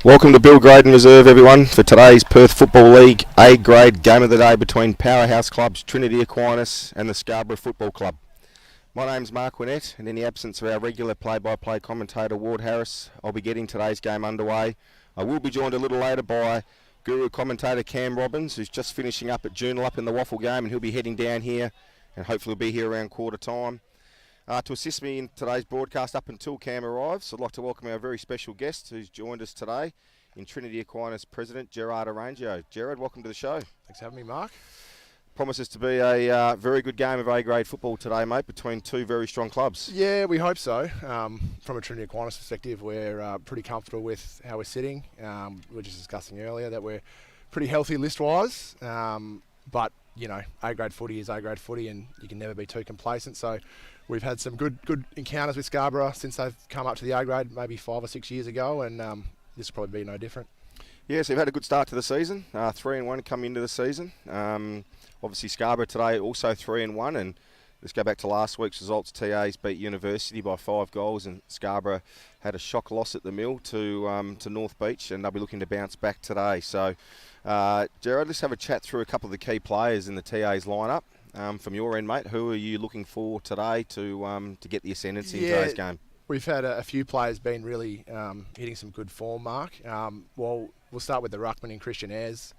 Welcome to Bill Graydon Reserve, everyone, for today's Perth Football League A-grade game of the day between powerhouse clubs Trinity, Aquinas and the Scarborough Football Club. My name's Mark Winnett, and in the absence of our regular play-by-play commentator Ward Harris, I'll be getting today's game underway. I will be joined a little later by guru commentator Cam Robbins, who's just finishing up at Joondalup in the Waffle game, and he'll be heading down here and hopefully will be here around quarter time. To assist me in today's broadcast up until Cam arrives, I'd like to welcome our very special guest who's joined us today in Trinity Aquinas President Gerard Arrangio. Gerard, welcome to the show. Thanks for having me, Mark. Promises to be a very good game of A-grade football today, mate, between two very strong clubs. Yeah, we hope so. From a Trinity Aquinas perspective, we're pretty comfortable with how we're sitting. We were just discussing earlier that we're pretty healthy list-wise, but, you know, A-grade footy is A-grade footy and you can never be too complacent. So we've had some good encounters with Scarborough since they've come up to the A-grade maybe 5 or 6 years ago, and this will probably be no different. Yeah, so you've had a good start to the season, 3-1 coming into the season. Obviously Scarborough today also 3-1, and let's go back to last week's results. TAs beat University by 5 goals, and Scarborough had a shock loss at the Mill to North Beach, and they'll be looking to bounce back today. So, Gerard, let's have a chat through a couple of the key players in the TAs lineup. From your end, mate, who are you looking for today to get the ascendancy in today's game? We've had a few players been really hitting some good form, Mark. Well, we'll start with the ruckman in Christian Ayres,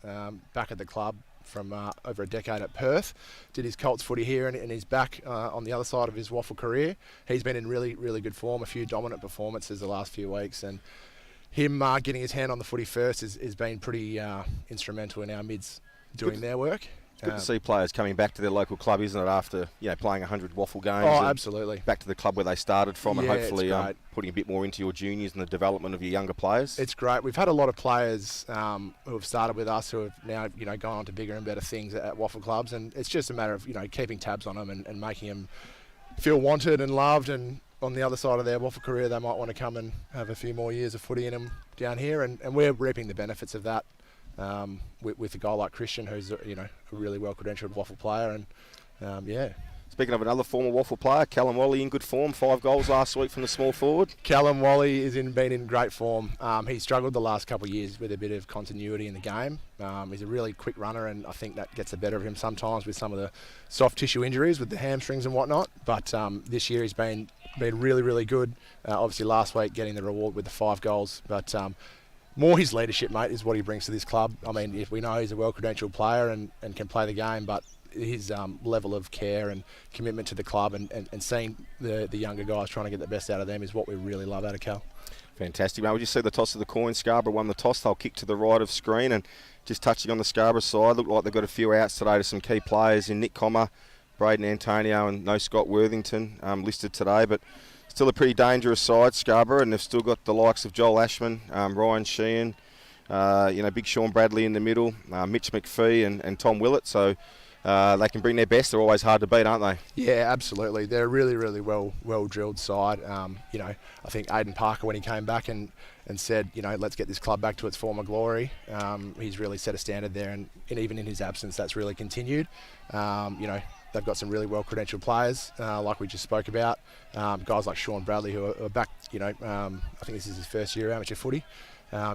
back at the club from over a decade at Perth. Did his Colts footy here and he's back on the other side of his waffle career. He's been in really, really good form, a few dominant performances the last few weeks, and him getting his hand on the footy first has been pretty instrumental in our mids doing their work. Good to see players coming back to their local club, isn't it, after playing 100 waffle games? Oh, absolutely. Back to the club where they started from, and hopefully putting a bit more into your juniors and the development of your younger players. It's great. We've had a lot of players who have started with us who have now gone on to bigger and better things at waffle clubs, and it's just a matter of keeping tabs on them and making them feel wanted and loved, and on the other side of their waffle career they might want to come and have a few more years of footy in them down here, and we're reaping the benefits of that. With a guy like Christian, who's a really well-credentialed waffle player, and Speaking of another former waffle player, Callum Wally in good form, 5 goals last week from the small forward. Callum Wally has been in great form. He struggled the last couple of years with a bit of continuity in the game. He's a really quick runner, and I think that gets the better of him sometimes with some of the soft tissue injuries with the hamstrings and whatnot. But this year he's been really, really good. Obviously last week getting the reward with the 5 goals, but more his leadership, mate, is what he brings to this club. I mean, if we know he's a well-credentialed player and can play the game, but his level of care and commitment to the club and seeing the younger guys trying to get the best out of them is what we really love out of Cal. Fantastic, mate. Would you see the toss of the coin? Scarborough won the toss. They'll kick to the right of screen, and just touching on the Scarborough side, look like they've got a few outs today to some key players in Nick Comer, Braden Antonio, and no Scott Worthington listed today, but still a pretty dangerous side, Scarborough, and they've still got the likes of Joel Ashman, Ryan Sheehan, Big Sean Bradley in the middle, Mitch McPhee and Tom Willett. So they can bring their best. They're always hard to beat, aren't they? Yeah, absolutely. They're a really, really well drilled side. I think Aidan Parker, when he came back and said, let's get this club back to its former glory, he's really set a standard there, and even in his absence, that's really continued. They've got some really well-credentialed players, like we just spoke about. Guys like Sean Bradley, who are back, I think this is his first year of amateur footy.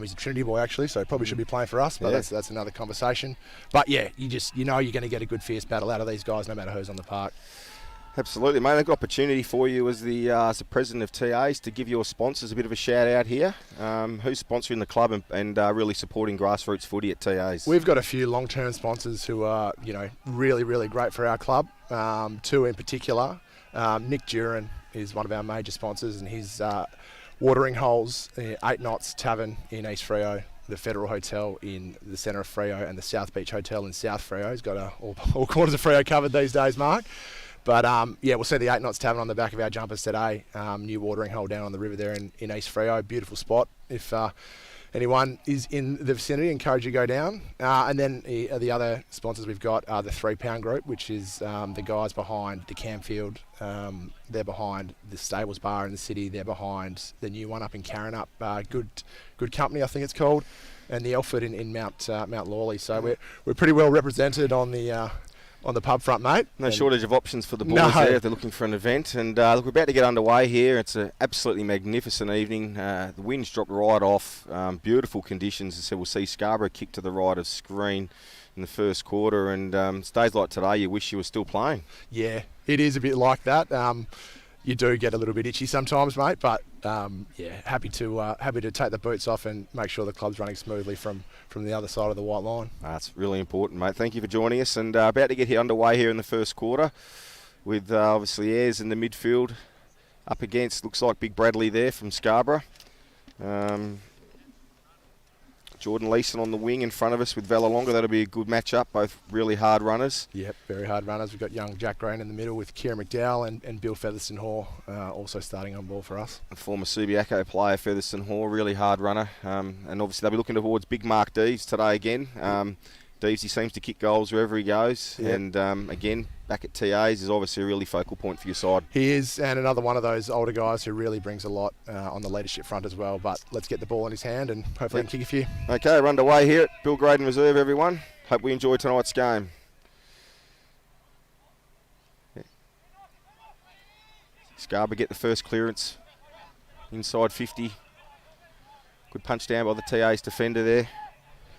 He's a Trinity boy, actually, so probably should be playing for us, but that's another conversation. But, yeah, you're going to get a good fierce battle out of these guys, no matter who's on the park. Absolutely, mate. They've got opportunity for you as the president of TAs to give your sponsors a bit of a shout-out here. Who's sponsoring the club and really supporting grassroots footy at TAs? We've got a few long-term sponsors who are, really, really great for our club. 2 in particular. Nick Duran is one of our major sponsors, and his watering holes, 8 Knots Tavern in East Freo, the Federal Hotel in the centre of Freo, and the South Beach Hotel in South Freo. He's got all corners of Freo covered these days, Mark. But, we'll see the 8 Knots Tavern on the back of our jumpers today. New watering hole down on the river there in East Freo. Beautiful spot. If anyone is in the vicinity, encourage you to go down. And then the other sponsors we've got are the 3 Pound Group, which is the guys behind the Camfield. They're behind the Stables Bar in the city. They're behind the new one up in Carrinup. Good Company, I think it's called. And the Elford in Mount Lawley. So we're pretty well represented on the on the pub front, mate. No shortage of options for the boys No. there if they're looking for an event. And look, we're about to get underway here. It's an absolutely magnificent evening. The wind's dropped right off. Beautiful conditions. So we'll see Scarborough kick to the right of screen in the first quarter. And it's days like today you wish you were still playing. Yeah, it is a bit like that. You do get a little bit itchy sometimes, mate, but happy to take the boots off and make sure the club's running smoothly from the other side of the white line. That's really important, mate. Thank you for joining us. And about to get underway here in the first quarter with obviously Ayres in the midfield up against, looks like Big Bradley there from Scarborough. Jordan Leeson on the wing in front of us with Valalonga. That'll be a good matchup, both really hard runners. Yep, very hard runners. We've got young Jack Green in the middle with Kieran McDowell and Bill Featherston Hall also starting on ball for us. A former Subiaco player, Featherston Hall, really hard runner. And obviously they'll be looking towards big Mark Deves today again. Deves, he seems to kick goals wherever he goes. Yep. And again, back at TAs is obviously a really focal point for your side. He is, and another one of those older guys who really brings a lot on the leadership front as well. But let's get the ball in his hand and hopefully he can kick a few. Okay, we're underway here at Bill Graydon Reserve, everyone. Hope we enjoy tonight's game. Scarborough get the first clearance inside 50. Good punch down by the TA's defender there.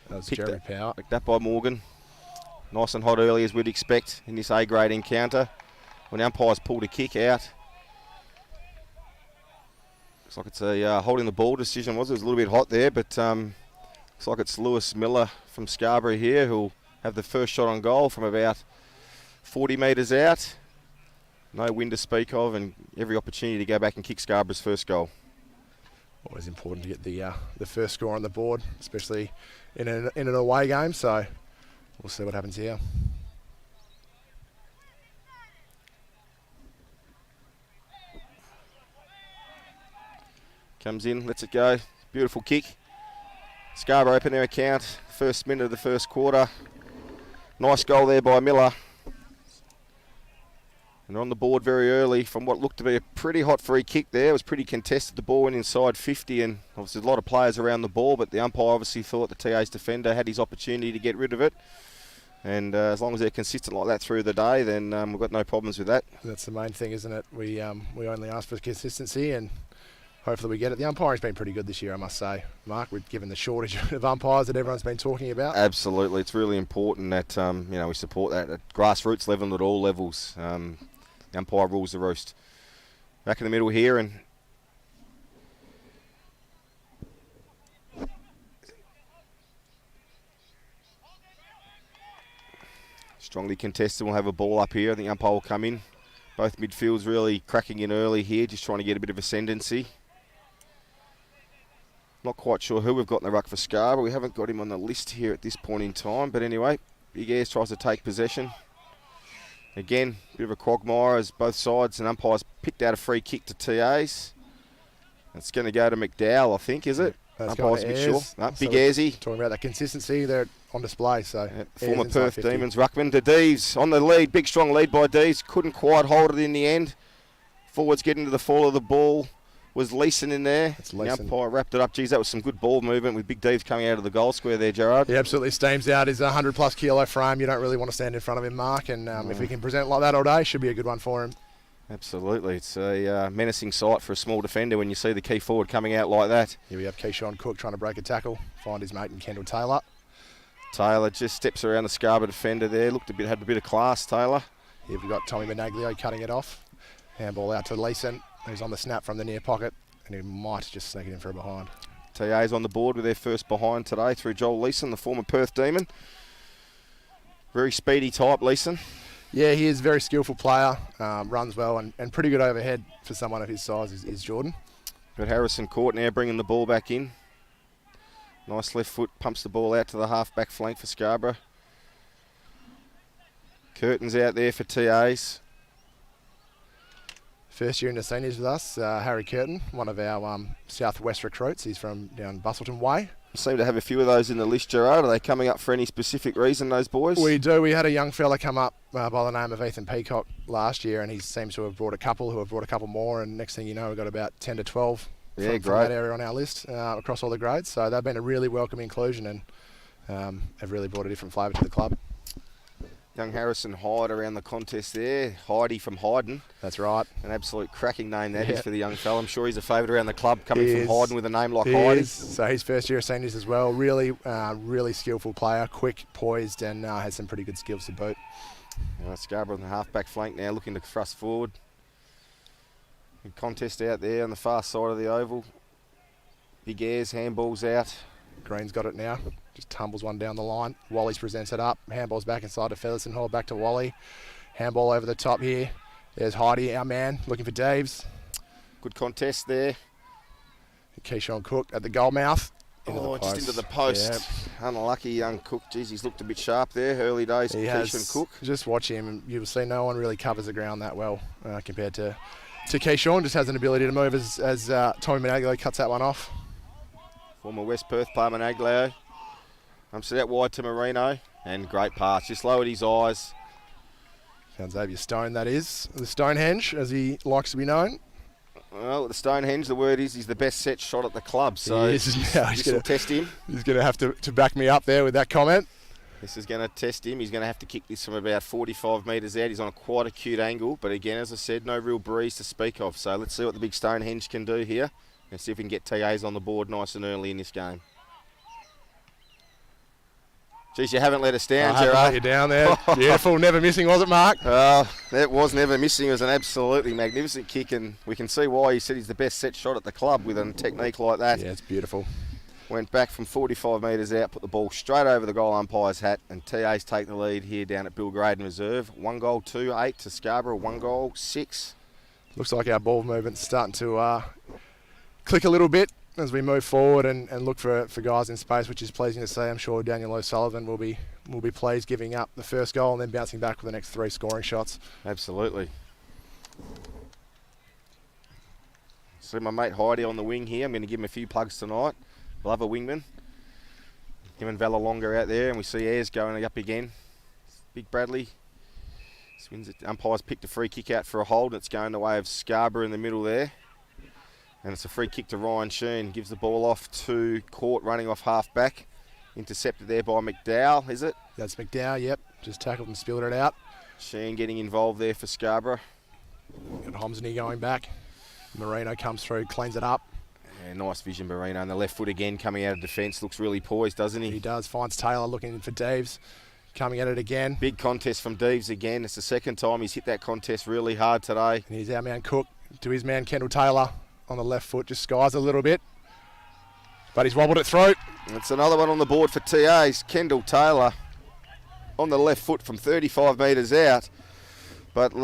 That was Jeremy Power. Picked up by Morgan. Nice and hot early as we'd expect in this A-grade encounter. When the umpires pulled a kick out. Looks like it's a holding the ball decision. It was a little bit hot there, but looks like it's Lewis Miller from Scarborough here who'll have the first shot on goal from about 40 metres out. No wind to speak of, and every opportunity to go back and kick Scarborough's first goal. Always important to get the first score on the board, especially in an away game. So we'll see what happens here. Comes in, lets it go. Beautiful kick. Scarborough open their account. First minute of the first quarter. Nice goal there by Miller. And they're on the board very early from what looked to be a pretty hot free kick there. It was pretty contested. The ball went inside 50 and obviously a lot of players around the ball, but the umpire obviously thought the TA's defender had his opportunity to get rid of it. And as long as they're consistent like that through the day, then we've got no problems with that. That's the main thing, isn't it? We only ask for consistency and hopefully we get it. The umpiring's been pretty good this year, I must say. Mark, we've given the shortage of umpires that everyone's been talking about. Absolutely. It's really important that we support that at grassroots level and at all levels. The umpire rules the roost. Back in the middle here, and strongly contested. We'll have a ball up here. I think the umpire will come in. Both midfields really cracking in early here, just trying to get a bit of ascendancy. Not quite sure who we've got in the ruck for Scarborough. We haven't got him on the list here at this point in time. But anyway, Big Ayres tries to take possession. Again, bit of a quagmire as both sides and umpires picked out a free kick to TAs. It's going to go to McDowell, I think, is it? Umpire's a bit sure. No, Big Ayresy. Talking about that consistency, they're on display. So former Perth Demons ruckman to Deves on the lead. Big strong lead by Deves. Couldn't quite hold it in the end. Forwards getting to the fall of the ball. Was Leeson in there? The umpire wrapped it up. Geez, that was some good ball movement with Big Deves coming out of the goal square there, Gerard. He absolutely steams out his 100-plus kilo frame. You don't really want to stand in front of him, Mark. And if he can present like that all day, should be a good one for him. Absolutely. It's a menacing sight for a small defender when you see the key forward coming out like that. Here we have Keyshawn Cook trying to break a tackle. Find his mate in Kendall Taylor. Taylor just steps around the Scarborough defender there. Had a bit of class, Taylor. Here we've got Tommy Benaglio cutting it off. Handball out to Leeson, who's on the snap from the near pocket. And he might just sneak it in for a behind. TA's on the board with their first behind today through Joel Leeson, the former Perth Demon. Very speedy type, Leeson. Yeah, he is a very skillful player, runs well and pretty good overhead for someone of his size is Jordan. Got Harrison Court now bringing the ball back in. Nice left foot, pumps the ball out to the half-back flank for Scarborough. Curtin's out there for TAs. First year in the seniors with us, Harry Curtin, one of our southwest recruits. He's from down Bustleton Way. Seem to have a few of those in the list, Gerard. Are they coming up for any specific reason, those boys? We do. We had a young fella come up by the name of Ethan Peacock last year, and he seems to have brought a couple who have brought a couple more, and next thing you know, we've got about 10 to 12 from that area on our list across all the grades. So they've been a really welcome inclusion and have really brought a different flavour to the club. Young Harrison Hyde around the contest there. Heidi from Hyden. That's right. An absolute cracking name that is for the young fella. I'm sure he's a favourite around the club coming from Hyden with a name like Heidi. So he's first year of seniors as well. Really, really skillful player, quick, poised, and has some pretty good skills to boot. Scarborough on the half-back flank now, looking to thrust forward. Good contest out there on the far side of the oval. Big airs, handballs out. Green's got it now. Just tumbles one down the line. Wally's presents it up. Handball's back inside to Featherson Hall, back to Wally. Handball over the top here. There's Heidi, our man, looking for Daves. Good contest there. Keyshawn Cook at the goal mouth. Just into the post. Yep. Unlucky young Cook. Jeez, he's looked a bit sharp there. Early days, Keyshawn Cook. Just watch him and you'll see no one really covers the ground that well compared to Keyshawn. Just has an ability to move as Tommy Monaglio cuts that one off. Former West Perth player Monaglio. Humps it out wide to Marino. And great pass. Just lowered his eyes. Found Xavier Stone, that is. The Stonehenge, as he likes to be known. Well, the Stonehenge, the word is he's the best set shot at the club. So this will test him. He's going to have to back me up there with that comment. This is going to test him. He's going to have to kick this from about 45 metres out. He's on quite a cute angle. But again, as I said, no real breeze to speak of. So let's see what the big Stonehenge can do here. And see if we can get TAs on the board nice and early in this game. Geez, you haven't let us down, Gerard. I haven't let you down there. Beautiful. Never missing, was it, Mark? That was never missing. It was an absolutely magnificent kick, and we can see why he said he's the best set shot at the club with a technique like that. Yeah, it's beautiful. Went back from 45 metres out, put the ball straight over the goal umpire's hat, and TAs take the lead here down at Bill Graydon Reserve. 1 goal, 2-8 to Scarborough. 1 goal, 6. Looks like our ball movement's starting to click a little bit as we move forward and look for guys in space, which is pleasing to see. I'm sure Daniel O'Sullivan will be pleased giving up the first goal and then bouncing back with the next 3 scoring shots. Absolutely. See my mate Heidi on the wing here. I'm going to give him a few plugs tonight. Love a wingman. Him and Valalonga out there, and we see Ayres going up again. Big Bradley. Swings it. Umpire's picked a free kick out for a hold, and it's going the way of Scarborough in the middle there. And it's a free kick to Ryan Sheen. Gives the ball off to Court, running off half-back. Intercepted there by McDowell, is it? That's McDowell, yep. Just tackled and spilled it out. Sheen getting involved there for Scarborough. Got Homsney going back. Marino comes through, cleans it up. Yeah, nice vision, Marino. And the left foot again coming out of defence. Looks really poised, doesn't he? He does. Finds Taylor looking for Deves. Coming at it again. Big contest from Deves again. It's the second time he's hit that contest really hard today. And here's our man Cook to his man Kendall Taylor. On the left foot, just skies a little bit, but he's wobbled it through. It's another one on the board for TAs. Kendall Taylor on the left foot from 35 metres out. But,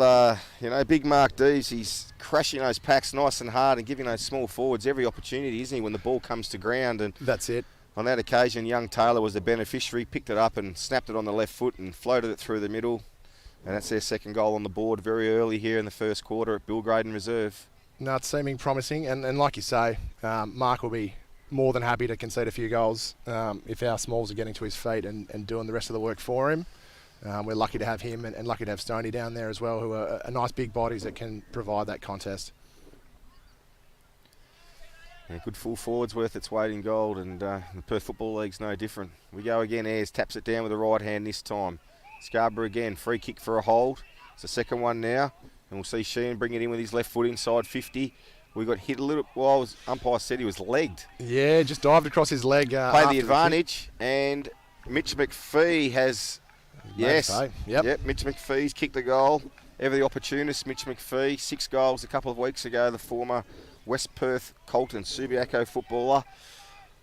big Mark Deves, he's crashing those packs nice and hard and giving those small forwards every opportunity, isn't he, when the ball comes to ground. And that's it. On that occasion, young Taylor was the beneficiary, picked it up and snapped it on the left foot and floated it through the middle. And that's their second goal on the board very early here in the first quarter at Bill Graydon Reserve. No, it's seeming promising, and like you say, Mark will be more than happy to concede a few goals if our smalls are getting to his feet and doing the rest of the work for him. We're lucky to have him and lucky to have Stoney down there as well, who are nice big bodies that can provide that contest. Yeah, good full forwards worth its weight in gold, and the Perth Football League's no different. We go again. Ayres taps it down with the right hand this time. Scarborough again, free kick for a hold. It's the second one now. And we'll see Sheen bring it in with his left foot inside 50. We got hit a little. Well, umpire said he was legged. Yeah, just dived across his leg. Played the advantage, and Mitch McPhee has. Yes. Yep. Mitch McPhee's kicked the goal. Ever the opportunist, Mitch McPhee. 6 goals a couple of weeks ago. The former West Perth Colton Subiaco footballer.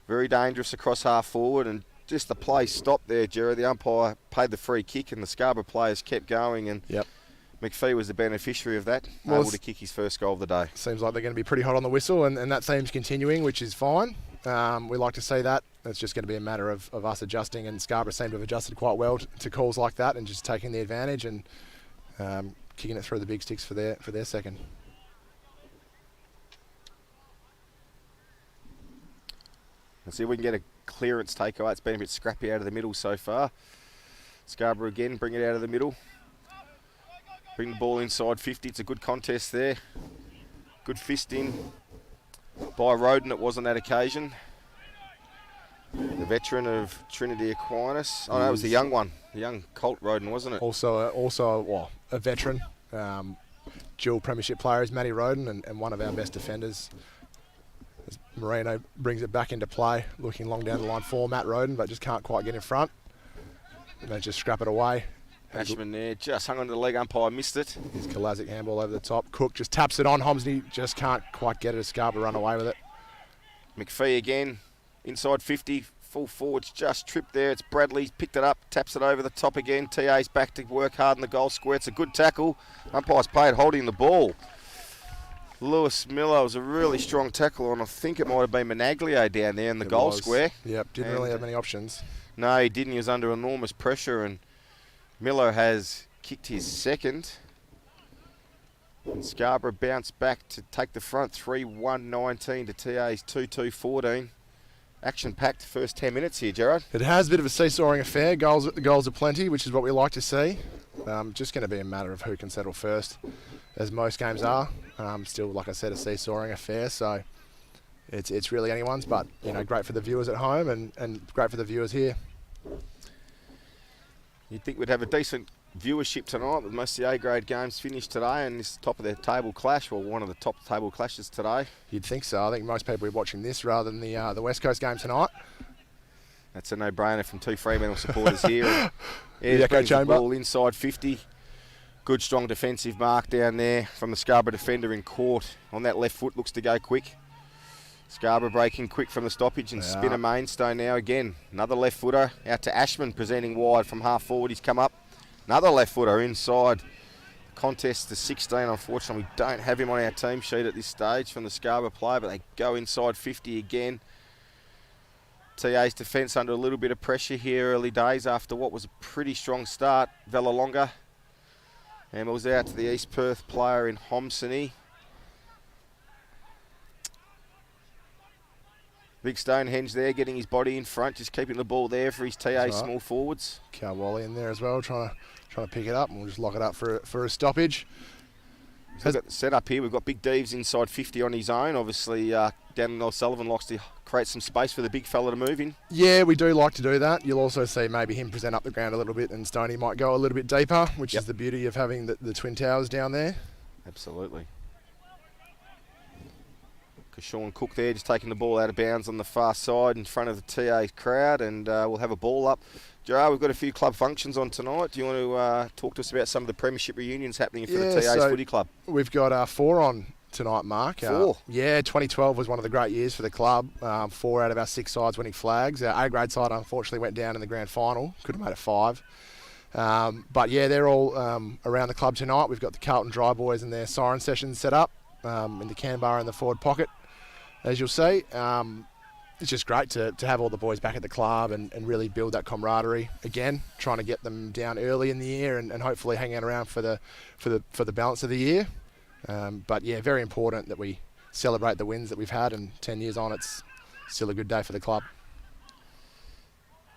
Very dangerous across half forward, and just the play stopped there, Jerry. The umpire paid the free kick, and the Scarborough players kept going. And yep. McPhee was the beneficiary of that, able to kick his first goal of the day. Seems like they're going to be pretty hot on the whistle, and that seems continuing, which is fine. We like to see that. It's just going to be a matter of us adjusting, and Scarborough seem to have adjusted quite well to calls like that and just taking the advantage and kicking it through the big sticks for their second. Let's see if we can get a clearance takeaway. It's been a bit scrappy out of the middle so far. Scarborough again, bring it out of the middle. Bring the ball inside 50. It's a good contest there. Good fisting by Roden. It was on that occasion. The veteran of Trinity Aquinas. Oh, no, it was the young one. The young Colt Roden, wasn't it? Also a veteran. Dual premiership player is Matty Roden and one of our best defenders. As Marino brings it back into play, looking long down the line for Matt Roden, but just can't quite get in front. And they just scrap it away. Ashman there, just hung onto the leg umpire, missed it. His Kolazic handball over the top. Cook just taps it on. Homsney just can't quite get it as Scarborough run away with it. McPhee again, inside 50, full forwards just tripped there. It's Bradley, picked it up, taps it over the top again. TA's back to work hard in the goal square. It's a good tackle. Umpire's played holding the ball. Lewis Miller was a really strong tackle on, I think it might have been Managlio down there in the goal square. Yep, didn't really have many options. No, he didn't. He was under enormous pressure, and Miller has kicked his second. And Scarborough bounced back to take the front 3-1-19 to TA's 2-2-14. Action-packed first 10 minutes here, Gerard. It has a bit of a seesawing affair. Goals are plenty, which is what we like to see. Just going to be a matter of who can settle first, as most games are. Still, like I said, a seesawing affair, so it's really anyone's, but great for the viewers at home and great for the viewers here. You'd think we'd have a decent viewership tonight, with most of the A-grade games finished today, and this top of the table clash, or one of the top table clashes today. You'd think so. I think most people are watching this rather than the West Coast game tonight. That's a no-brainer from two Fremantle supporters here. The echo chamber. Ball inside 50. Good, strong defensive mark down there from the Scarborough defender in court. On that left foot, looks to go quick. Scarborough breaking quick from the stoppage and spin a mainstay now again. Another left footer out to Ashman, presenting wide from half forward. He's come up. Another left footer inside. Contest to 16. Unfortunately, we don't have him on our team sheet at this stage from the Scarborough player, but they go inside 50 again. TA's defence under a little bit of pressure here early days after what was a pretty strong start. Vellalonga. And it was out to the East Perth player in Homsony. Big Stonehenge there, getting his body in front, just keeping the ball there for his TA small forwards. Carwally in there as well, trying to pick it up, and we'll just lock it up for a stoppage. We've got the set up here. We've got Big Deves inside 50 on his own. Obviously, Daniel Sullivan likes to create some space for the big fella to move in. Yeah, we do like to do that. You'll also see maybe him present up the ground a little bit, and Stoney might go a little bit deeper, which is the beauty of having the Twin Towers down there. Absolutely. Sean Cook there, just taking the ball out of bounds on the far side in front of the TA crowd, and we'll have a ball up. Gerard, we've got a few club functions on tonight. Do you want to talk to us about some of the premiership reunions happening for the TA's footy club? We've got 4 on tonight, Mark. 4? 2012 was one of the great years for the club. 4 out of our 6 sides winning flags. Our A-grade side unfortunately went down in the grand final. Could have made it 5. But yeah, they're all around the club tonight. We've got the Carlton Dry Boys and their siren sessions set up in the Canberra in the forward pocket. As you'll see, it's just great to have all the boys back at the club and really build that camaraderie again, trying to get them down early in the year and hopefully hang out around for the balance of the year. But yeah, very important that we celebrate the wins that we've had, and 10 years on, it's still a good day for the club.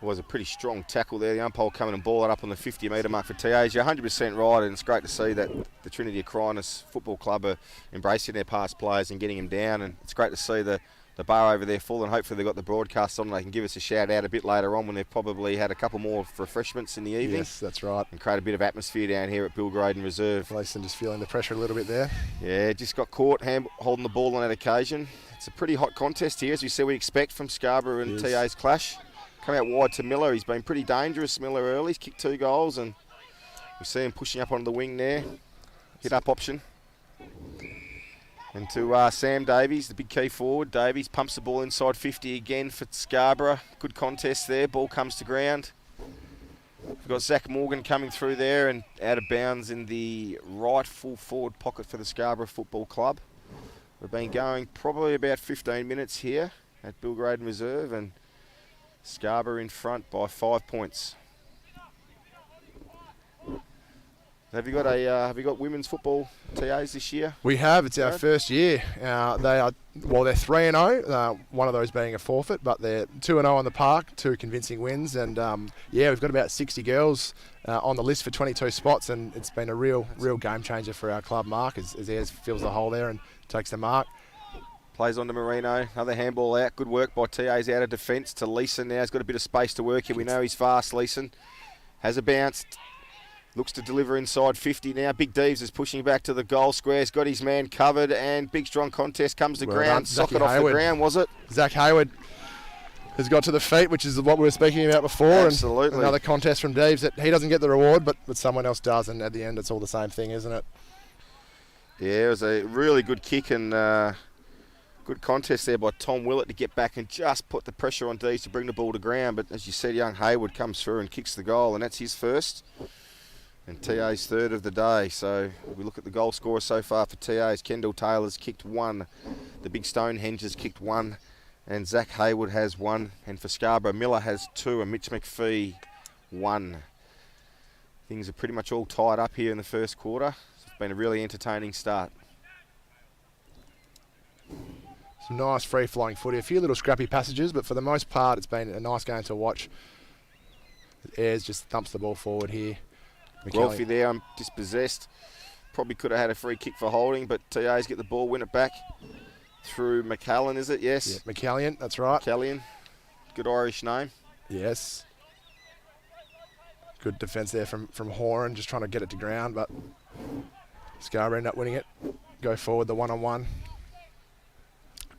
Was a pretty strong tackle there. The umpire coming and ball it up on the 50-metre mark for TAs. You're 100% right, and it's great to see that the Trinity Aquinas Football Club are embracing their past players and getting them down, and it's great to see the bar over there full, and hopefully they've got the broadcast on and they can give us a shout out a bit later on when they've probably had a couple more refreshments in the evening. Yes, that's right. And create a bit of atmosphere down here at Bill Graydon Reserve. Gleeson just feeling the pressure a little bit there. Yeah, just got caught holding the ball on that occasion. It's a pretty hot contest here, as we said we expect from Scarborough and TA's clash. Come out wide to Miller. He's been pretty dangerous, Miller, early. He's kicked 2 goals, and we see him pushing up onto the wing there. Hit up option. And to Sam Davies, the big key forward. Davies pumps the ball inside 50 again for Scarborough. Good contest there. Ball comes to ground. We've got Zach Morgan coming through there and out of bounds in the right full forward pocket for the Scarborough Football Club. We've been going probably about 15 minutes here at Bill Graydon Reserve, and Scarborough in front by 5 points. Have you got women's football TAs this year? We have. It's our first year. They're 3-0. One of those being a forfeit, but they're 2-0 on the park, 2 convincing wins, and we've got about 60 girls on the list for 22 spots, and it's been a real game changer for our club, Mark, as Ayers fills the hole there and takes the mark. Plays on to Marino. Another handball out. Good work by TA's out of defence to Leeson now. He's got a bit of space to work here. We know he's fast, Leeson. Has a bounce. Looks to deliver inside 50 now. Big Deeves is pushing back to the goal square. He's got his man covered, and big strong contest comes to ground. Socket off the ground, was it? Zach Hayward has got to the feet, which is what we were speaking about before. Absolutely. And another contest from Deeves that he doesn't get the reward, but someone else does, and at the end it's all the same thing, isn't it? Yeah, it was a really good kick and good contest there by Tom Willett to get back and just put the pressure on Deeves to bring the ball to ground. But as you said, young Hayward comes through and kicks the goal, and that's his first. And TA's third of the day. So we look at the goal scorer so far for TA's. Kendall Taylor's kicked one. The big Stonehenge has kicked one. And Zach Hayward has one. And for Scarborough, Miller has two. And Mitch McPhee, one. Things are pretty much all tied up here in the first quarter. It's been a really entertaining start. Some nice free-flowing footy. A few little scrappy passages, but for the most part, it's been a nice game to watch. Ayres just thumps the ball forward here. Rolfie there, dispossessed. Probably could have had a free kick for holding, but TA's get the ball, win it back through McCallan, is it? Yes. Yeah, McCallion, that's right. McCallion. Good Irish name. Yes. Good defence there from Horan, just trying to get it to ground, but Scarborough end up winning it. Go forward, the one-on-one.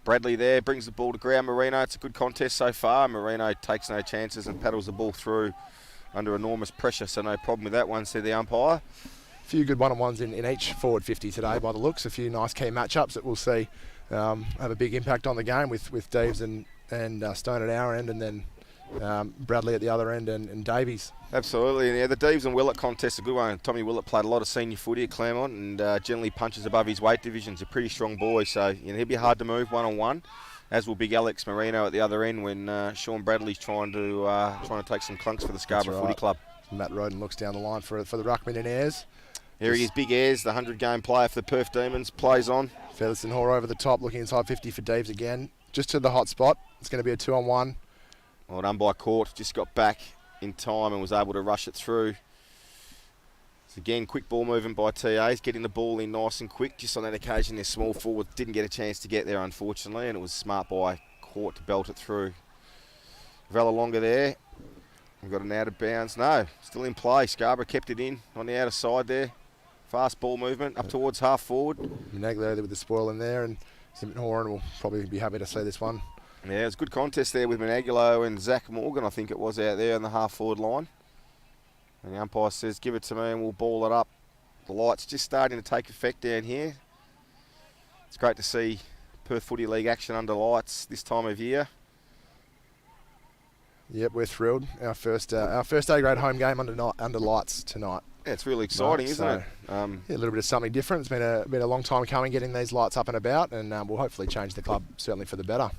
Bradley there, brings the ball to ground. Marino, it's a good contest so far. Marino takes no chances and paddles the ball through under enormous pressure, so no problem with that one, said the umpire. A few good one-on-ones in each forward 50 today by the looks. A few nice key matchups that we'll see have a big impact on the game with Deeves and Stone at our end, and then Bradley at the other end and Davies. Absolutely, and yeah, the Deeves and Willett contest is a good one. Tommy Willett played a lot of senior footy at Claremont and generally punches above his weight division. He's a pretty strong boy, so he'll be hard to move one-on-one, as will big Alex Marino at the other end when Sean Bradley's trying to take some clunks for the Scarborough Footy Club. Matt Roden looks down the line for the ruckman in Ayres. Here he is, big Ayres, the 100-game player for the Perth Demons, plays on. Featherstone Hoare over the top, looking inside 50 for Deeves again. Just to the hot spot. It's going to be a 2-on-1. Well done by Court, just got back in time and was able to rush it through. So again, quick ball movement by TA's, getting the ball in nice and quick. Just on that occasion, their small forward didn't get a chance to get there, unfortunately, and it was smart by Court to belt it through. Vallalonga there. We've got an out of bounds. No, still in play. Scarborough kept it in on the outer side there. Fast ball movement up towards half forward. Managlo there with the spoil in there, and Tim Horan will probably be happy to see this one. Yeah, it was a good contest there with Managlo and Zach Morgan, I think it was, out there on the half forward line. And the umpire says, give it to me and we'll ball it up. The light's just starting to take effect down here. It's great to see Perth Footy League action under lights this time of year. Yep, we're thrilled. Our first A-grade home game under lights tonight. Yeah, it's really exciting, isn't it? Yeah, a little bit of something different. It's been a long time coming, getting these lights up and about, and we'll hopefully change the club certainly for the better.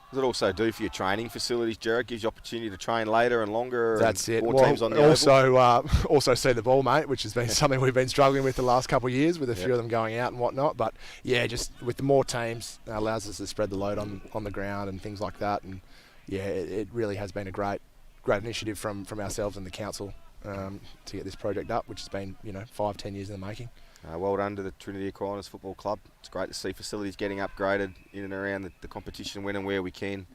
What does it also do for your training facilities, Jared? Gives you opportunity to train later and longer. That's it. More well, teams on the also see the ball, mate, which has been something we've been struggling with the last couple of years, with a few of them going out and whatnot. But yeah, just with the more teams, allows us to spread the load on the ground and things like that. And yeah, it really has been a great initiative from ourselves and the council to get this project up, which has been 5-10 years in the making. Well done to the Trinity Aquinas Football Club. It's great to see facilities getting upgraded in and around the competition when and where we can.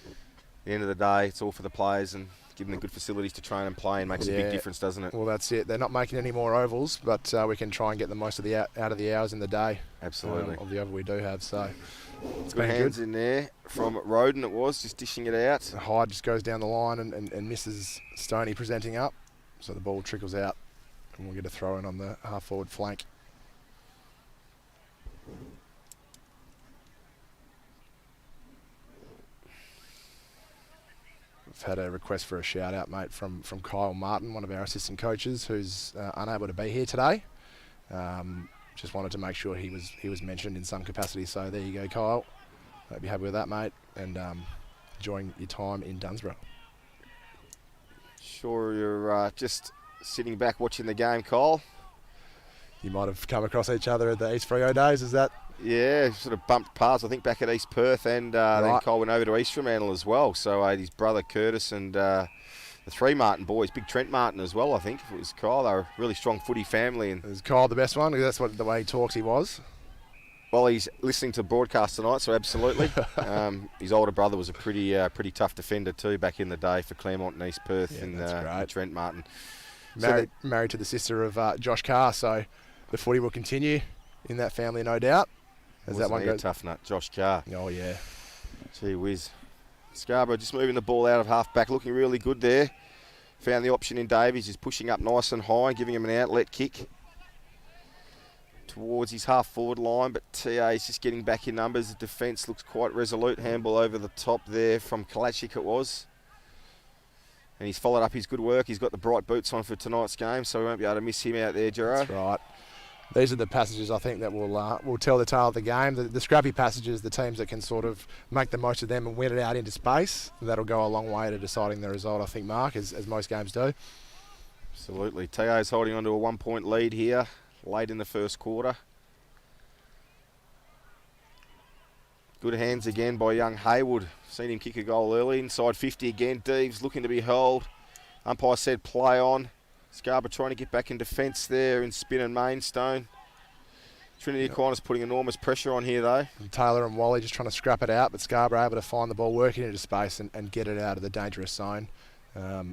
At the end of the day, it's all for the players, and giving them good facilities to train and play and makes a big difference, doesn't it? Well, that's it. They're not making any more ovals, but we can try and get the most of out of the hours in the day. Absolutely. Of the oval we do have. So it's good been hands good. In there from Roden. It was just dishing it out. Hyde just goes down the line and misses Stoney presenting up, so the ball trickles out. And we'll get a throw in on the half-forward flank. We've had a request for a shout-out, mate, from Kyle Martin, one of our assistant coaches, who's unable to be here today. Just wanted to make sure he was mentioned in some capacity. So there you go, Kyle. Hope you're happy with that, mate, and enjoying your time in Dunsborough. Sure, you're just sitting back watching the game, Kyle. You might have come across each other at the East Freo days, is that? Yeah, sort of bumped paths, I think, back at East Perth, and then Kyle went over to East Fremantle as well. So his brother Curtis and the three Martin boys, big Trent Martin as well, I think. If it was Kyle, they were a really strong footy family. And Is Kyle the best one? That's what the way he talks he was. well, he's listening to broadcast tonight, so absolutely. His older brother was a pretty tough defender too back in the day for Claremont and East Perth in Trent Martin. Married to the sister of Josh Carr, so the footy will continue in that family, no doubt. As that one goes, goes, tough nut, Josh Carr. Oh yeah. Gee whiz. Scarborough just moving the ball out of half back, looking really good there. Found the option in Davies, he's pushing up nice and high, giving him an outlet kick towards his half forward line, but TA is just getting back in numbers. The defence looks quite resolute. Handball over the top there from Kalachik it was. And he's followed up his good work. He's got the bright boots on for tonight's game, so we won't be able to miss him out there, Gerard. That's right. These are the passages I think that will tell the tale of the game. The scrappy passages, the teams that can sort of make the most of them and win it out into space, that'll go a long way to deciding the result, I think, Mark, as most games do. Absolutely. Teo's holding on to a 1 point lead here, late in the first quarter. Good hands again by young Haywood. Seen him kick a goal early. Inside 50 again. Deeves looking to be held. Umpire said play on. Scarborough trying to get back in defence there in Spin and Mainstone. Trinity Aquinas putting enormous pressure on here though. And Taylor and Wally just trying to scrap it out, but Scarborough able to find the ball, working into space and get it out of the dangerous zone. Yeah,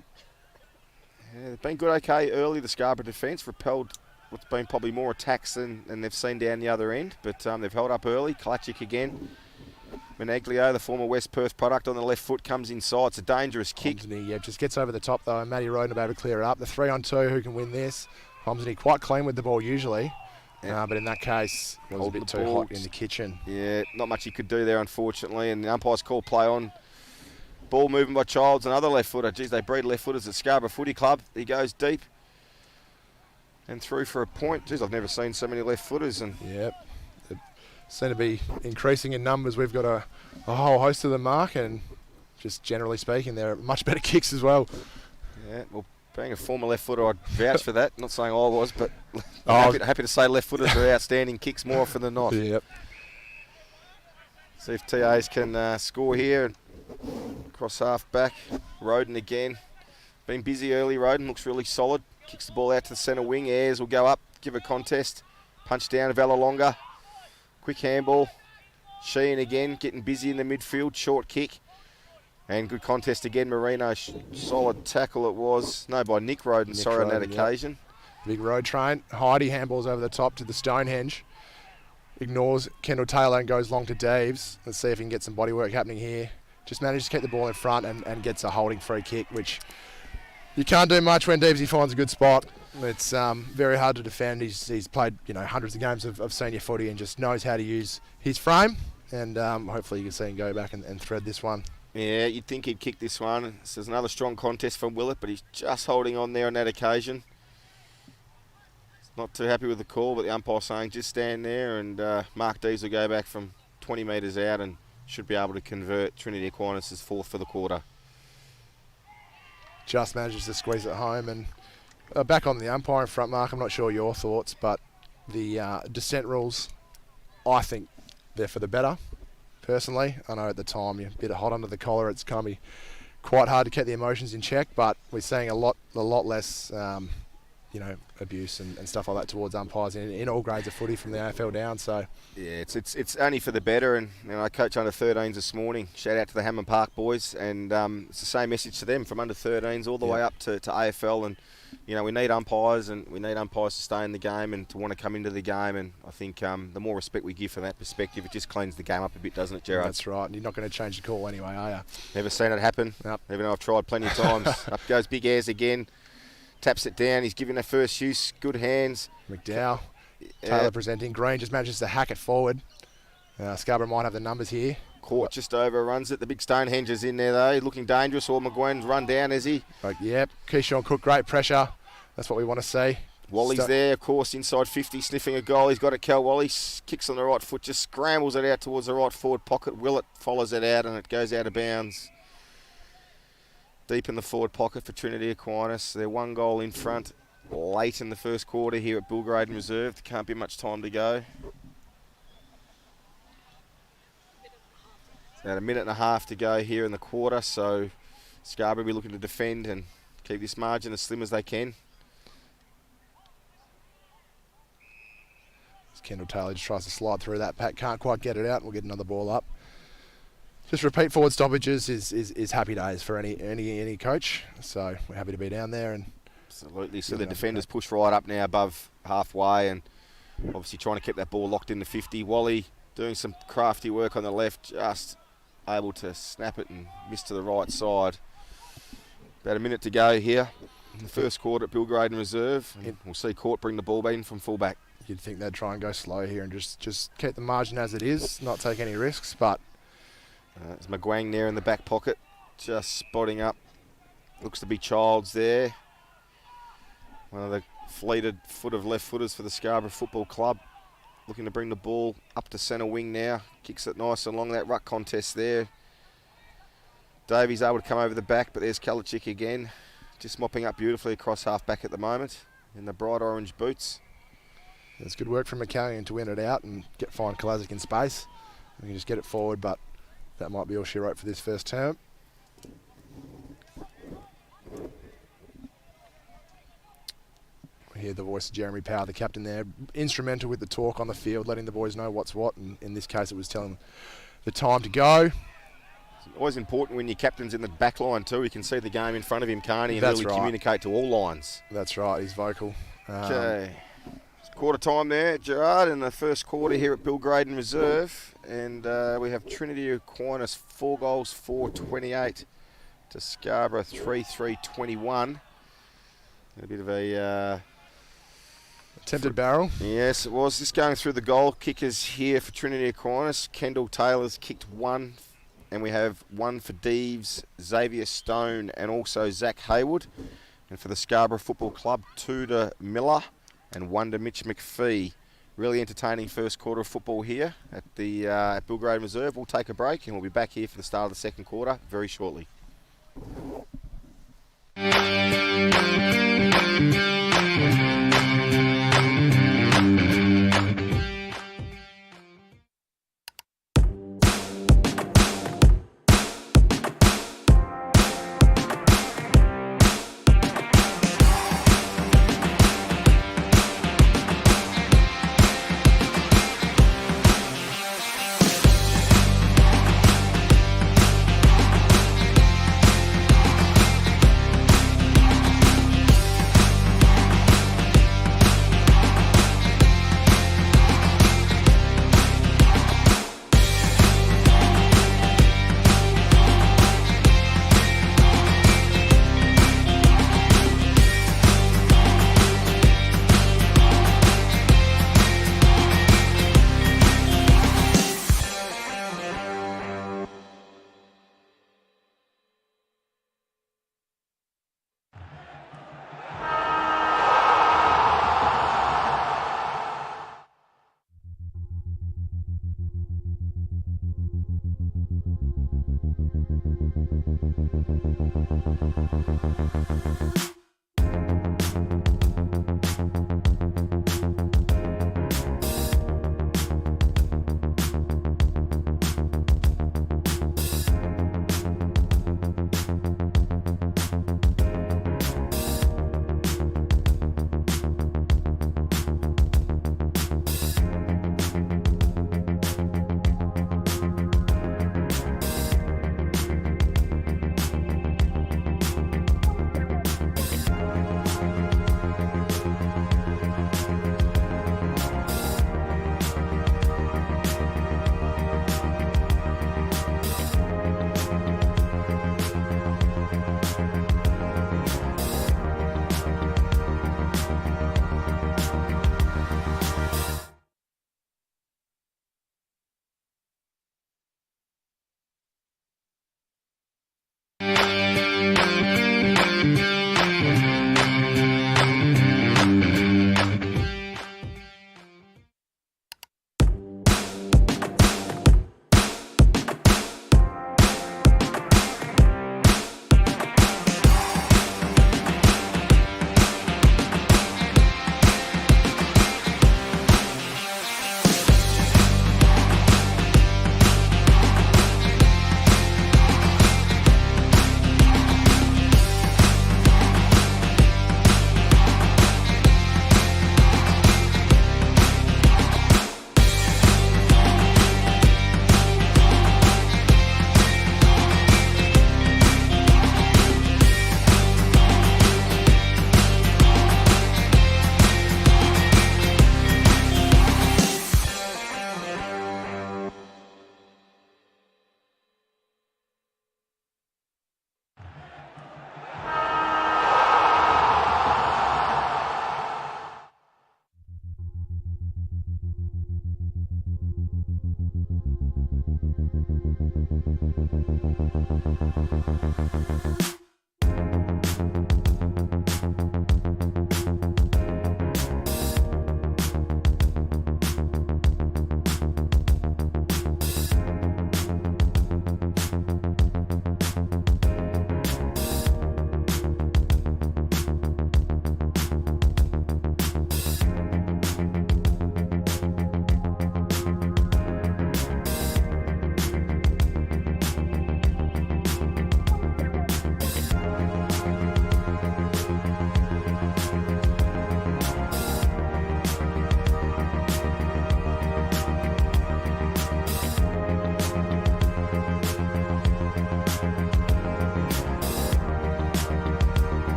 they've been good okay early, the Scarborough defence. Repelled what's been probably more attacks than they've seen down the other end, but they've held up early. Kalachik again. Menaglio, the former West Perth product, on the left foot, comes inside. It's a dangerous kick. Pomsney, just gets over the top though, and Matty Roden will be able to clear it up. The 3-on-2, who can win this? Pomsney quite clean with the ball usually, but in that case, it was a bit too hot in the kitchen. Yeah, not much he could do there, unfortunately, and the umpire's call play on. Ball moving by Childs, another left footer. Geez, they breed left footers at Scarborough Footy Club. He goes deep and through for a point. Geez, I've never seen so many left footers. And yep. Seem to be increasing in numbers. We've got a whole host of them, Mark, and just generally speaking, they're much better kicks as well. Yeah, well, being a former left footer, I'd vouch for that. Not saying I was, but happy to say left footers are outstanding kicks more often than not. Yep. See if TAs can score here. Cross half back. Roden again. Been busy early. Roden looks really solid. Kicks the ball out to the centre wing. Ayres will go up, give a contest. Punch down to Valalonga. Quick handball. Sheehan again, getting busy in the midfield. Short kick. And good contest again. Marino, solid tackle it was. No, by Nick Roden, on that occasion. Big road train. Heidi handballs over the top to the Stonehenge. Ignores Kendall Taylor and goes long to Daves. Let's see if he can get some body work happening here. Just manages to keep the ball in front and gets a holding free kick, which you can't do much when Deevesy finds a good spot. It's very hard to defend. He's played hundreds of games of senior footy and just knows how to use his frame. And hopefully you can see him go back and thread this one. Yeah, you'd think he'd kick this one. This is another strong contest from Willett, but he's just holding on there on that occasion. Not too happy with the call, but the umpire saying just stand there, and Mark Dees will go back from 20 metres out and should be able to convert Trinity Aquinas' fourth for the quarter. Just manages to squeeze it home, and back on the umpire in front, Mark, I'm not sure your thoughts, but the dissent rules, I think they're for the better, personally. I know at the time you're a bit hot under the collar, it's going to be quite hard to keep the emotions in check, but we're seeing a lot less abuse and stuff like that towards umpires in all grades of footy from the AFL down. So yeah, it's only for the better. And I coach under 13s this morning. Shout out to the Hammond Park boys, and it's the same message to them from under 13s all the way up to AFL. And we need umpires, and we need umpires to stay in the game and to want to come into the game. And I think the more respect we give from that perspective, it just cleans the game up a bit, doesn't it, Gerard? That's right. And you're not going to change the call anyway, are you? Never seen it happen. Nope. Even though I've tried plenty of times. Up goes Big Ayres again. Taps it down. He's giving their first use. Good hands. McDowell. Taylor presenting. Green just manages to hack it forward. Scarborough might have the numbers here. Court just overruns it. The big Stonehenge is in there though. Looking dangerous. Or McGuinn's run down, is he? Yep. Keyshawn Cook, great pressure. That's what we want to see. Wally's there, of course, inside 50, sniffing a goal. He's got it. Cal Wally kicks on the right foot, just scrambles it out towards the right forward pocket. Willett follows it out and it goes out of bounds. Deep in the forward pocket for Trinity Aquinas. They're one goal in front late in the first quarter here at Bullgraden Reserve. There can't be much time to go. About a minute and a half to go here in the quarter, so Scarborough will be looking to defend and Keep this margin as slim as they can. Kendall Taylor just tries to slide through that pack, can't quite get it out. We'll get another ball up. Just repeat forward stoppages is happy days for any coach. So we're happy to be down there. And absolutely. So the defenders push right up now above halfway, and obviously trying to keep that ball locked in the 50. Wally doing some crafty work on the left, just able to snap it and miss to the right side. About a minute to go here in the first quarter at Bill Graydon Reserve. And we'll see Court bring the ball in from fullback. You'd think they'd try and go slow here and just keep the margin as it is, not take any risks, but... There's McGuang there in the back pocket, just spotting up. Looks to be Childs there. One of the fleeted foot of left footers for the Scarborough Football Club. Looking to bring the ball up to centre wing now. Kicks it nice along that ruck contest there. Davey's able to come over the back, but there's Kalachik again. Just mopping up beautifully across half back at the moment in the bright orange boots. It's good work from McCallion to win it out and find Kalazic in space. We can just get it forward, but that might be all she wrote for this first term. We hear the voice of Jeremy Power, the captain there, instrumental with the talk on the field, letting the boys know what's what, and in this case it was telling them the time to go. It's always important when your captain's in the back line too. He can see the game in front of him, can't he, and That's really right. communicate to all lines. That's right, he's vocal. Okay. Quarter time there, Gerard, in the first quarter here at Bill Graydon Reserve. And we have Trinity Aquinas 4 goals, 4-28 to Scarborough 3-3-21. A bit of a... Attempted barrel. Yes, it was. Just going through the goal kickers here for Trinity Aquinas. Kendall Taylor's kicked 1, and we have 1 for Deeves, Xavier Stone, and also Zach Haywood. And for the Scarborough Football Club, 2 to Miller and 1 to Mitch McPhee. Really entertaining first quarter of football here at the at Bill Graydon Reserve. We'll take a break and we'll be back here for the start of the second quarter very shortly.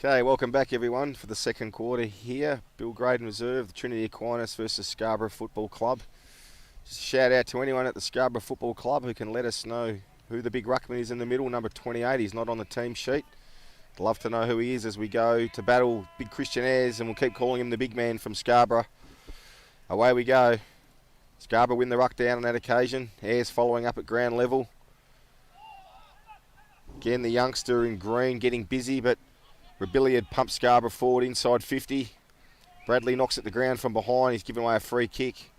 Okay, welcome back everyone for the second quarter here. Bill Graydon Reserve, the Trinity Aquinas versus Scarborough Football Club. Just a shout out to anyone at the Scarborough Football Club who can let us know who the big ruckman is in the middle, number 28. He's not on the team sheet. I'd love to know who he is as we go to battle Big Christian Ayres, and we'll keep calling him the big man from Scarborough. Away we go. Scarborough win the ruck down on that occasion. Ayres following up at ground level. Again, the youngster in green getting busy, but Rebellion pumps Scarborough forward inside 50. Bradley knocks at the ground from behind. He's given away a free kick.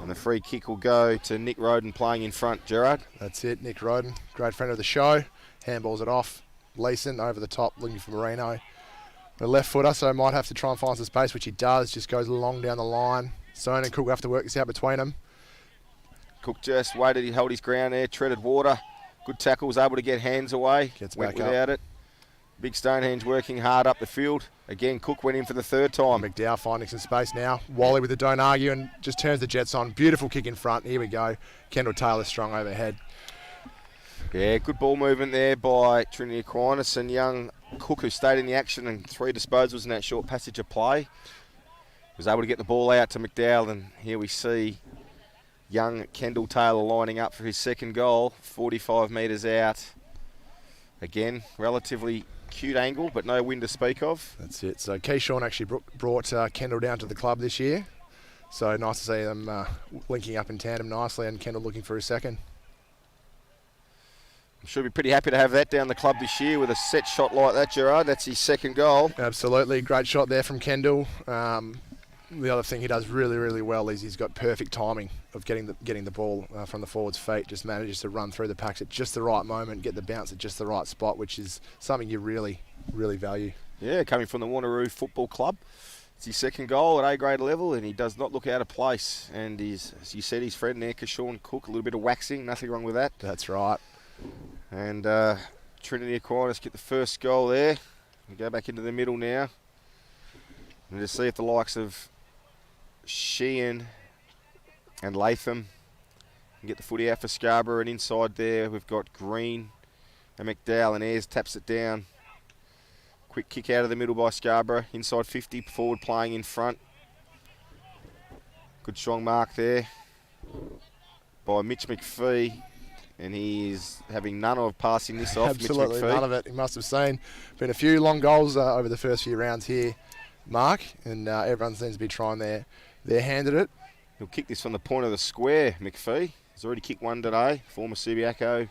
And the free kick will go to Nick Roden playing in front. Gerard? That's it, Nick Roden, great friend of the show. Handballs it off. Leeson over the top, looking for Marino. The left footer, so might have to try and find some space, which he does. Just goes long down the line. Stone and Cook will have to work this out between them. Cook just waited, he held his ground there, treaded water. Good tackle, was able to get hands away. Gets went back without up. it. Big Stonehenge working hard up the field. Again, Cook went in for the third time. McDowell finding some space now. Wally with the don't argue and just turns the Jets on. Beautiful kick in front. Here we go. Kendall Taylor strong overhead. Yeah, good ball movement there by Trinity Aquinas, and young Cook, who stayed in the action and 3 disposals in that short passage of play, was able to get the ball out to McDowell, and here we see young Kendall Taylor lining up for his second goal, 45 metres out. Again, relatively cute angle, but no wind to speak of. That's it. So Keyshawn actually brought Kendall down to the club this year. So nice to see them linking up in tandem nicely, and Kendall looking for his second. I'm sure he'll be pretty happy to have that down the club this year with a set shot like that, Gerard. That's his second goal. Absolutely. Great shot there from Kendall. The other thing he does really, really well is he's got perfect timing of getting the ball from the forward's feet. Just manages to run through the packs at just the right moment, get the bounce at just the right spot, which is something you really, really value. Yeah, coming from the Wanneroo Football Club. It's his second goal at A-grade level, and he does not look out of place. And he's, as you said, his friend there, Keyshawn Cook, a little bit of waxing, nothing wrong with that. That's right. And Trinity Aquinas get the first goal there. We go back into the middle now. And just see if the likes of Sheehan and Latham can get the footy out for Scarborough. And inside there we've got Green and McDowell, and Ayres taps it down. Quick kick out of the middle by Scarborough. Inside 50, forward playing in front. Good strong mark there by Mitch McPhee. And he is having none of passing this off. Absolutely Mitch McPhee. none of it. He must have seen. Been a few long goals over the first few rounds here, Mark, and everyone seems to be trying their hand at it. He'll kick this from the point of the square, McPhee. He's already kicked one today. Former Subiaco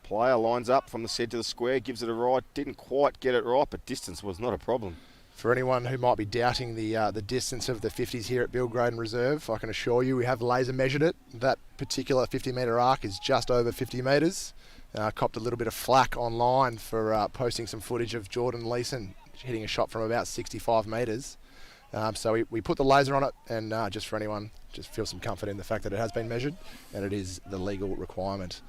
player lines up from the centre of the square, gives it a ride. Didn't quite get it right, but distance was not a problem. For anyone who might be doubting the distance of the 50s here at Bill Graydon Reserve, I can assure you we have laser measured it. That particular 50-metre arc is just over 50 metres. Copped a little bit of flack online for posting some footage of Jordan Leeson hitting a shot from about 65 metres. So we put the laser on it, and just for anyone, just feel some comfort in the fact that it has been measured, and it is the legal requirement.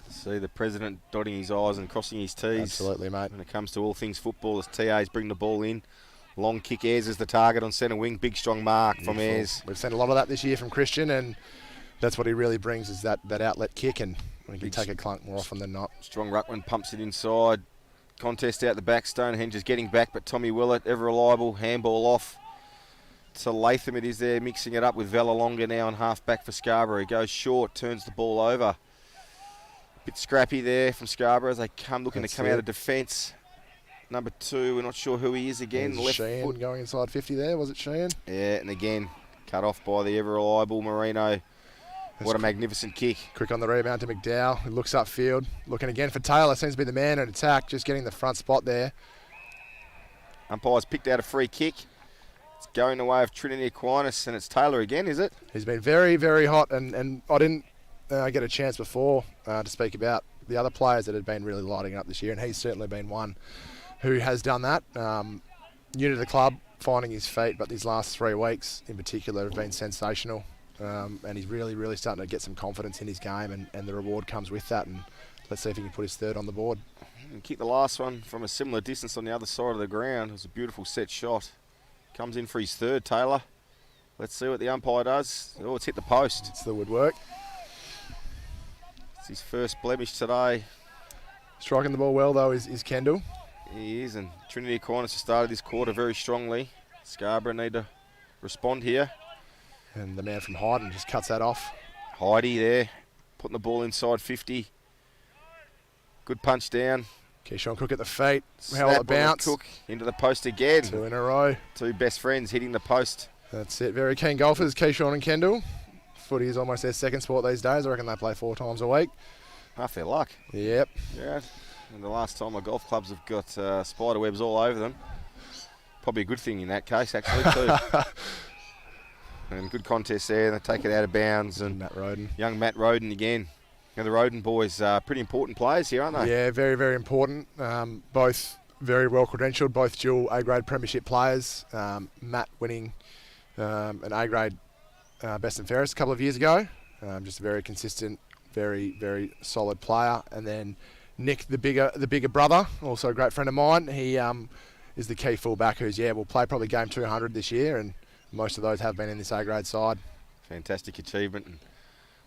See the president dotting his I's and crossing his T's. Absolutely, mate. When it comes to all things football, as TAs bring the ball in. Long kick, Ayres is the target on centre wing. Big strong mark from Ayres. We've seen a lot of that this year from Christian, and that's what he really brings, is that outlet kick, and he can take a clunk more often than not. Strong ruckman pumps it inside. Contest out the back. Stonehenge is getting back, but Tommy Willett, ever reliable, handball off to Latham. It is there, mixing it up with Valalonga now on half back for Scarborough. He goes short, turns the ball over. Bit scrappy there from Scarborough as they come looking to come out of defence. Number 2, we're not sure who he is again. Left Left foot going inside 50 there, was it Sheehan? Yeah, and again, cut off by the ever reliable Marino. What a magnificent kick. Quick on the rebound to McDowell, who looks upfield. Looking again for Taylor, seems to be the man in attack, just getting the front spot there. Umpire's picked out a free kick. It's going the way of Trinity Aquinas, and it's Taylor again, is it? He's been very, very hot, and I didn't get a chance before to speak about the other players that had been really lighting up this year, and he's certainly been one who has done that. New to the club, finding his feet, but these last 3 weeks in particular have been sensational. And he's really, really starting to get some confidence in his game, and the reward comes with that. And let's see if he can put his third on the board. And kick the last one from a similar distance on the other side of the ground. It was a beautiful set shot. Comes in for his third, Taylor. Let's see what the umpire does. Oh, it's hit the post. It's the woodwork. It's his first blemish today. Striking the ball well, though, is Kendall. He is, and Trinity Aquinas has started this quarter very strongly. Scarborough need to respond here. And the man from Hyden just cuts that off. Heidi there, putting the ball inside 50. Good punch down. Keyshawn Cook at the feet. How Snap it bounce. Cook into the post again. 2 in a row. Two best friends hitting the post. That's it. Very keen golfers, Keyshawn and Kendall. Footy is almost their second sport these days. I reckon they play 4 times a week. Half their luck. Yep. Yeah. And the last time my golf clubs have got spider webs all over them. Probably a good thing in that case, actually, too. And good contest there. They take it out of bounds. And Matt Roden. Young Matt Roden again. Now the Roden boys are pretty important players here, aren't they? Yeah, very, very important. Both very well credentialed, both dual A-grade premiership players. Matt winning an A-grade best and fairest a couple of years ago. Just a very consistent, very, very solid player. And then Nick, the bigger brother, also a great friend of mine. He is the key fullback who's, will play probably game 200 this year, and most of those have been in this A-grade side. Fantastic achievement. And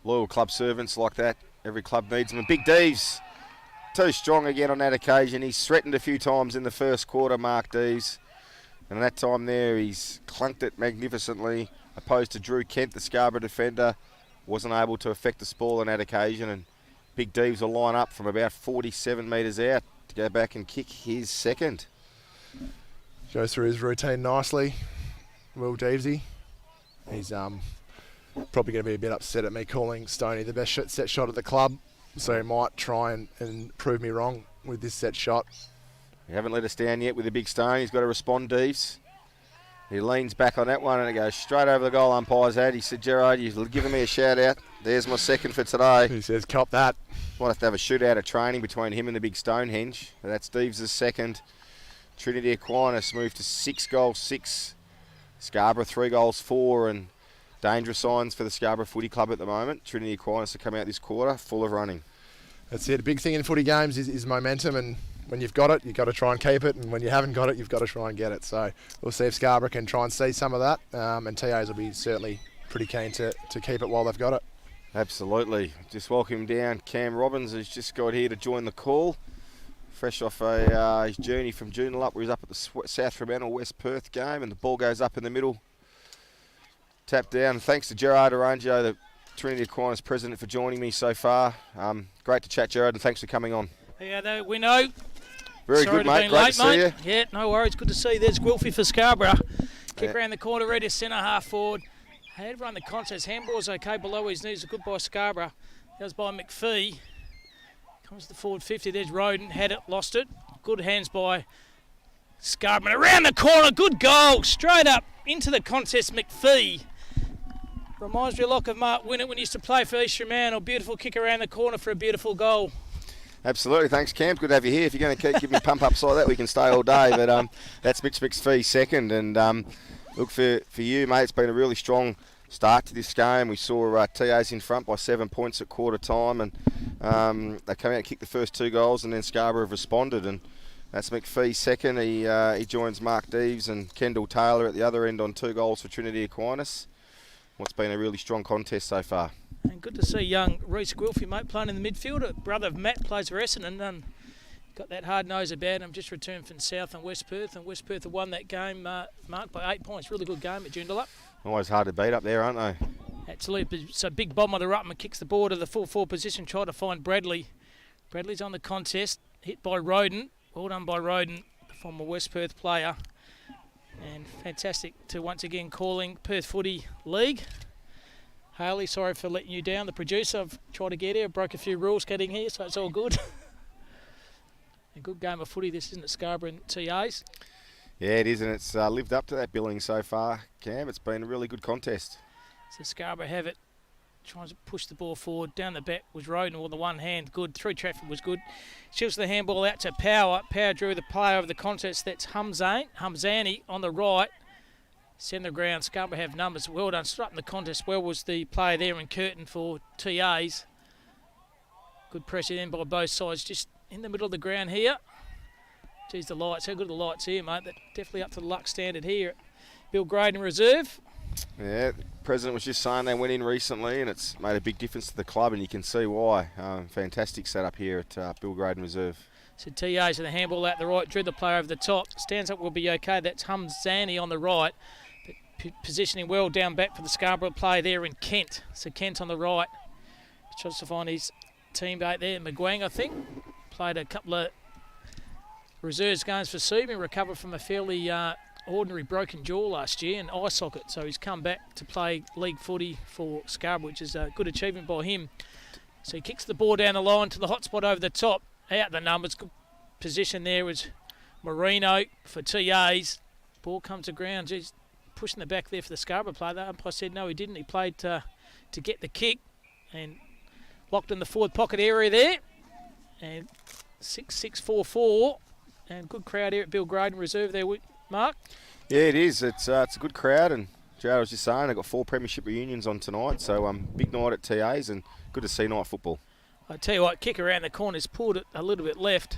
loyal club servants like that. Every club needs them. And Big Deves, too strong again on that occasion. He's threatened a few times in the first quarter, Mark Deves. And that time there, he's clunked it magnificently, opposed to Drew Kent, the Scarborough defender. Wasn't able to affect the spoil on that occasion. And Big Deves will line up from about 47 metres out to go back and kick his second. Goes through his routine nicely, Will Devesy. He's probably going to be a bit upset at me calling Stoney the best set shot at the club, so he might try and prove me wrong with this set shot. You haven't let us down yet with the big stone. He's got to respond, Deves. He leans back on that one and it goes straight over the goal umpire's head. He said, Gerard, you've given me a shout out. There's my second for today. He says, cop that. Might have to have a shootout of training between him and the big Stonehenge. But that's Deves' second. Trinity Aquinas moved to 6 goals 6. Scarborough 3 goals 4, and dangerous signs for the Scarborough Footy Club at the moment. Trinity Aquinas have come out this quarter full of running. That's it. A big thing in footy games is momentum, and when you've got it, you've got to try and keep it, and when you haven't got it, you've got to try and get it. So we'll see if Scarborough can try and see some of that, and TAs will be certainly pretty keen to keep it while they've got it. Absolutely. Just welcome down Cam Robbins, who's just got here to join the call. Fresh off his journey from Joondalup, where he's up at the South Fremantle West Perth game, and the ball goes up in the middle. Tap down. Thanks to Gerard Arangio, the Trinity Aquinas president, for joining me so far. Great to chat, Gerard, and thanks for coming on. Yeah, we know. Very Sorry good, mate. Great to see you. Yeah, no worries. Good to see you. There's Wilfie for Scarborough. Kick around the corner, ready to centre half forward. Had run the contest. Handball's okay below his knees. A good by Scarborough. That was by McPhee. Comes to the forward 50. There's Roden. Had it, lost it. Good hands by Scarborough. Around the corner. Good goal. Straight up into the contest, McPhee. Reminds me a lot of Mark Winnett when he used to play for East Fremantle. Beautiful kick around the corner for a beautiful goal. Absolutely. Thanks, Cam. Good to have you here. If you're going to keep giving me pump-ups like that, we can stay all day. But that's McPhee's second. And look, for you, mate, it's been a really strong start to this game. We saw TAs in front by 7 points at quarter time, and they came out and kicked the first 2 goals, and then Scarborough have responded, and that's McPhee's second. He joins Mark Deves and Kendall Taylor at the other end on 2 goals for Trinity Aquinas. What's been a really strong contest so far. And good to see young Reece Guilfie, mate, playing in the midfield. A brother of Matt plays for Essendon. Got that hard nose about him. Just returned from South and West Perth, and West Perth have won that game, marked by 8 points. Really good game at Joondalup. Always hard to beat up there, aren't they? Absolutely. So big bomb on the Ruttman kicks the ball to the full forward position, try to find Bradley. Bradley's on the contest, hit by Roden. Well done by Roden, the former West Perth player. And fantastic to once again calling Perth Footy League. Haley, sorry for letting you down. The producer, I've tried to get here, broke a few rules getting here, so it's all good. A good game of footy, this isn't it, Scarborough and TAs? Yeah, it is, and it's lived up to that billing so far, Cam. It's been a really good contest. So Scarborough have it, tries to push the ball forward. Down the back was Roden with the one hand, good. Through traffic was good. Shifts the handball out to Power. Power drew the player of the contest, that's Hamzani on the right. Centre ground, Scarborough have numbers. Well done, starting the contest. Well was the player there in Curtin for TAs. Good pressure then by both sides, just in the middle of the ground here. Geez, the lights, how good are the lights here, mate? They're definitely up to the luck standard here at Bill Graydon Reserve. Yeah, the president was just saying they went in recently, and it's made a big difference to the club, and you can see why. Fantastic setup here at Bill Graydon Reserve. So TA's with the handball out the right, drew the player over the top. Stands up will be okay. That's Humzani on the right. But positioning well down back for the Scarborough play there in Kent. So Kent on the right. Tries to find his teammate there, McGuang, I think. Played a couple of reserves games for Subin, recovered from a fairly ordinary broken jaw last year and eye socket. So he's come back to play league footy for Scarborough, which is a good achievement by him. So he kicks the ball down the line to the hot spot over the top. Out the numbers. Good position there was Marino for TAs. Ball comes to ground. He's pushing the back there for the Scarborough player. The umpire said no, he didn't. He played to get the kick and locked in the forward pocket area there. And 6-6-4-4. And good crowd here at Bill Graydon Reserve there, Mark. Yeah, it is. It's a good crowd, and Jared was just saying they've got 4 premiership reunions on tonight, so big night at TAs and good to see night football. I tell you what, kick around the corner's pulled it a little bit left.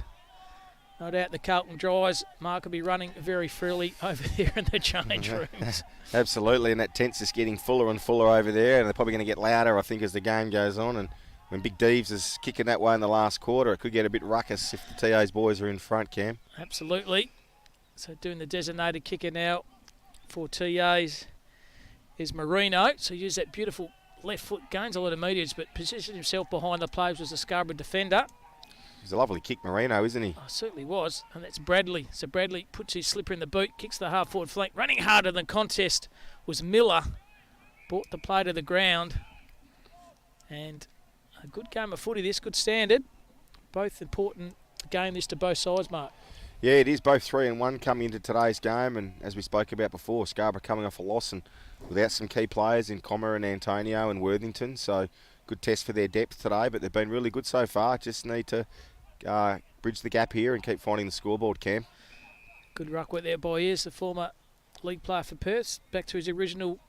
No doubt the Carlton Dries, Mark will be running very freely over there in the change rooms. Absolutely, and that tent's just getting fuller and fuller over there, and they're probably going to get louder, I think, as the game goes on. And when Big Deeves is kicking that way in the last quarter, it could get a bit ruckus if the TA's boys are in front, Cam. Absolutely. So doing the designated kicker now for TAs is Marino. So use that beautiful left foot, gains a lot of meters, but positioned himself behind the players was the Scarborough defender. He's a lovely kick, Marino, isn't he? Oh, certainly was, and that's Bradley. So Bradley puts his slipper in the boot, kicks the half forward flank. Running harder than contest was Miller. Brought the play to the ground. And a good game of footy this, good standard. Both important game this to both sides, Mark. Yeah, it is. Both 3-1 coming into today's game, and as we spoke about before, Scarborough coming off a loss and without some key players in Comer and Antonio and Worthington, so good test for their depth today, but they've been really good so far. Just need to bridge the gap here and keep finding the scoreboard, Cam. Good ruck work there by Ears, the former league player for Perth, back to his original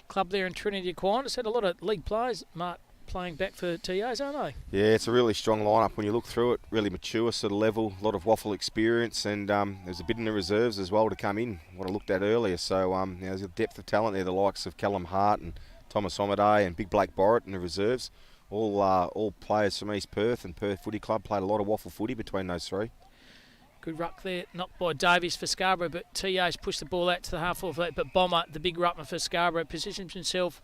club there in Trinity Aquinas. Had a lot of league players, Mark, playing back for TAs, aren't they? Yeah, it's a really strong lineup when you look through it. Really mature sort of level, a lot of waffle experience, and there's a bit in the reserves as well to come in, what I looked at earlier. So there's a depth of talent there, the likes of Callum Hart and Thomas Omaday and Big Blake Borrett in the reserves. All players from East Perth and Perth Footy Club. Played a lot of waffle footy between those 3. Good ruck there, knocked by Davies for Scarborough, but TA's pushed the ball out to the half forward flank, but Bomber, the big ruckman for Scarborough, positions himself.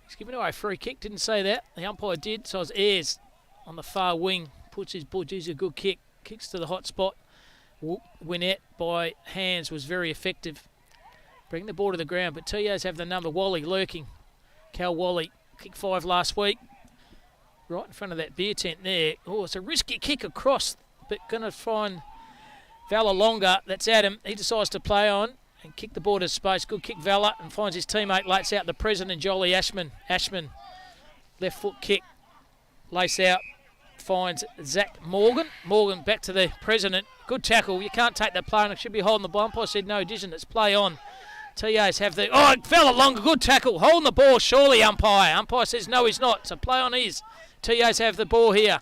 He's given away a free kick, didn't say that. The umpire did, so it's Ayres on the far wing. Puts his budgies, a good kick. Kicks to the hot spot. Winnett by hands was very effective. Bring the ball to the ground, but TAs have the number. Wally lurking. Cal Wally, kick 5 last week. Right in front of that beer tent there. Oh, it's a risky kick across, but going to find Valalonga. That's Adam. He decides to play on and kick the ball to space. Good kick, Valla, and finds his teammate, lates out the President, Jolly Ashman. Ashman, left foot kick, lace out, finds Zach Morgan. Morgan back to the President. Good tackle. You can't take that play on. It should be holding the ball. Umpire said no addition. It's play on. TAs have the... Oh, Valalonga, good tackle. Holding the ball, surely, umpire. Umpire says no, he's not. So play on his. TAs have the ball here.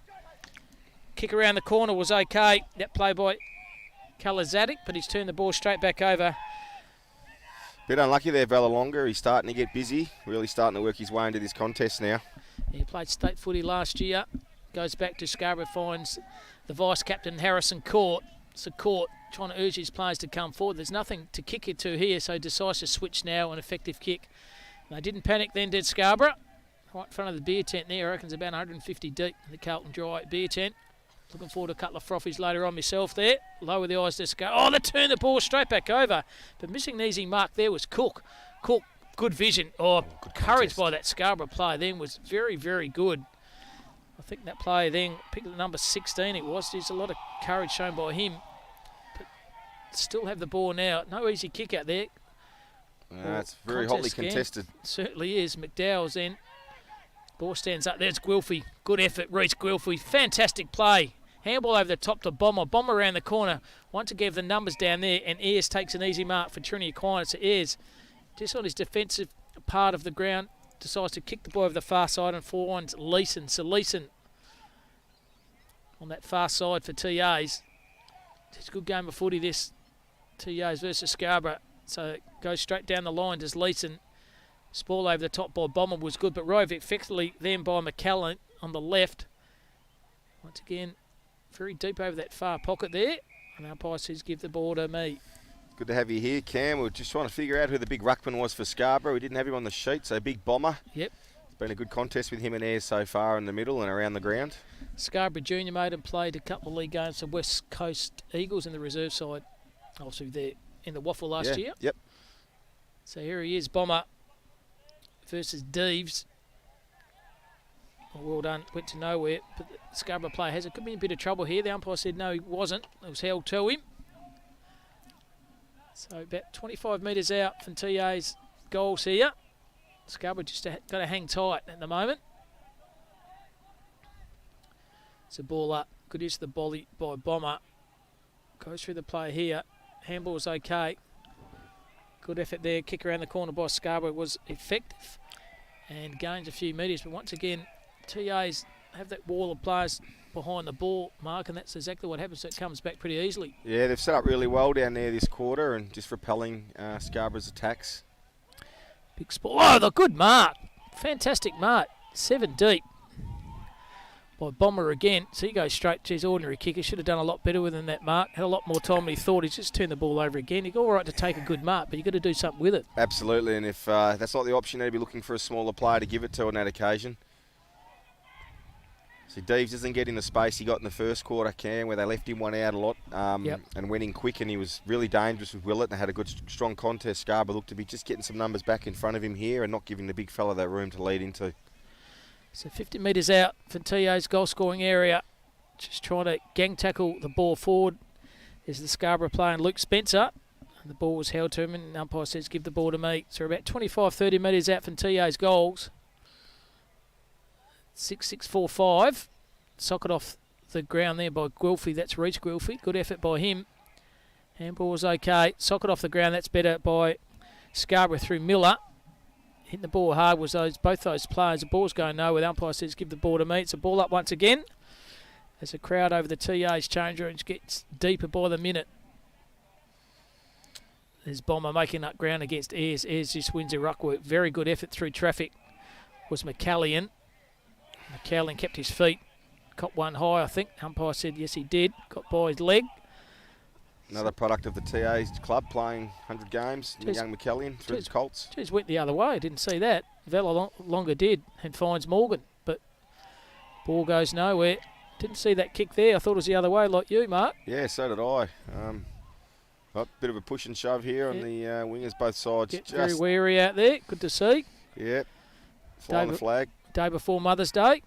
Kick around the corner was okay. That play by Kalazadik, but he's turned the ball straight back over. Bit unlucky there, Valalonga. He's starting to get busy. Really starting to work his way into this contest now. He played state footy last year. Goes back to Scarborough, finds the vice-captain, Harrison Court. So Court trying to urge his players to come forward. There's nothing to kick it to here, so decisive switch now, an effective kick. And they didn't panic then, did Scarborough? Right in front of the beer tent there, I reckon it's about 150 deep, the Carlton Dry beer tent. Looking forward to a couple of frothies later on myself there. Lower the eyes, just go. Oh, they turn the ball straight back over. But missing an easy mark there was Cook. Cook, good vision. Oh, good courage by that Scarborough player then was very, very good. I think that player then picked the number 16 it was. There's a lot of courage shown by him. But still have the ball now. No easy kick out there. It's very hotly contested. Certainly is. McDowell's then. Ball stands up. There's Guilfey. Good effort, Reece Guilfey. Fantastic play. Handball over the top to Bomber. Bomber around the corner. Want to give the numbers down there, and Ayres takes an easy mark for Trinity Aquinas. So Ayres, just on his defensive part of the ground, decides to kick the ball over the far side and finds Leeson. So Leeson on that far side for TAs. It's a good game of footy this. TAs versus Scarborough. So it goes straight down the line. Does Leeson. Ball over the top by Bomber was good, but rove effectively then by McCallan on the left. Once again, very deep over that far pocket there. And umpire says give the ball to me. Good to have you here, Cam. We're just trying to figure out who the big ruckman was for Scarborough. We didn't have him on the sheet, so big bomber. Yep. It's been a good contest with him and Ayres so far in the middle and around the ground. Scarborough Junior made and played a couple of league games for West Coast Eagles in the reserve side. Also there in the Waffle last year. Yep. So here he is, Bomber versus Deeves. Well done, went to nowhere, but the Scarborough player has it. Could be in a bit of trouble here. The umpire said no, he wasn't. It was held to him. So about 25 metres out from TA's goals here. Scarborough just got to hang tight at the moment. It's a ball up. Good use of the volley by Bomber. Goes through the play here. Handball's okay. Good effort there. Kick around the corner by Scarborough was effective and gains a few metres. But once again, TAs have that wall of players behind the ball, Mark, and that's exactly what happens. So it comes back pretty easily. Yeah, they've set up really well down there this quarter and just repelling Scarborough's attacks. Big spot. Oh, the good mark. Fantastic mark. 7 deep by Bomber again. So he goes straight to his ordinary kicker. Should have done a lot better within that mark. Had a lot more time than he thought. He's just turned the ball over again. You're all right to take a good mark, but you've got to do something with it. Absolutely, and if that's not the option, they'd be looking for a smaller player to give it to on that occasion. So Deeves doesn't get in the space he got in the first quarter, Cam, where they left him one out a lot and went in quick, and he was really dangerous with Willett and had a good, strong contest. Scarborough looked to be just getting some numbers back in front of him here and not giving the big fella that room to lead into. So 50 metres out from TA's goal-scoring area. Just trying to gang tackle the ball forward. There's the Scarborough player, Luke Spencer. And the ball was held to him, and the umpire says, give the ball to me. So we're about 25, 30 metres out from TA's goals. 6-6-4-5. Socket off the ground there by Guelphy. That's Reach Guelphy. Good effort by him. Handball was okay. Socket off the ground. That's better by Scarborough through Miller. Hitting the ball hard was both those players. The ball's going nowhere. The umpire says give the ball to me. It's a ball up once again. As a crowd over the TA's change rooms gets deeper by the minute. There's Bomber making up ground against Ayres. Ayres just wins a ruck work. Very good effort through traffic was McCallion. McCallion kept his feet. Got one high, I think. Umpire said yes, he did. Got by his leg. Another product of the TA's club playing 100 games. Young McCallion through the Colts. Jeez, went the other way. I didn't see that. Vela longer did and finds Morgan. But ball goes nowhere. Didn't see that kick there. I thought it was the other way like you, Mark. Yeah, so did I. A bit of a push and shove here on the wingers both sides. Get very wary out there. Good to see. Yep. Flying the flag. Day before Mother's Day.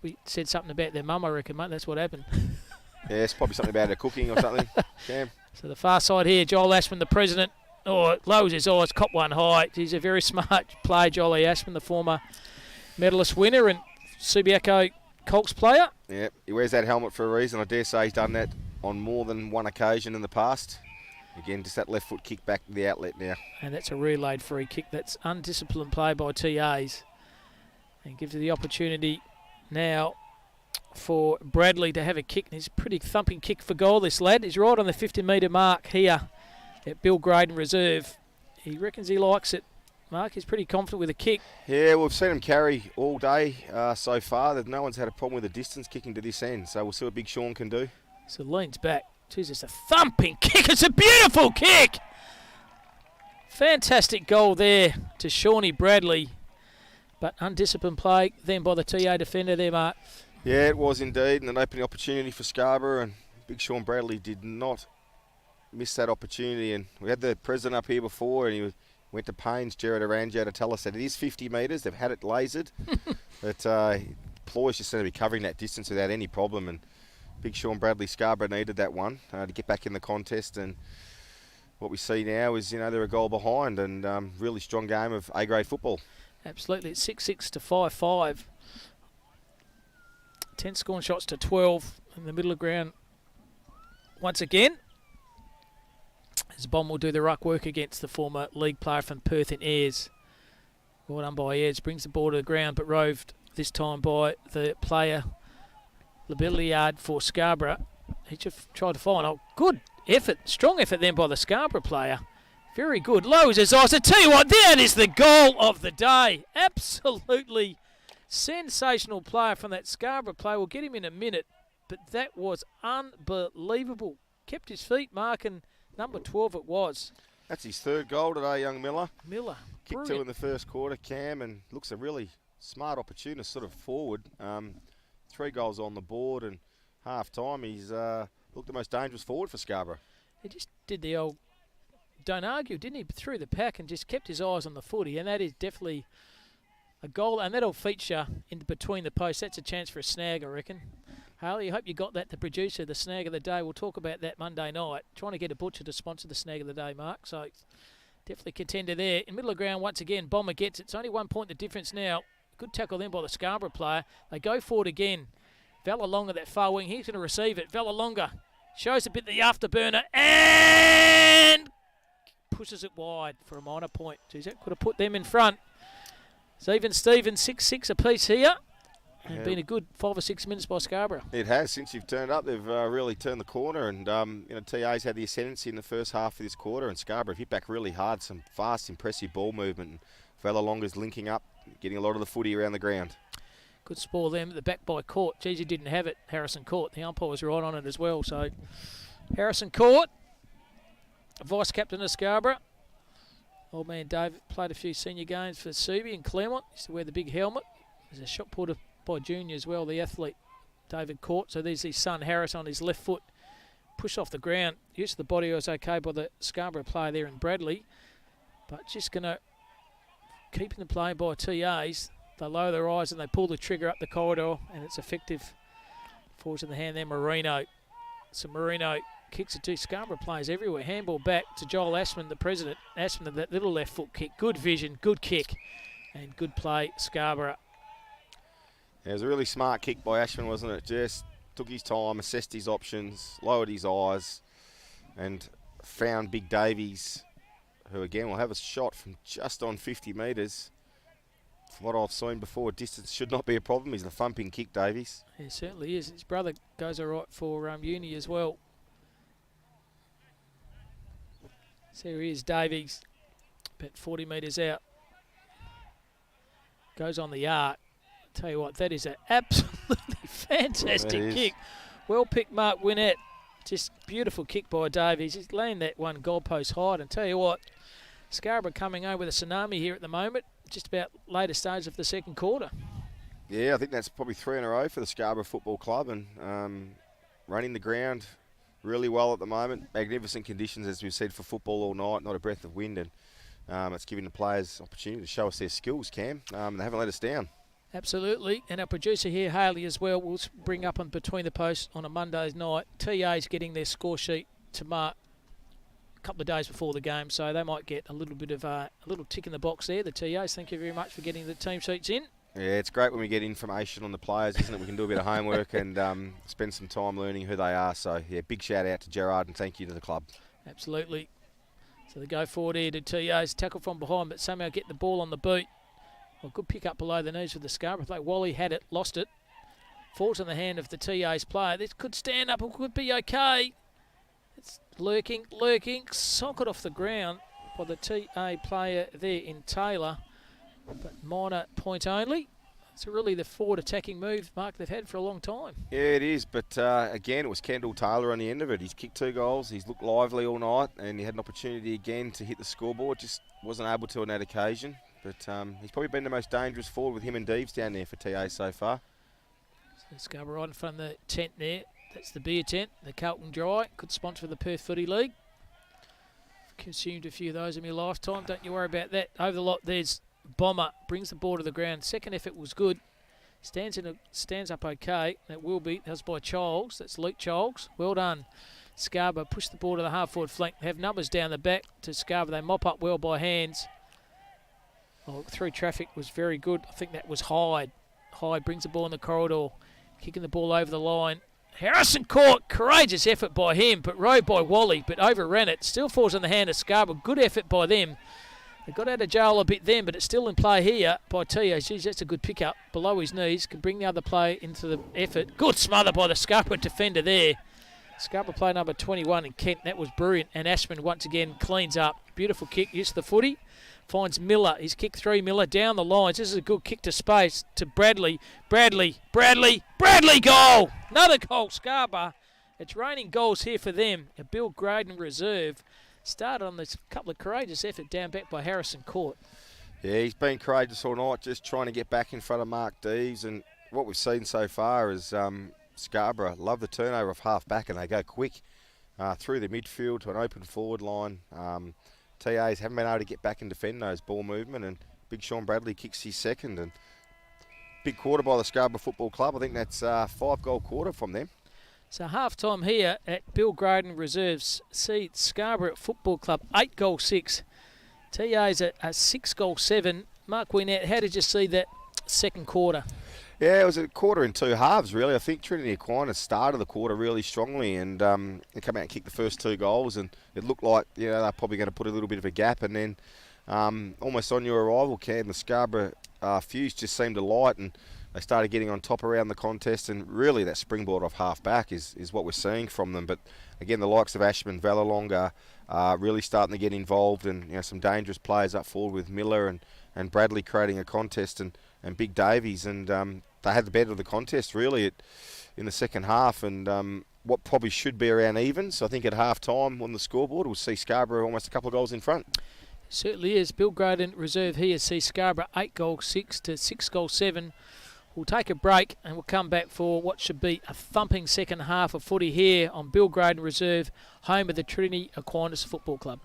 We said something about their mum, I reckon, mate. That's what happened. Yeah, it's probably something about her cooking or something. Cam. So the far side here, Joel Ashman, the president. Oh, lowers his eyes, cop one high. He's a very smart player, Joel Ashman, the former medalist winner and Subiaco Colts player. Yeah, he wears that helmet for a reason. I dare say he's done that on more than one occasion in the past. Again, just that left foot kick back to the outlet now. And that's a relayed free kick. That's undisciplined play by TAs. And gives you the opportunity now for Bradley to have a kick. And he's a pretty thumping kick for goal, this lad. He's right on the 50-metre mark here at Bill Graydon Reserve. He reckons he likes it. Mark, he's pretty confident with a kick. Yeah, we've seen him carry all day so far. No one's had a problem with the distance kicking to this end. So we'll see what Big Sean can do. So leans back. Jeez, it's a thumping kick. It's a beautiful kick. Fantastic goal there to Shawnee Bradley. But undisciplined play then by the TA defender there, Mark. Yeah, it was indeed, and an opening opportunity for Scarborough, and Big Sean Bradley did not miss that opportunity. And we had the president up here before, and he went to pains, Jared Aranjo, to tell us that it is 50 metres. They've had it lasered, but Ploy's just going to be covering that distance without any problem. And Big Sean Bradley, Scarborough needed that one to get back in the contest. And what we see now is, they're a goal behind, and really strong game of A-grade football. Absolutely. It's 6-6 to 5-5. 10 scoring shots to 12 in the middle of ground. Once again, as Bomb will do the ruck work against the former league player from Perth in Ayres. Well done by Ayres. Brings the ball to the ground, but roved this time by the player, Labiliard for Scarborough. He just tried to find a good effort, strong effort then by the Scarborough player. Very good. Lowers his eyes. I tell you what, that is the goal of the day. Absolutely sensational player from that Scarborough player. We'll get him in a minute. but that was unbelievable. Kept his feet, Mark, and number 12 it was. That's his third goal today, young Miller. Miller, Kicked brilliant. 2 in the first quarter, Cam, and looks a really smart opportunist sort of forward. 3 goals on the board, and half-time he's looked the most dangerous forward for Scarborough. He just did the old don't argue, didn't he? Through the pack and just kept his eyes on the footy, and that is definitely a goal, and that'll feature in between the posts. That's a chance for a snag, I reckon. Harley, I hope you got that, the producer, the snag of the day. We'll talk about that Monday night. Trying to get a butcher to sponsor the snag of the day, Mark. So definitely contender there. In middle of ground, once again, Bomber gets it. It's only 1 point the difference now. Good tackle then by the Scarborough player. They go forward again. Valalonga, that far wing, he's going to receive it. Valalonga shows a bit the afterburner and pushes it wide for a minor point. Geez, that could have put them in front. So even Stevens, 6-6 apiece here. And been a good 5 or 6 minutes by Scarborough. It has. Since you've turned up, they've really turned the corner. And, TA's had the ascendancy in the first half of this quarter. And Scarborough hit back really hard. Some fast, impressive ball movement. And Valalonga's linking up, getting a lot of the footy around the ground. Good spoil them at the back by Court. Geez, he didn't have it, Harrison Court. The umpire was right on it as well. So Harrison Court, vice-captain of Scarborough. Old man David played a few senior games for Subi and Claremont. Used to wear the big helmet. There's a shot putter by Junior as well, the athlete, David Court. So there's his son, Harris, on his left foot. Push off the ground. Use of the body was okay by the Scarborough player there in Bradley. But just going to keeping the play by TAs. They lower their eyes and they pull the trigger up the corridor, and it's effective. Falls in the hand there, Marino. So Marino kicks it to Scarborough players everywhere. Handball back to Joel Ashman, the president. Ashman, that little left foot kick. Good vision, good kick, and good play, Scarborough. Yeah, it was a really smart kick by Ashman, wasn't it? Just took his time, assessed his options, lowered his eyes, and found Big Davies, who again will have a shot from just on 50 metres. From what I've seen before, distance should not be a problem. He's the thumping kick, Davies. He certainly is. His brother goes all right for uni as well. So here he is, Davies, about 40 metres out. Goes on the arc. Tell you what, that is an absolutely fantastic kick. Well picked, Mark Winnett. Just beautiful kick by Davies. He's laying that one goalpost high. And tell you what, Scarborough coming home with a tsunami here at the moment. Just about later stage of the second quarter. Yeah, I think that's probably 3 in a row for the Scarborough Football Club, and running the ground really well at the moment. Magnificent conditions, as we've said, for football all night. Not a breath of wind, and it's giving the players opportunity to show us their skills, Cam. They haven't let us down. Absolutely, and our producer here, Haley, as well, will bring up on Between the Posts on a Monday's night. TA's getting their score sheet to mark a couple of days before the game, so they might get a little bit of a little tick in the box there, the TAs. Thank you very much for getting the team sheets in. Yeah, it's great when we get information on the players, isn't it? We can do a bit of homework and spend some time learning who they are. So, yeah, big shout out to Gerard and thank you to the club. Absolutely. So they go forward here to TAs, tackle from behind, but somehow get the ball on the boot. Well, good pick up below the knees with the Scarborough play. Wally had it, lost it. Falls in the hand of the TA's player. This could stand up, it could be okay. It's lurking, socket off the ground by the TA player there in Taylor. But minor point only. It's really the forward attacking move, Mark, they've had for a long time. Yeah, it is. But again, it was Kendall Taylor on the end of it. He's kicked 2 goals. He's looked lively all night, and he had an opportunity again to hit the scoreboard. Just wasn't able to on that occasion. But he's probably been the most dangerous forward with him and Deeves down there for TA so far. So Scarborough right in front of the tent there. That's the beer tent, the Carlton Dry. Good sponsor for the Perth Footy League. Consumed a few of those in my lifetime. Don't you worry about that. Over the lot, there's Bomber. Brings the ball to the ground. Second effort was good. Stands up okay. That will be. That was by Childs. That's Luke Childs. Well done. Scarborough push the ball to the half-forward flank. Have numbers down the back to Scarborough. They mop up well by hands. Oh, through traffic was very good. I think that was Hyde. Hyde brings the ball in the corridor. Kicking the ball over the line. Harrison Court, courageous effort by him, but rode by Wally, but overran it. Still falls in the hand of Scarborough. Good effort by them. They got out of jail a bit then, but it's still in play here by Tio. Geez, that's a good pick-up. Below his knees, can bring the other player into the effort. Good smother by the Scarborough defender there. Scarborough player number 21 in Kent. That was brilliant. And Ashman once again cleans up. Beautiful kick. Used the footy. finds Miller. He's kicked 3. Miller down the lines. This is a good kick to space to Bradley. Bradley, goal! Another goal, Scarborough. It's raining goals here for them. A Bill Graydon reserve started on this couple of courageous effort down back by Harrison Court. Yeah, he's been courageous all night, just trying to get back in front of Mark Deves. And what we've seen so far is Scarborough love the turnover of half back, and they go quick through the midfield to an open forward line. TAs haven't been able to get back and defend those ball movement, and Big Sean Bradley kicks his second. And big quarter by the Scarborough Football Club. I think that's 5-goal quarter from them. So half-time here at Bill Graydon Reserves. See Scarborough Football Club 8-6. TA's at 6-7. Mark Winnett, how did you see that second quarter? Yeah, it was a quarter in 2 halves, really. I think Trinity Aquinas started the quarter really strongly, and they come out and kicked the first 2 goals, and it looked like they're probably going to put a little bit of a gap, and then almost on your arrival, Cam, the Scarborough fuse just seemed to light, and they started getting on top around the contest, and really that springboard off half back is what we're seeing from them. But again, the likes of Ashman, Vallalong are really starting to get involved, and some dangerous players up forward with Miller and Bradley creating a contest, and Big Davies, and they had the better of the contest really in the second half, and what probably should be around even. So I think at half time on the scoreboard we'll see Scarborough almost a couple of goals in front. Certainly is. Bill Graydon Reserve here see Scarborough 8-6 to 6-7. We'll take a break and we'll come back for what should be a thumping second half of footy here on Bill Graydon Reserve, home of the Trinity Aquinas Football Club.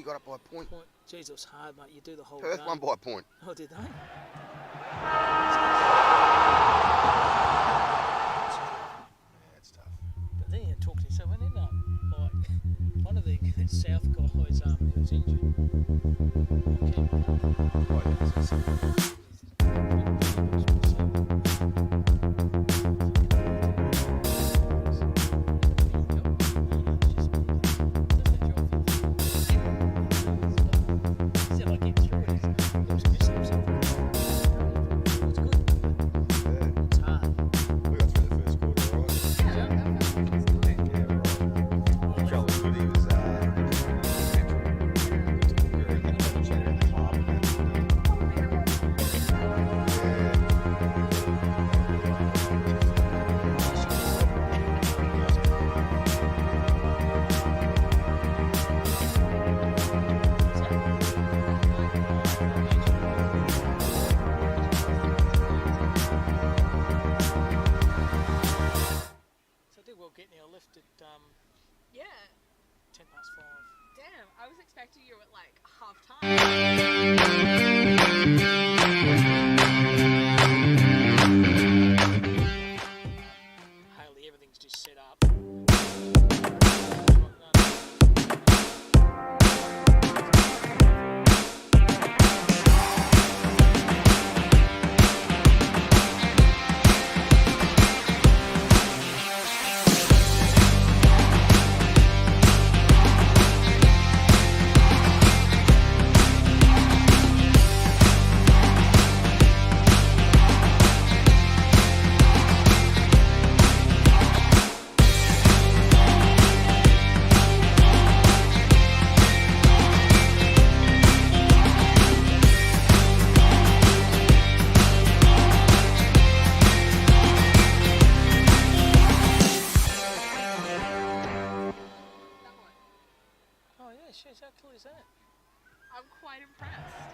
Got up by a point. Jeez, it was hard, mate. You do the whole Perth game. won by a point. Oh, did they? That's tough. But then you talk to yourself, and then like one of the South guys, who was injured. Yeah. 5:10. Damn, I was expecting you at like half time. Haley, everything's just set up. How cool is that? I'm quite impressed.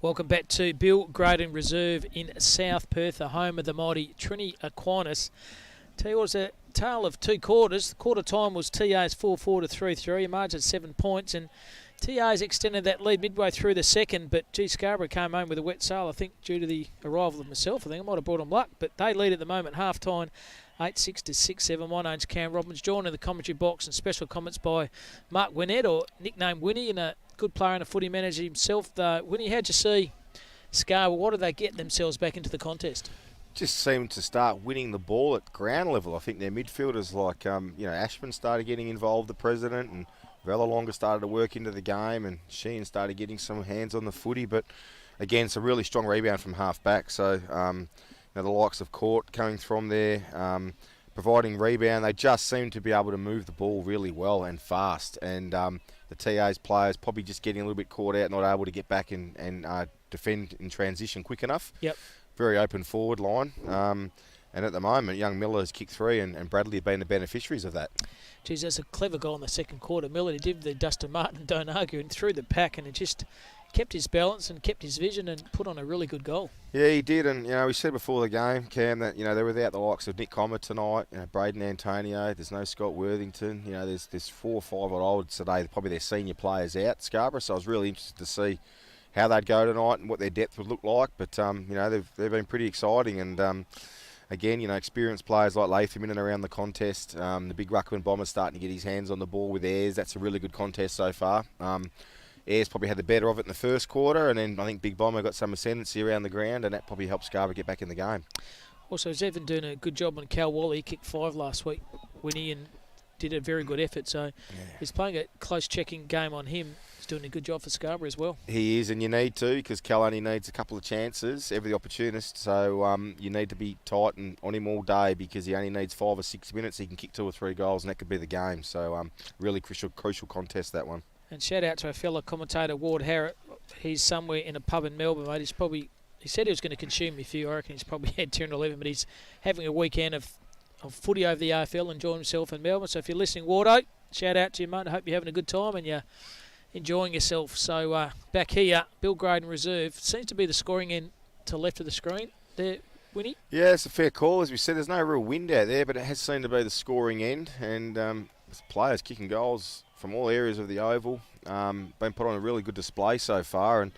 Welcome back to Bill Graydon Reserve in South Perth, the home of the mighty Trinity Aquinas. Tell you what, it was a tale of two quarters. The quarter time was TA's 4-4 to 3-3, a margin of 7 points, and TA's extended that lead midway through the second, but Scarborough came home with a wet sail, I think, due to the arrival of myself. I think I might have brought them luck, but they lead at the moment, half-time, 8-6 to 6-7. My name's Cam Robbins, joined in the commentary box, and special comments by Mark Winnett, or nicknamed Winnie, and a good player and a footy manager himself. Winnie, how'd you see Scarborough? What did they get themselves back into the contest? Just seemed to start winning the ball at ground level. I think their midfielders like, Ashman started getting involved, the president, and Velalonga started to work into the game, and Sheehan started getting some hands on the footy. But again, some really strong rebound from half back. So the likes of Court coming from there, providing rebound. They just seem to be able to move the ball really well and fast. And the TA's players probably just getting a little bit caught out, not able to get back and defend in transition quick enough. Yep. Very open forward line. And at the moment, young Miller has kicked three, and Bradley have been the beneficiaries of that. Geez, that's a clever goal in the second quarter. Miller did the Dustin Martin, don't argue, and threw the pack, and it just kept his balance and kept his vision and put on a really good goal. Yeah, he did, and we said before the game, Cam, that they were without the likes of Nick Comer tonight, Braden Antonio. There's no Scott Worthington. There's 4 or 5 I would say probably their senior players out, Scarborough. So I was really interested to see how they'd go tonight and what their depth would look like. But they've been pretty exciting, and again, experienced players like Latham in and around the contest. The big ruckman bomber's starting to get his hands on the ball with Ayres. That's a really good contest so far. Ayres probably had the better of it in the first quarter, and then I think Big Bomber got some ascendancy around the ground, and that probably helped Scarborough get back in the game. Also, is Evan doing a good job on Cal Wally? He kicked 5 last week, Winnie, and did a very good effort. So he's playing a close checking game on him. He's doing a good job for Scarborough as well. He is, and you need to, because Cal only needs a couple of chances, every opportunist. So you need to be tight and on him all day, because he only needs 5 or 6 minutes. He can kick 2 or 3 goals, and that could be the game. So really crucial contest, that one. And shout out to our fellow commentator, Ward Harrett. He's somewhere in a pub in Melbourne, mate. He said he was going to consume a few. I reckon he's probably had 10 or 11, but he's having a weekend of footy over the AFL, enjoying himself in Melbourne. So if you're listening, Wardo, shout out to you, mate. I hope you're having a good time and you're enjoying yourself. So back here, Bill Graydon Reserve. Seems to be the scoring end to the left of the screen there, Winnie. Yeah, it's a fair call. As we said, there's no real wind out there, but it has seemed to be the scoring end. And players kicking goals from all areas of the oval. Been put on a really good display so far. And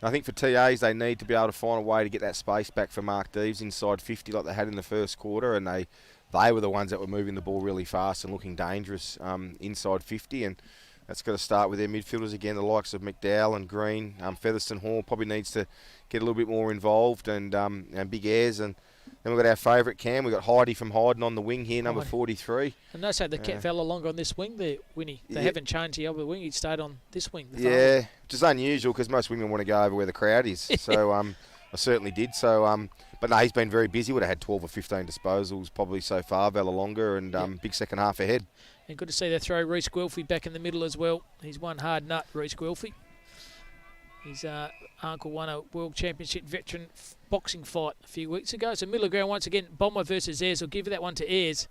I think for TAs, they need to be able to find a way to get that space back for Mark Deves inside 50 like they had in the first quarter. And they were the ones that were moving the ball really fast and looking dangerous inside 50. And that's got to start with their midfielders again, the likes of McDowell and Green. Featherston Hall probably needs to get a little bit more involved, and Big Airs. And then we've got our favourite Cam. We've got Heidi from Hyden on the wing here, number 43. And they say they kept fella longer on this wing there, Winnie. They haven't changed the other wing. He stayed on this wing. Yeah, which is unusual because most women want to go over where the crowd is. So I certainly did. So, but no, he's been very busy. Would have had 12 or 15 disposals probably so far, Velalonga, and big second half ahead. And good to see they throw Reece Guelphy back in the middle as well. He's one hard nut, Reece Guelphy. His uncle won a World Championship veteran boxing fight a few weeks ago. So middle of ground once again, Bomber versus Ayres. I'll give you that one to Ayres.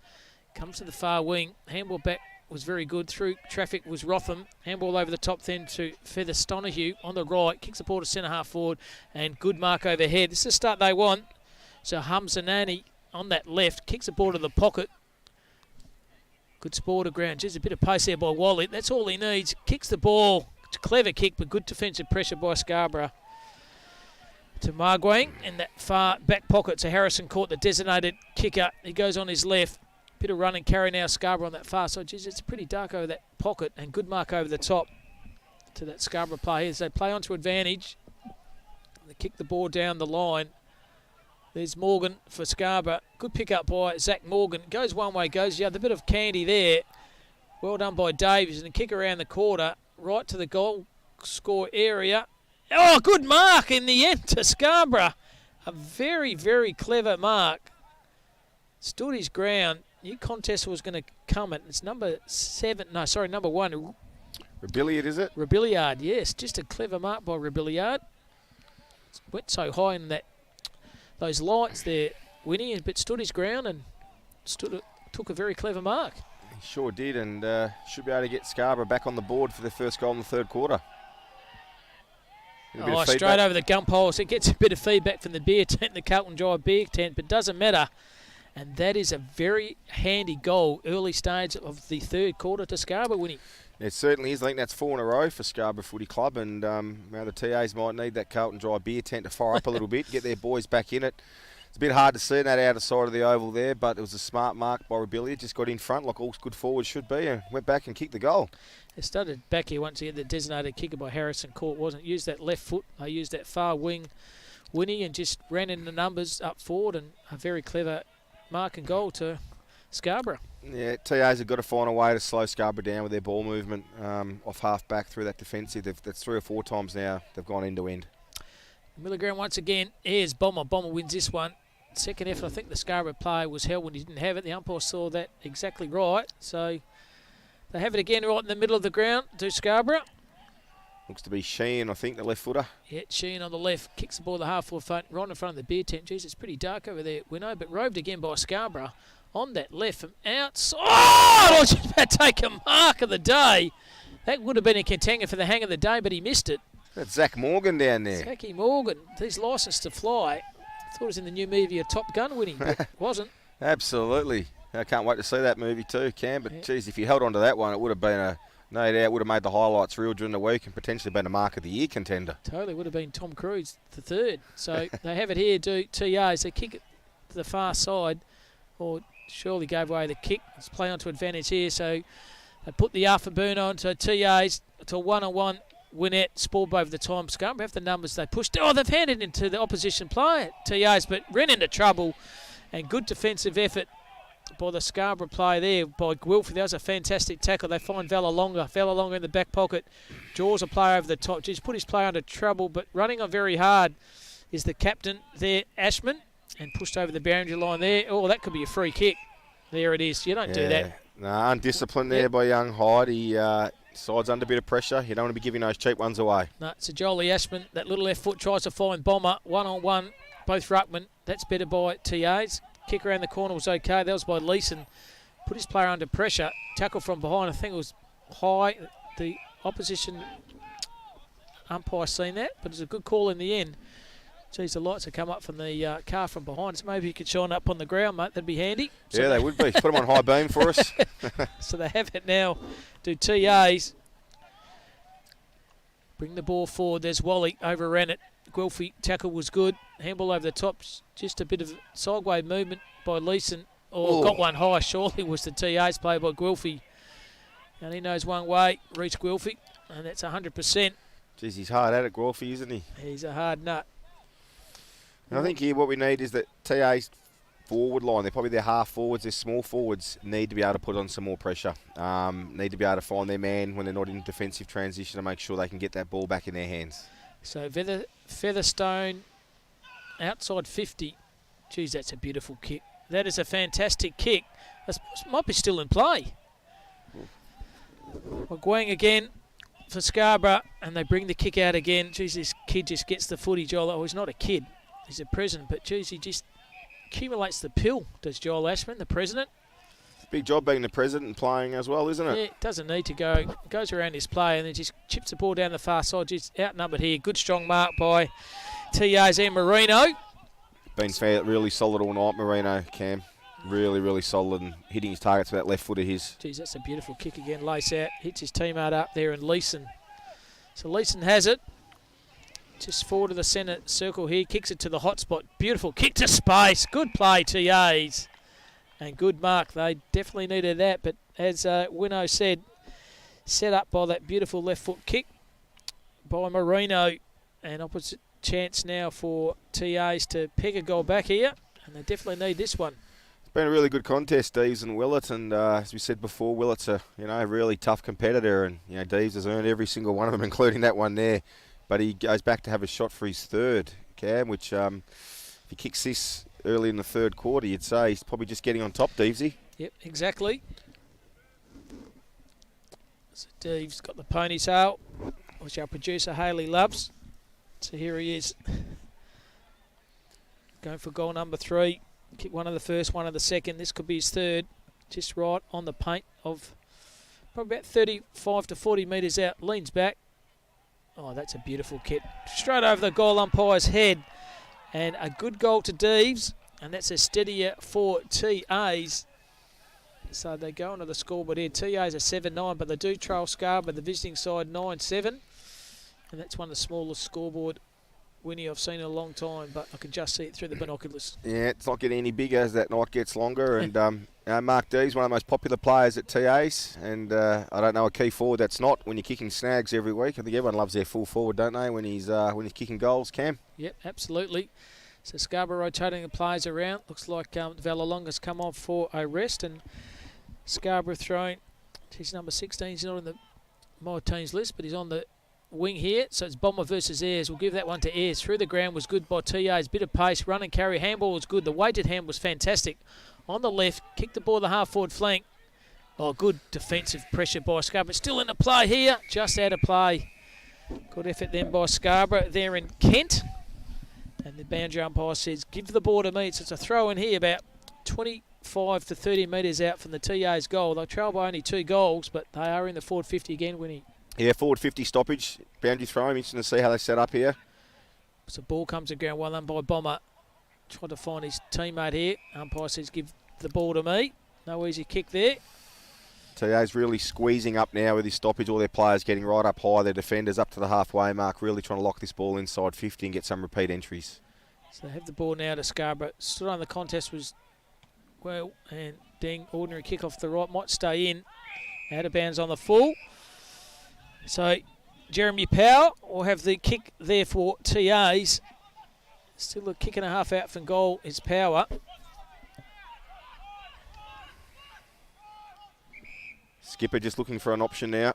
Comes to the far wing. Handball back was very good. Through traffic was Rotham. Handball over the top then to Feather-Stonahue on the right. Kicks the ball to centre half forward. And good mark overhead. This is the start they want. So Hamzanani on that left. Kicks the ball to the pocket. Good sport to ground. Just a bit of pace there by Wally. That's all he needs. Kicks the ball. It's a clever kick, but good defensive pressure by Scarborough. To Marguang in that far back pocket. So Harrison caught the designated kicker. He goes on his left. Bit of run and carry now, Scarborough on that far side. Geez, it's pretty dark over that pocket, and good mark over the top to that Scarborough player. As they play on to advantage, they kick the ball down the line. There's Morgan for Scarborough. Good pick up by Zach Morgan. Goes one way, goes the other. A bit of candy there. Well done by Davies. And a kick around the quarter, right to the goal score area. Oh, good mark in the end to Scarborough. A very, very clever mark. Stood his ground. New contest was going to come at. It's number 1. Rebelliard, is it? Rebelliard, yes. Just a clever mark by Rebelliard. Went so high in those lights there, Winnie, but stood his ground and took a very clever mark. He sure did, and should be able to get Scarborough back on the board for their first goal in the third quarter. Get a bit Oh, of straight feedback. over the gump hole. So it gets a bit of feedback from the beer tent, the Carlton Drive beer tent, but doesn't matter. And that is a very handy goal, early stage of the third quarter to Scarborough winning. It certainly is. I think that's 4 in a row for Scarborough Footy Club, and now the TAs might need that Carlton Dry beer tent to fire up a little bit, get their boys back in it. It's a bit hard to see that outer side of the oval there, but it was a smart mark by Rebellia. Just got in front like all good forwards should be, and went back and kicked the goal. They started back here once again. The designated kicker by Harrison Court wasn't used that left foot. They used that far wing, Winnie, and just ran in the numbers up forward, and a very clever mark and goal to Scarborough. Yeah, TAs have got to find a way to slow Scarborough down with their ball movement off half back through that defensive. That's 3 or 4 times now they've gone end to end. Middle ground once again. Here's Bomber. Bomber wins this one. Second effort, I think the Scarborough player was held when he didn't have it. The umpire saw that exactly right. So they have it again right in the middle of the ground to Scarborough. Looks to be Sheehan, I think, the left footer. Yeah, Sheehan on the left, kicks the ball the half-forward front, right in front of the beer tent. Jeez, it's pretty dark over there, Winnow, but roved again by Scarborough on that left from outside. Oh, I was just about to take a mark of the day. That would have been a contender for the hang of the day, but he missed it. That's Zach Morgan down there. Zachy Morgan, he's licensed to fly. I thought it was in the new movie of Top Gun winning, but it wasn't. Absolutely. I can't wait to see that movie too, Cam. But geez, if you held on to that one, it would have been no doubt would have made the highlights reel during the week and potentially been a mark of the year contender. Totally would have been Tom Cruise the third. So they have it here, do TAs. They kick it to the far side, or surely gave away the kick. Let's play onto advantage here. So they put the afterburn on to TAs to 1-on-1. Winnett, Spalb over the time. Scarborough have the numbers they pushed. Oh, they've handed into the opposition player, TAs, but ran into trouble. And good defensive effort by the Scarborough player there, by Guilford. That was a fantastic tackle. They find Valalonga in the back pocket. Jaws a player over the top. Just put his player under trouble, but running on very hard is the captain there, Ashman, and pushed over the boundary line there. Oh, that could be a free kick. There it is. You don't do that. No, undisciplined there by young Hyde. He sides under a bit of pressure. You don't want to be giving those cheap ones away. No, it's a Jolie Ashman. That little left foot tries to find Bomber. 1-on-1, both ruckman. That's better by TAs. Kick around the corner was okay. That was by Leeson. Put his player under pressure. Tackle from behind. I think it was high. The opposition umpire seen that, but it's a good call in the end. Geez, the lights have come up from the car from behind, so maybe you could shine up on the ground, mate. That'd be handy. So yeah, they would be. Put them on high beam for us. So they have it now. Do TAs. Bring the ball forward. There's Wally. Overran it. Guelphy tackle was good. Handball over the top. Just a bit of sideways movement by Leeson. Oh, got one high. Surely was the TAs play by Guelphy. And he knows one way. Reach Guelphy. And that's 100%. Jeez, he's hard at it, Guelphy, isn't he? He's a hard nut. And I think here what we need is that TA's forward line, they're probably their half forwards, their small forwards need to be able to put on some more pressure. Need to be able to find their man when they're not in defensive transition to make sure they can get that ball back in their hands. So Featherstone outside 50. Geez, that's a beautiful kick. That is a fantastic kick. That might be still in play. Guang again for Scarborough, and they bring the kick out again. Geez, this kid just gets the footy, Joel. Oh, he's not a kid. He's a president, but geez, he just accumulates the pill, does Joel Ashman, the president. Big job being the president and playing as well, isn't it? Yeah, doesn't need to go. Goes around his play and then just chips the ball down the far side. Just outnumbered here. Good strong mark by TAs and Marino. Been really solid all night, Marino, Cam. Really, really solid and hitting his targets with that left foot of his. Geez, that's a beautiful kick again. Lace out. Hits his teammate up there and Leeson. So Leeson has it. Just forward of the centre circle here. Kicks it to the hot spot. Beautiful kick to space. Good play, TAs. And good mark. They definitely needed that. But as Winnow said, set up by that beautiful left foot kick by Marino. And opposite chance now for TAs to peg a goal back here. And they definitely need this one. It's been a really good contest, Deves and Willett. And as we said before, Willett's a really tough competitor. And Deves has earned every single one of them, including that one there. But he goes back to have a shot for his third, Cam, which if he kicks this early in the third quarter, you'd say he's probably just getting on top, Devesy. Yep, exactly. So Deves got the ponytail, which our producer Haley loves. So here he is. Going for goal number 3. Kick one of the first, one of the second. This could be his third. Just right on the paint of probably about 35 to 40 metres out. Leans back. Oh, that's a beautiful kick. Straight over the goal umpire's head. And a good goal to Deves. And that's a steadier for TAs. So they go onto the scoreboard here. TAs are 7-9, but they do trail Scarborough, the visiting side, 9-7. And that's one of the smallest scoreboard Winnie I've seen in a long time, but I can just see it through the binoculars. Yeah, it's not getting any bigger as that night gets longer. And Mark Dees, one of the most popular players at TAs, and I don't know a key forward that's not when you're kicking snags every week. I think everyone loves their full forward, don't they, when he's kicking goals, Cam? Yep, absolutely. So Scarborough rotating the players around. Looks like Valalonga's come on for a rest, and Scarborough throwing. He's number 16. He's not on my team's list, but he's on the wing here. So it's Bomber versus Ayres. We'll give that one to Ayres. Through the ground was good by TAs. Bit of pace, run and carry. Handball was good. The weighted hand was fantastic. On the left, kicked the ball the half-forward flank. Oh, good defensive pressure by Scarborough. Still in the play here. Just out of play. Good effort then by Scarborough there in Kent. And the boundary umpire says, give the ball to me. So it's a throw in here about 25 to 30 metres out from the TA's goal. They'll trail by only 2 goals, but they are in the forward 50 again, Winnie. Yeah, forward 50 stoppage. Boundary throw. I'm interested to see how they set up here. So ball comes to ground, well done by Bomber. Trying to find his teammate here. Umpire says, give the ball to me. No easy kick there. TA's really squeezing up now with his stoppage. All their players getting right up high. Their defenders up to the halfway mark, really trying to lock this ball inside 50 and get some repeat entries. So they have the ball now to Scarborough. Stood on the contest was well, and Deng, ordinary kick off the right, might stay in. Out of bounds on the full. So Jeremy Power will have the kick there for TAs. Still a kick and a half out from goal is Power. Skipper just looking for an option now.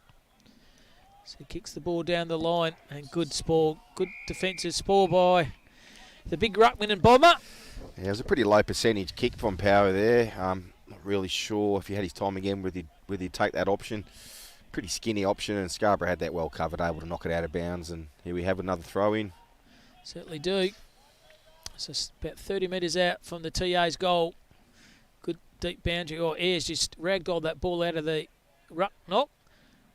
So he kicks the ball down the line, and good spoil, good defensive spoil by the big ruckman and Bomber. Yeah, it was a pretty low percentage kick from Power there. Not really sure if he had his time again whether he'd take that option. Pretty skinny option, and Scarborough had that well covered, able to knock it out of bounds. And here we have another throw in. Certainly do. So it's about 30 metres out from the TA's goal. Good deep boundary. Ayres just ragdolled that ball out of the ruck knock.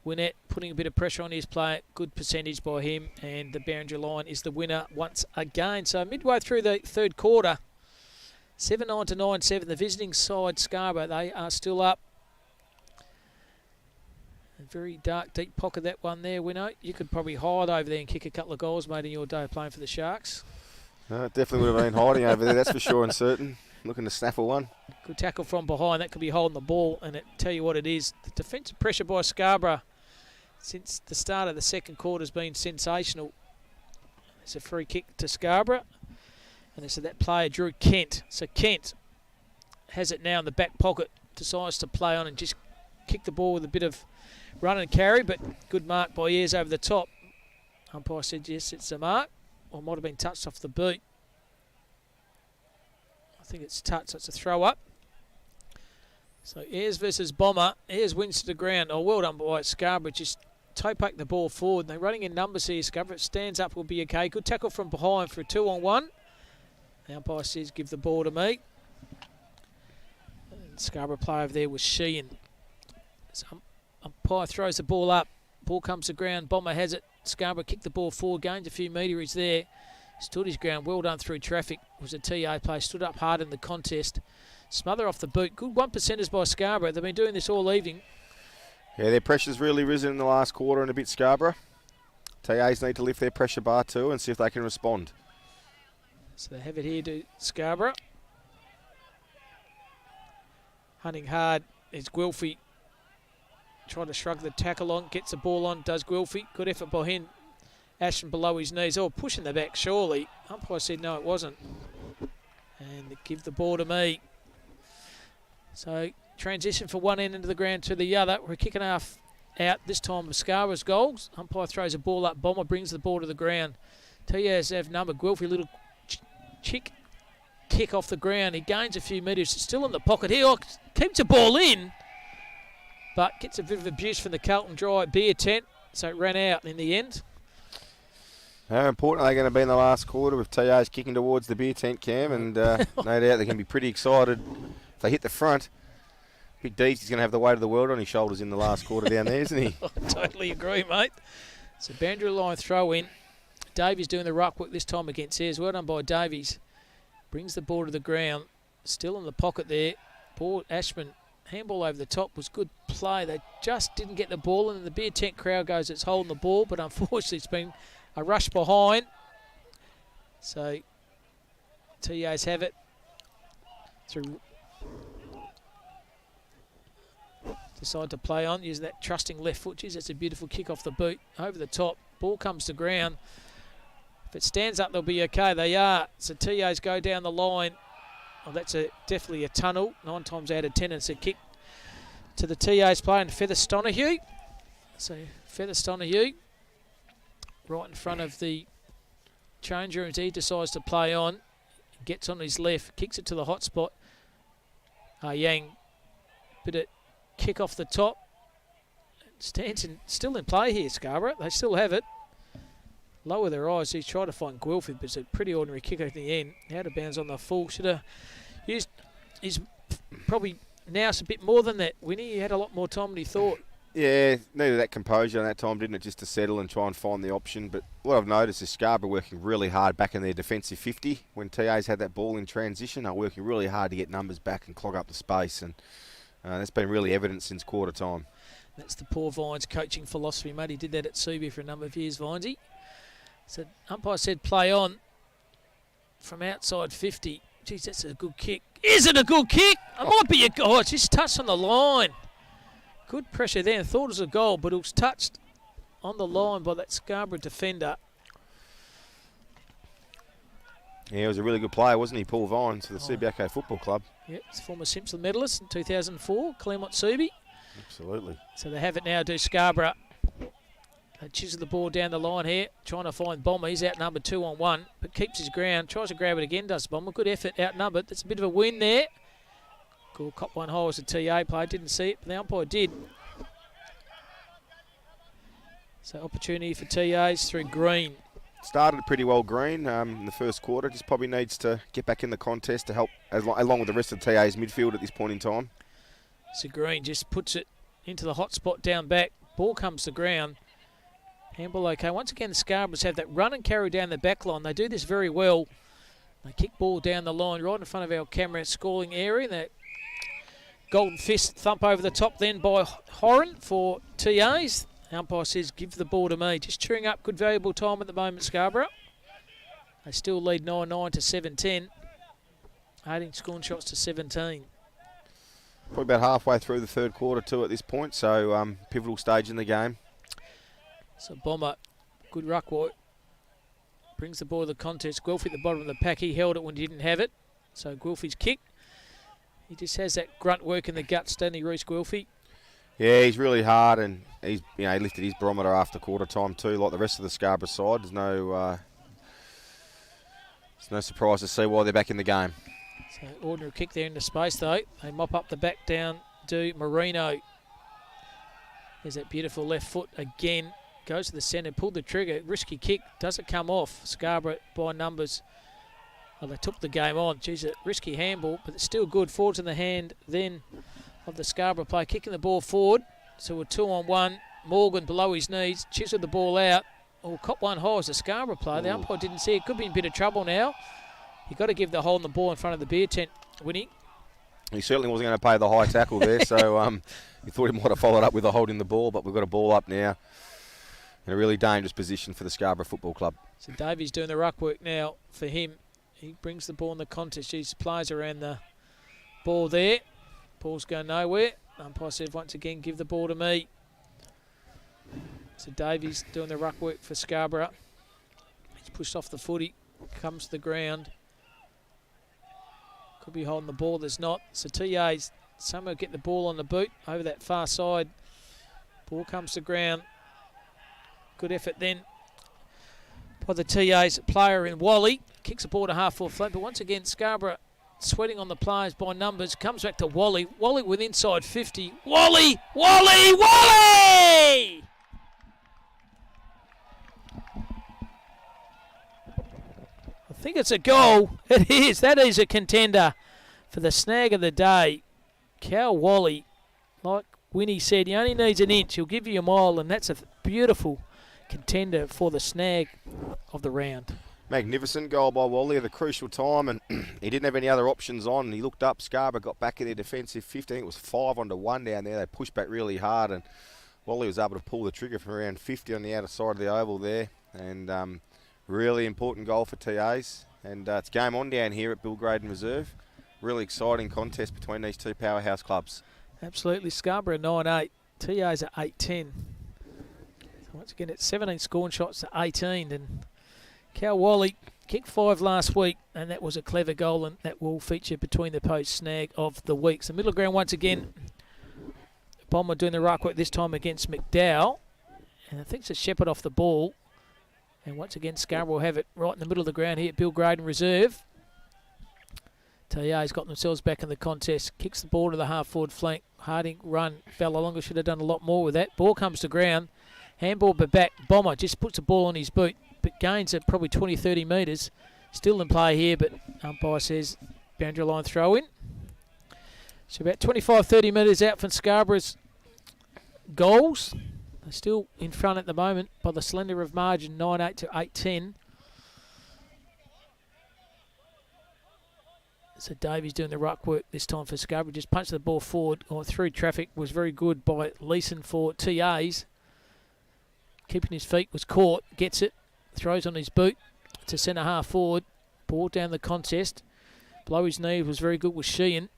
Winnett putting a bit of pressure on his play. Good percentage by him, and the boundary line is the winner once again. So midway through the third quarter, 7-9 to 9-7. The visiting side, Scarborough, they are still up. A very dark, deep pocket, that one there, Winnow. You could probably hide over there and kick a couple of goals, mate, in your day playing for the Sharks. No, it definitely would have been hiding over there, that's for sure and certain. Looking to snaffle one. Good tackle from behind. That could be holding the ball, and tell you what it is. The defensive pressure by Scarborough since the start of the second quarter has been sensational. It's a free kick to Scarborough. And so that player drew Kent. So Kent has it now in the back pocket, decides to play on and just kick the ball with a bit of run and carry, but good mark by Ayres over the top. Umpire said yes, it's a mark, or might have been touched off the boot. I think it's touched, so it's a throw up. So Ayres versus Bomber. Ayres wins to the ground. Oh, well done by Scarborough. Just toe-poke the ball forward. They're running in numbers here. Scarborough stands up, will be okay. Good tackle from behind for a 2-on-1. The umpire says, give the ball to me. And Scarborough play over there was Sheehan. So umpire throws the ball up. Ball comes to ground. Bomber has it. Scarborough kicked the ball forward. Gains a few metres there. Stood his ground. Well done through traffic. It was a TA play. Stood up hard in the contest. Smother off the boot. Good 1%ers by Scarborough. They've been doing this all evening. Yeah, their pressure's really risen in the last quarter and a bit, Scarborough. TAs need to lift their pressure bar too and see if they can respond. So they have it here to Scarborough. Hunting hard is Guelphy. Trying to shrug the tackle on, gets the ball on, does Guelphy. Good effort by him. Ashton below his knees. Oh, pushing the back, surely. Umpire said no, it wasn't. And they give the ball to me. So transition from one end into the ground to the other. We're kicking half out, this time of Scarborough's goals. Umpire throws a ball up. Bomber brings the ball to the ground. TAs have number. Guelphy, little kick off the ground. He gains a few metres. Still in the pocket here. Oh, keeps the ball in. But gets a bit of abuse from the Carlton Dry beer tent. So it ran out in the end. How important are they going to be in the last quarter with TAs kicking towards the beer tent, Cam? And no doubt they're going to be pretty excited if they hit the front. Big D's is going to have the weight of the world on his shoulders in the last quarter down there, isn't he? I totally agree, mate. So boundary line throw in. Davies doing the ruck work this time against Ayres. Well done by Davies. Brings the ball to the ground. Still in the pocket there. Ball, Ashman, handball over the top was good play. They just didn't get the ball, and the beer tent crowd goes, it's holding the ball, but unfortunately it's been a rush behind. So TAs have it. Through. Decide to play on, using that trusting left foot. Geez, that's a beautiful kick off the boot. Over the top. Ball comes to ground. If it stands up, they'll be okay. They are. So TAs go down the line. Oh, that's definitely a tunnel. 9 times out of 10, it's a kick to the TAs playing Feather Stonahue. So Feather Stonahue right in front of the change rooms. He decides to play on. Gets on his left. Kicks it to the hot spot. Yang. Bit of kick off the top. Stands still in play here, Scarborough. They still have it. Lower their eyes. He's trying to find Guilford, but it's a pretty ordinary kick at the end. Out of bounds on the full. Should have used. He's probably now it's a bit more than that. Winnie, he had a lot more time than he thought. Yeah, needed that composure in that time, didn't it, just to settle and try and find the option. But what I've noticed is Scarborough working really hard back in their defensive 50. When TA's had that ball in transition, they're working really hard to get numbers back and clog up the space. And that's been really evident since quarter time. That's the poor Vines coaching philosophy, mate. He did that at Subi for a number of years, Vinesy. So umpire said play on from outside 50. Geez, that's a good kick. Is it a good kick? It might be a goal. Oh, it's just touched on the line. Good pressure there. I thought it was a goal, but it was touched on the line by that Scarborough defender. Yeah, he was a really good player, wasn't he, Paul Vines, for the Subiaco Football Club? Yep, he's former Simpson medalist in 2004, Claremont Subi. Absolutely. So they have it now, do Scarborough. They chisel the ball down the line here, trying to find Bomber. He's outnumbered 2-on-1, but keeps his ground. Tries to grab it again, does Bomber. Good effort, outnumbered. That's a bit of a win there. Cool, cop one hole as a TA player. Didn't see it, but the umpire did. So opportunity for TAs through Green. Started pretty well, Green, in the first quarter. Just probably needs to get back in the contest to help, along with the rest of the TA's midfield at this point in time. So Green just puts it into the hot spot down back. Ball comes to ground. Handball okay. Once again, the Scarboroughs have that run and carry down the back line. They do this very well. They kick ball down the line right in front of our camera scoring area. That golden fist thump over the top then by Horan for TAs. The umpire says, give the ball to me. Just chewing up good valuable time at the moment, Scarborough. They still lead 9-9 to 7-10. 18 scoring shots to 17. Probably about halfway through the third quarter too at this point, so pivotal stage in the game. So Bomber, good ruck work. Brings the ball to the contest. Guelphy at the bottom of the pack. He held it when he didn't have it. So Guelphy's kick. He just has that grunt work in the guts, doesn't he, Reece Guelphy? Yeah, he's really hard, and he lifted his barometer after quarter time too, like the rest of the Scarborough side. There's no surprise to see why they're back in the game. So ordinary kick there into space though. They mop up the back down to Marino. There's that beautiful left foot again. Goes to the centre, pulled the trigger, risky kick. Does it come off? Scarborough by numbers. Well, they took the game on. Geez, a risky handball, but it's still good. Forwards in the hand then of the Scarborough play. Kicking the ball forward. So we're 2-on-1. Morgan below his knees. Chiseled the ball out. Oh, cop one high as the Scarborough play. The umpire didn't see it. Could be in a bit of trouble now. You've got to give the hole in the ball in front of the beer tent, Winnie. He certainly wasn't going to pay the high tackle there, so he thought he might have followed up with a hold in the ball, but we've got a ball up now. In a really dangerous position for the Scarborough Football Club. So Davies doing the ruck work now for him. He brings the ball in the contest. He plays around the ball there. Ball's going nowhere. Umpire said once again, give the ball to me. So Davies doing the ruck work for Scarborough. He's pushed off the footy. Comes to the ground. Could be holding the ball. There's not. So TAs somehow get the ball on the boot over that far side. Ball comes to ground. Good effort then by the TA's player in Wally. Kicks the ball to half-forward flank, but once again Scarborough sweating on the players by numbers. Comes back to Wally. Wally with inside 50. Wally! Wally! Wally! I think it's a goal. It is. That is a contender for the snag of the day. Cal Wally, like Winnie said, he only needs an inch. He'll give you a mile, and that's a beautiful contender for the snag of the round. Magnificent goal by Wally at a crucial time, and he didn't have any other options on. He looked up, Scarborough got back in their defensive 50. I think it was 5-1 down there. They pushed back really hard, and Wally was able to pull the trigger from around 50 on the outer side of the oval there. And really important goal for TAs. And it's game on down here at Bill Graydon Reserve. Really exciting contest between these two powerhouse clubs. Absolutely. Scarborough 9-8. TAs are 8-10. So once again, it's 17 scoring shots to 18. And Cal Wally kicked 5 last week, and that was a clever goal, and that will feature between the post snag of the week. So middle ground once again. Bomber doing the right work this time against McDowell. And I think it's a Shepherd off the ball. And once again, Scarborough will have it right in the middle of the ground here at Bill Graydon Reserve. TA's got themselves back in the contest. Kicks the ball to the half-forward flank. Harding run. Vallalonga should have done a lot more with that. Ball comes to ground. Handball but back. Bomber just puts the ball on his boot, but gains at probably 20-30 metres. Still in play here, but umpire says boundary line throw in. So about 25-30 metres out from Scarborough's goals. They're still in front at the moment by the slender of margin, 9-8 to 8-10. So Davies doing the ruck work this time for Scarborough. Just punched the ball forward or through traffic. Was very good by Leeson for TAs. Keeping his feet, was caught. Gets it. Throws on his boot to centre half forward. Ball down the contest. Below his knee was very good with Sheehan.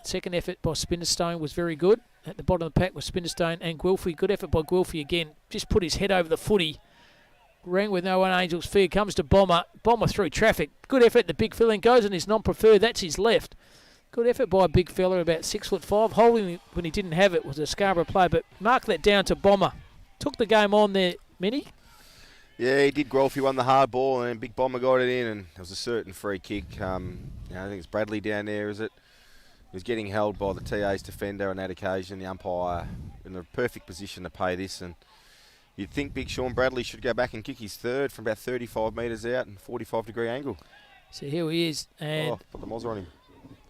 Second effort by Spinderstone was very good. At the bottom of the pack was Spinderstone and Guelphy. Good effort by Guelphy again. Just put his head over the footy. Rang with no one Angels fear. Comes to Bomber. Bomber through traffic. Good effort. The big filling goes on his non-preferred. That's his left. Good effort by a big fella, about 6'5". Holding it when he didn't have it was a Scarborough play, but mark that down to Bomber. Took the game on there, Minnie. Yeah, he did. Guelphy won the hard ball, and Big Bomber got it in, and it was a certain free kick. I think it's Bradley down there, is it? He was getting held by the TA's defender on that occasion. The umpire in the perfect position to pay this, and you'd think Big Sean Bradley should go back and kick his third from about 35 metres out and 45-degree angle. So here he is, and put the Mozzer on him.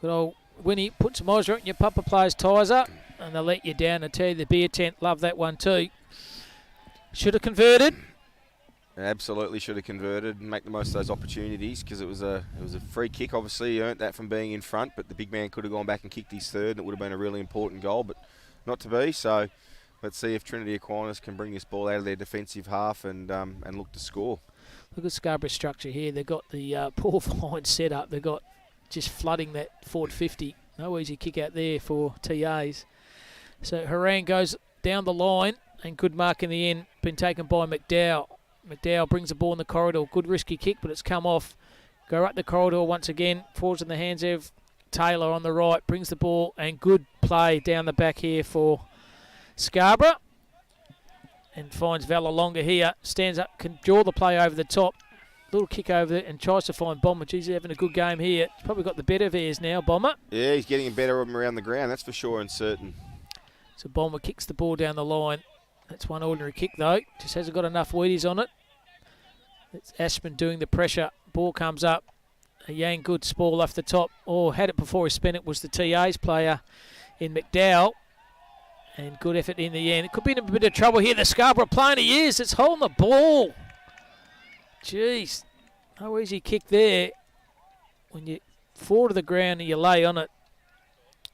Good old Winnie puts a Mozzer and your papa plays ties up, and they'll let you down. I tell you, the beer tent love that one too. Should have converted. Absolutely should have converted and make the most of those opportunities, because it was a free kick. Obviously, he earned that from being in front, but the big man could have gone back and kicked his third, and it would have been a really important goal, but not to be. So let's see if Trinity Aquinas can bring this ball out of their defensive half and look to score. Look at Scarborough's structure here. They've got the poor fine set up. They've got just flooding that forward 50. No easy kick out there for TAs. So Haran goes down the line, and good mark in the end. Been taken by McDowell. McDowell brings the ball in the corridor. Good risky kick, but it's come off. Go up the corridor once again. Falls in the hands of Taylor on the right. Brings the ball, and good play down the back here for Scarborough. And finds Vallalonga here. Stands up, can draw the play over the top. Little kick over there and tries to find Bomber. Geez, he's having a good game here. He's probably got the better of his now, Bomber. Yeah, he's getting better of him around the ground, that's for sure and certain. So Bomber kicks the ball down the line. That's one ordinary kick, though. Just hasn't got enough Wheaties on it. It's Ashman doing the pressure. Ball comes up. A Yang good ball off the top. Oh, had it before he spent it was the TA's player in McDowell. And good effort in the end. It could be in a bit of trouble here. The Scarborough playing he is. It's holding the ball. Jeez. No easy kick there. When you fall to the ground and you lay on it,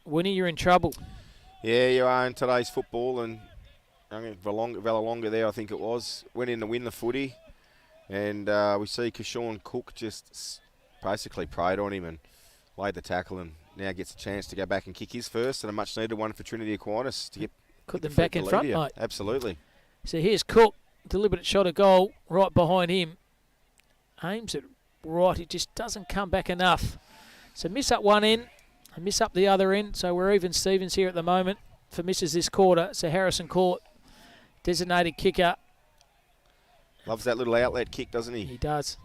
Winnie, you're in trouble. Yeah, you are in today's football, and Vallalonga there, I think it was, went in to win the footy, and we see Kashawn Cook just basically preyed on him and laid the tackle, and now gets a chance to go back and kick his first, and a much needed one for Trinity Aquinas to get them back in front, mate. Absolutely. So here's Cook, deliberate shot of goal right behind him. Aims it right, it just doesn't come back enough. So miss up one end and miss up the other end. So we're even Stevens here at the moment for misses this quarter. So Harrison Court, designated kicker. Loves that little outlet kick, doesn't he? He does.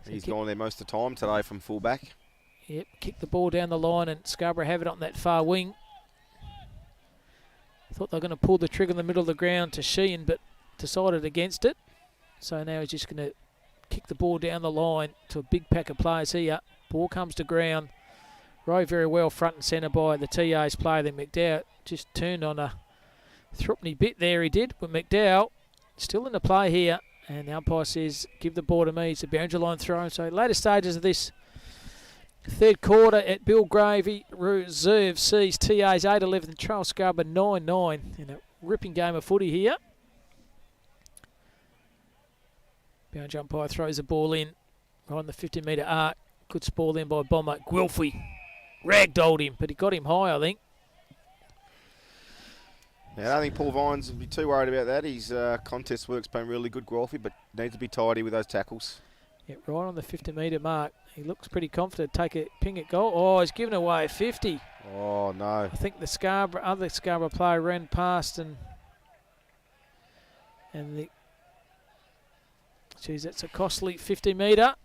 He's gone there most of the time today from fullback. Yep, kick the ball down the line, and Scarborough have it on that far wing. Thought they were going to pull the trigger in the middle of the ground to Sheehan, but decided against it. So now he's just going to kick the ball down the line to a big pack of players here. Ball comes to ground. Rode very well front and centre by the TA's player. Then McDowell just turned on a threepenny bit there, he did. But McDowell Still in the play here, and the umpire says, give the ball to me. It's a boundary line throw. So later stages of this third quarter at Bill Gravy Reserve sees TA's 8-11, Charles Scarborough 9-9 in a ripping game of footy here. Boundary umpire throws the ball in right on the 50-metre arc. Good spoil then by Bomber. Guelphy ragdolled him, but he got him high, I think. Yeah, I don't think Paul Vines would be too worried about that. His contest work's been really good, Guelphy, but needs to be tidy with those tackles. Yeah, right on the 50-metre mark. He looks pretty confident to take a ping at goal. Oh, he's given away a 50. Oh, no. I think the other Scarborough player ran past and the... Geez, that's a costly 50-metre.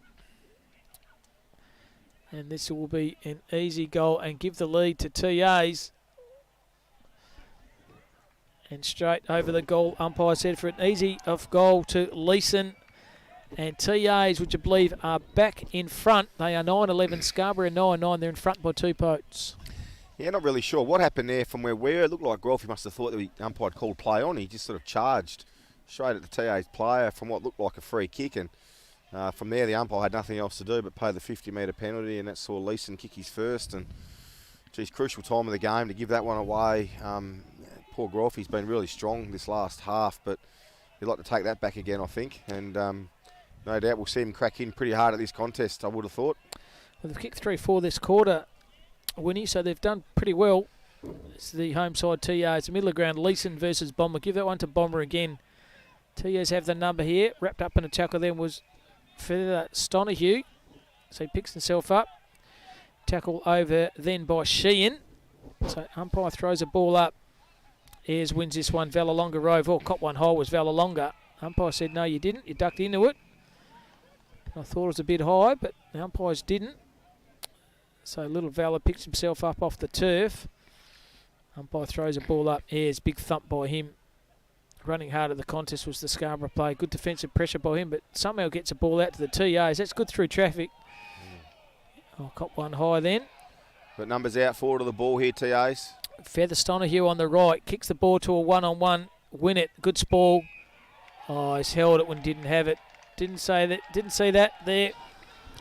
And this will be an easy goal and give the lead to TAs. And straight over the goal, umpire said for an easy off goal to Leeson. And TAs, which I believe are back in front. They are 9-11, Scarborough 9-9. They're in front by 2 votes. Yeah, not really sure what happened there from where we were. It looked like Guelphy must have thought that the umpire had called play on. He just sort of charged straight at the TA's player from what looked like a free kick. And from there, the umpire had nothing else to do but pay the 50-metre penalty. And that saw Leeson kick his first. And, geez, crucial time of the game to give that one away. Poor Guelphy's been really strong this last half, but he'd like to take that back again, I think. And no doubt we'll see him crack in pretty hard at this contest, I would have thought. Well, they've kicked 3-4 this quarter, Winnie, so they've done pretty well. It's the home side TAs, the middle of ground, Leeson versus Bomber. Give that one to Bomber again. TAs have the number here. Wrapped up in a tackle then was Feather Stonahue. So he picks himself up. Tackle over then by Sheehan. So umpire throws a ball up. Ayres wins this one. Valalonga Rove. Oh, caught one hole was Valalonga. Umpire said, no, you didn't. You ducked into it. I thought it was a bit high, but the umpires didn't. So little Valor picks himself up off the turf. Umpire throws a ball up. Ayres, big thump by him. Running hard at the contest was the Scarborough play. Good defensive pressure by him, but somehow gets a ball out to the TAs. That's good through traffic. Oh, caught one high then. But numbers out forward of the ball here, TAs. Feather Stonahue on the right. Kicks the ball to a one-on-one. Win it. Good spoil. Oh, he's held it when he didn't have it. Didn't say that. Didn't see that there.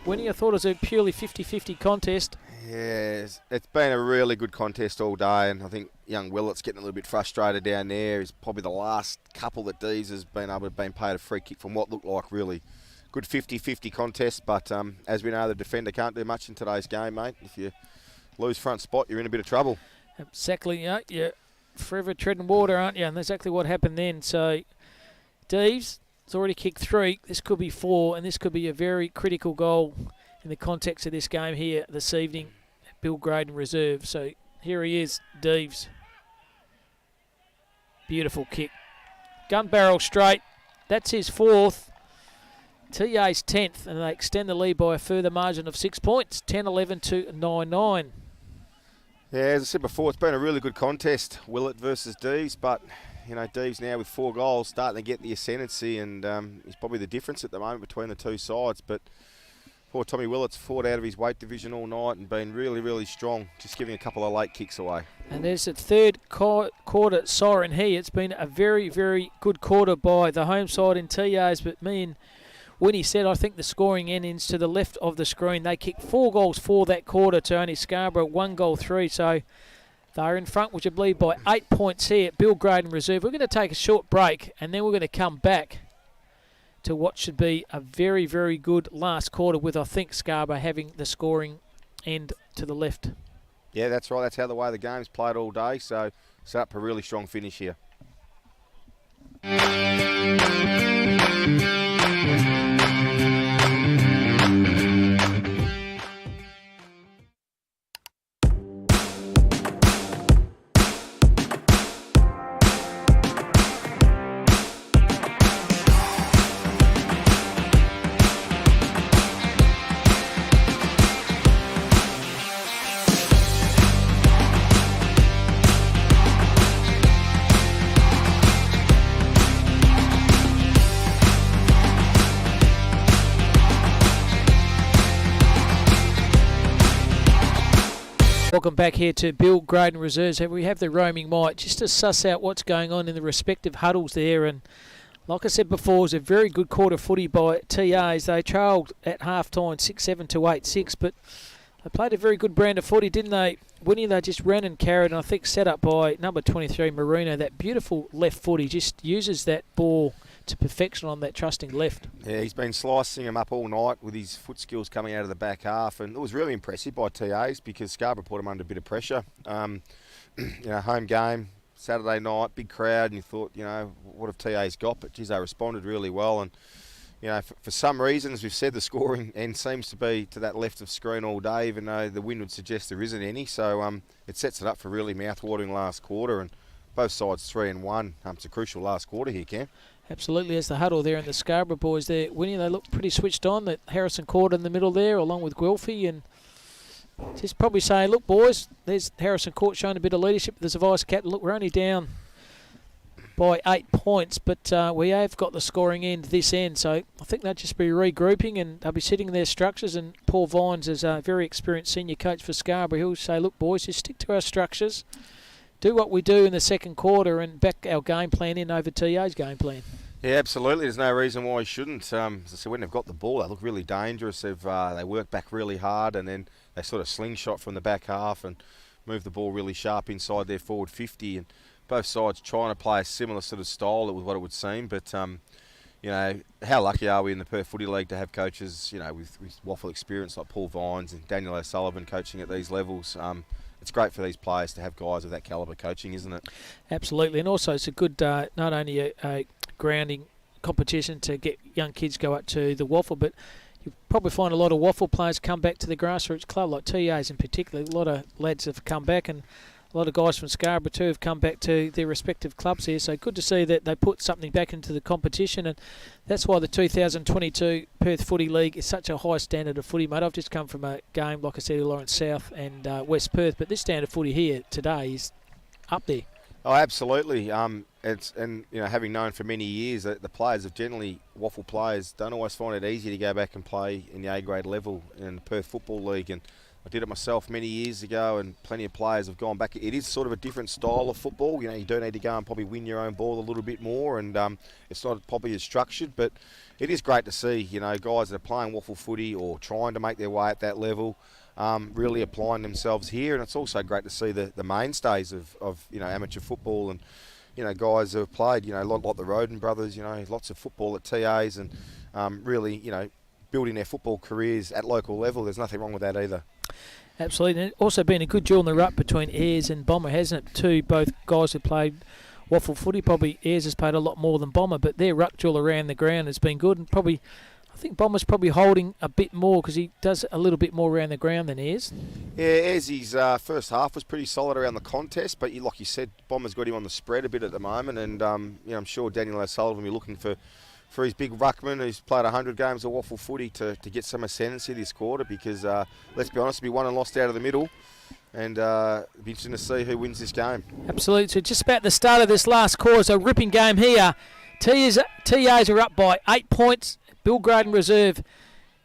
Winnie, I thought it was a purely 50-50 contest. Yes, it's been a really good contest all day, and I think young Willett's getting a little bit frustrated down there. He's probably the last couple that Dees has been able to been paid a free kick from what looked like really good 50-50 contest. But as we know, the defender can't do much in today's game, mate. If you lose front spot, you're in a bit of trouble. Exactly, yeah. You're forever treading water, aren't you? And that's exactly what happened then. So, Dees has already kicked 3. This could be 4, and this could be a very critical goal in the context of this game here this evening at Bill Graydon Reserve. So, here he is, Dees. Beautiful kick. Gun barrel straight. That's his 4th. TA's 10th, and they extend the lead by a further margin of 6 points, 10-11 to 9-9. Yeah, as I said before, it's been a really good contest, Willett versus Dees, but you know, Dees now with 4 goals starting to get the ascendancy, and he's probably the difference at the moment between the two sides. But poor Tommy Willett's fought out of his weight division all night and been really, really strong, just giving a couple of late kicks away. And there's the third quarter siren here. It's been a very, very good quarter by the home side in TAs, but me and Winnie said, I think the scoring ends to the left of the screen. They kicked 4 goals for that quarter to only Scarborough 1 goal 3. So they're in front, which I believe by 8 points here at Bill Graydon Reserve. We're going to take a short break, and then we're going to come back to what should be a very, very good last quarter with, I think, Scarborough having the scoring end to the left. Yeah, that's right. That's how the way the game's played all day. So set up a really strong finish here. Welcome back here to Bill Graydon Reserves. We have the roaming mic just to suss out what's going on in the respective huddles there. And Like I said before, it was a very good quarter footy by TAs. They trailed at half-time 6-7 to 8-6, but they played a very good brand of footy, didn't they? Winnie, they just ran and carried, and I think set up by number 23, Marino, that beautiful left foot. He just uses that ball to perfection on that trusting left. Yeah, he's been slicing him up all night with his foot skills coming out of the back half, and it was really impressive by TAs because Scarborough put him under a bit of pressure. Home game, Saturday night, big crowd, and you thought, what have TAs got? But, geez, they responded really well, and for some reasons, we've said the scoring end seems to be to that left of screen all day, even though the wind would suggest there isn't any. So it sets it up for really mouth-watering last quarter, and both sides 3-1. It's a crucial last quarter here, Cam. Absolutely, as the huddle there and the Scarborough boys there, Winnie, they look pretty switched on. That Harrison Court in the middle there, along with Guelphy, and just probably saying, look, boys, there's Harrison Court showing a bit of leadership. There's a vice captain. Look, we're only down by 8 points, but we have got the scoring end this end, so I think they'll just be regrouping and they'll be sitting in their structures, and Paul Vines is a very experienced senior coach for Scarborough. He'll say, look, boys, just stick to our structures, do what we do in the second quarter and back our game plan in over TA's game plan. Yeah, absolutely. There's no reason why he shouldn't. As I said, when they've got the ball, they look really dangerous. They work back really hard, and then they sort of slingshot from the back half and move the ball really sharp inside their forward 50, and both sides trying to play a similar sort of style with what it would seem. But, how lucky are we in the Perth Footy League to have coaches, with waffle experience like Paul Vines and Daniel O'Sullivan coaching at these levels. It's great for these players to have guys of that calibre coaching, isn't it? Absolutely, and also it's a good, not only a grounding competition to get young kids go up to the waffle, but you probably find a lot of waffle players come back to the grassroots club, like TAs in particular. A lot of lads have come back, and a lot of guys from Scarborough too have come back to their respective clubs here. So good to see that they put something back into the competition, and that's why the 2022 Perth Footy League is such a high standard of footy, mate. I've just come from a game, like I said, Lawrence South and West Perth, but this standard of footy here today is up there. Oh, absolutely. Having known for many years that the players have generally, waffle players, don't always find it easy to go back and play in the A grade level in the Perth Football League, and I did it myself many years ago, and plenty of players have gone back. It is sort of a different style of football. You do need to go and probably win your own ball a little bit more, and it's not probably as structured, but it is great to see, guys that are playing waffle footy or trying to make their way at that level, really applying themselves here. And it's also great to see the mainstays of amateur football, and guys who have played, like the Roden brothers, lots of football at TAs, and really, building their football careers at local level. There's nothing wrong with that either. Absolutely. And it's also been a good duel in the ruck between Ayres and Bomber, hasn't it? Two, both guys who played waffle footy. Probably Ayres has played a lot more than Bomber, but their ruck duel around the ground has been good, and probably I think Bomber's probably holding a bit more because he does a little bit more around the ground than Ayres. Yeah, Ayres' first half was pretty solid around the contest, but like you said, Bomber's got him on the spread a bit at the moment, and I'm sure Daniel O'Sullivan will be looking for his big ruckman who's played 100 games of waffle footy to get some ascendancy this quarter, because let's be honest, we'll be won and lost out of the middle, and it'll be interesting to see who wins this game. Absolutely. So just about the start of this last quarter, a ripping game here. TAs are up by 8 points. Bill Graden reserve.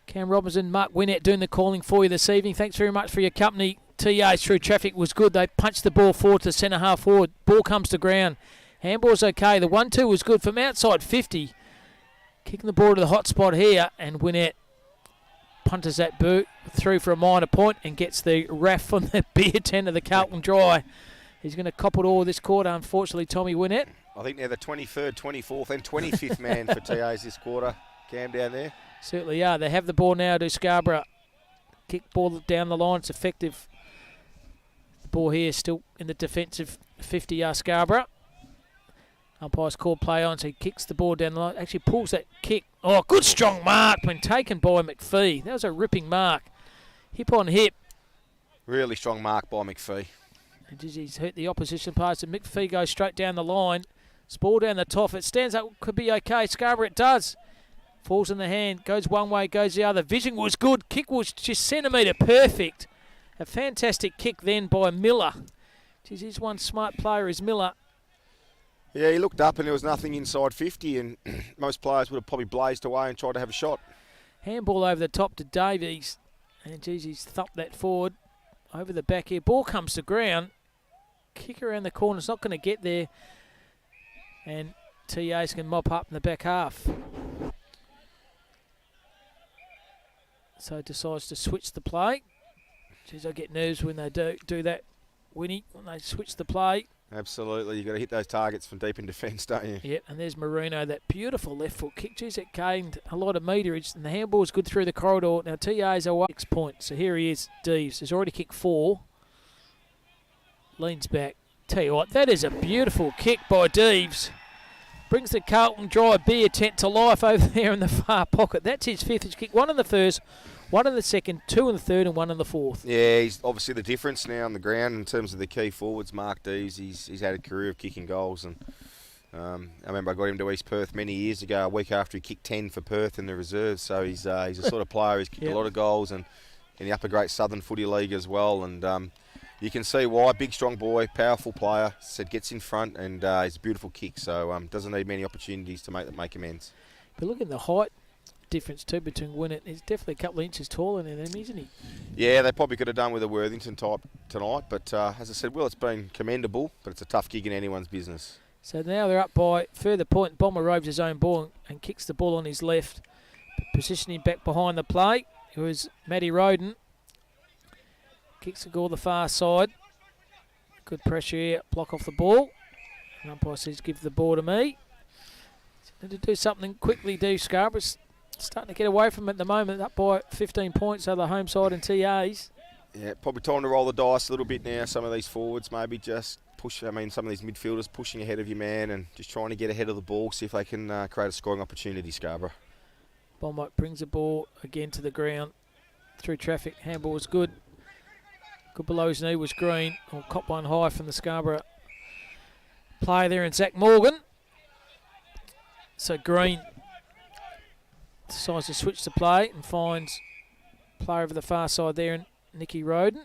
Cam Robinson, Mark Winnett doing the calling for you this evening. Thanks very much for your company. TAs through traffic was good. They punched the ball forward to centre half forward. Ball comes to ground. Handball's okay. The 1-2 was good from outside 50. Kicking the ball to the hot spot here, and Winnett punters that boot through for a minor point and gets the raff on the beer tent of the Carlton Dry. He's going to cop it all this quarter, unfortunately, Tommy Winnett. I think they're the 23rd, 24th and 25th man for TAs this quarter. Cam down there. Certainly are. They have the ball now to Scarborough. Kick ball down the line. It's effective. The ball here still in the defensive 50 Scarborough. Umpire's called play on, so he kicks the ball down the line. Actually pulls that kick. Oh, good strong mark when taken by McPhee. That was a ripping mark. Hip on hip. Really strong mark by McPhee. And he's hurt the opposition pass, and McPhee goes straight down the line. It's ball down the top. It stands up, could be okay. Scarborough, it does. Falls in the hand, goes one way, goes the other. Vision was good. Kick was just centimetre perfect. A fantastic kick then by Miller. Geez, he's one smart player is Miller. Yeah, he looked up and there was nothing inside 50, and most players would have probably blazed away and tried to have a shot. Handball over the top to Davies. And geez, he's thumped that forward. Over the back here. Ball comes to ground. Kick around the corner. It's not going to get there. And TAs can mop up in the back half. So decides to switch the play. Geez, I get nerves when they do that, Winnie, when they switch the play. Absolutely, you've got to hit those targets from deep in defence, don't you? Yep, and there's Marino, that beautiful left foot kick. Geez, it gained a lot of meterage, and the handball's good through the corridor. Now TAs are 6 points, so here he is, Deves. He's already kicked 4. Leans back. Tell you what, that is a beautiful kick by Deves. Brings the Carlton Dry beer tent to life over there in the far pocket. That's his 5th. He's kicked 1 in the first, 1 in the second, 2 in the third, and 1 in the fourth. Yeah, he's obviously the difference now on the ground in terms of the key forwards. Mark Deves, he's had a career of kicking goals, and I remember I got him to East Perth many years ago, a week after he kicked 10 for Perth in the reserves. So he's a sort of player who's kicked a lot of goals, and in the Upper Great Southern Footy League as well. And you can see why. Big, strong boy, powerful player. Said gets in front, and he's a beautiful kick. So doesn't need many opportunities to make amends. But look at the height difference too between Winnett. He's definitely a couple of inches taller than him, isn't he? Yeah, they probably could have done with a Worthington type tonight. But as I said, well, it's been commendable, but it's a tough gig in anyone's business. So now they're up by further point. Bomber roves his own ball and kicks the ball on his left, positioning back behind the play. It was Matty Roden. Kicks the goal the far side. Good pressure here. Block off the ball. And umpire says, give the ball to me. Need to do something quickly, Scarborough's starting to get away from it at the moment. Up by 15 points, so the home side and TAs. Yeah, probably time to roll the dice a little bit now. Some of these forwards maybe just push. Some of these midfielders pushing ahead of your man and just trying to get ahead of the ball, see if they can create a scoring opportunity, Scarborough. Bombite brings the ball again to the ground. Through traffic, handball was good. Good below his knee was Green. Or cop one high from the Scarborough player there in Zach Morgan. So Green decides to switch the play and finds player over the far side there in Nicky Roden.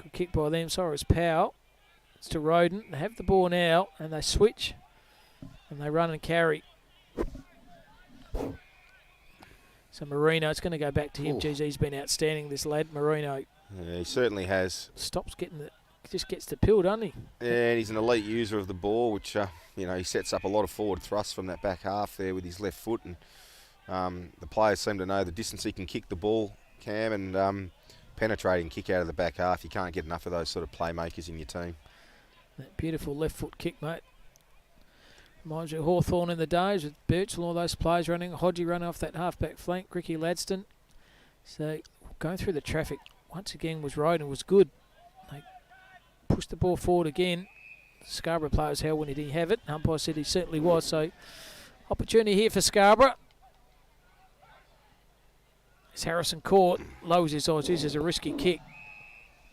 Good kick by them. Sorry, it was Powell. It's to Roden. They have the ball now and they switch and they run and carry. So Marino, it's going to go back to him. Geez, he's been outstanding, this lad, Marino. Yeah, he certainly has. Stops getting just gets the pill, doesn't he? Yeah, and he's an elite user of the ball, which he sets up a lot of forward thrust from that back half there with his left foot, and the players seem to know the distance he can kick the ball, Cam, and penetrating kick out of the back half. You can't get enough of those sort of playmakers in your team. That beautiful left foot kick, mate. Reminds you of Hawthorn in the days with Birch and all those players running. Hodgie running off that half-back flank. Ricky Ladston. So going through the traffic once again was Roden was good. They pushed the ball forward again. Scarborough players, how when did he have it? Umpire said he certainly was. So opportunity here for Scarborough. As Harrison caught, lowers his eyes. This is a risky kick.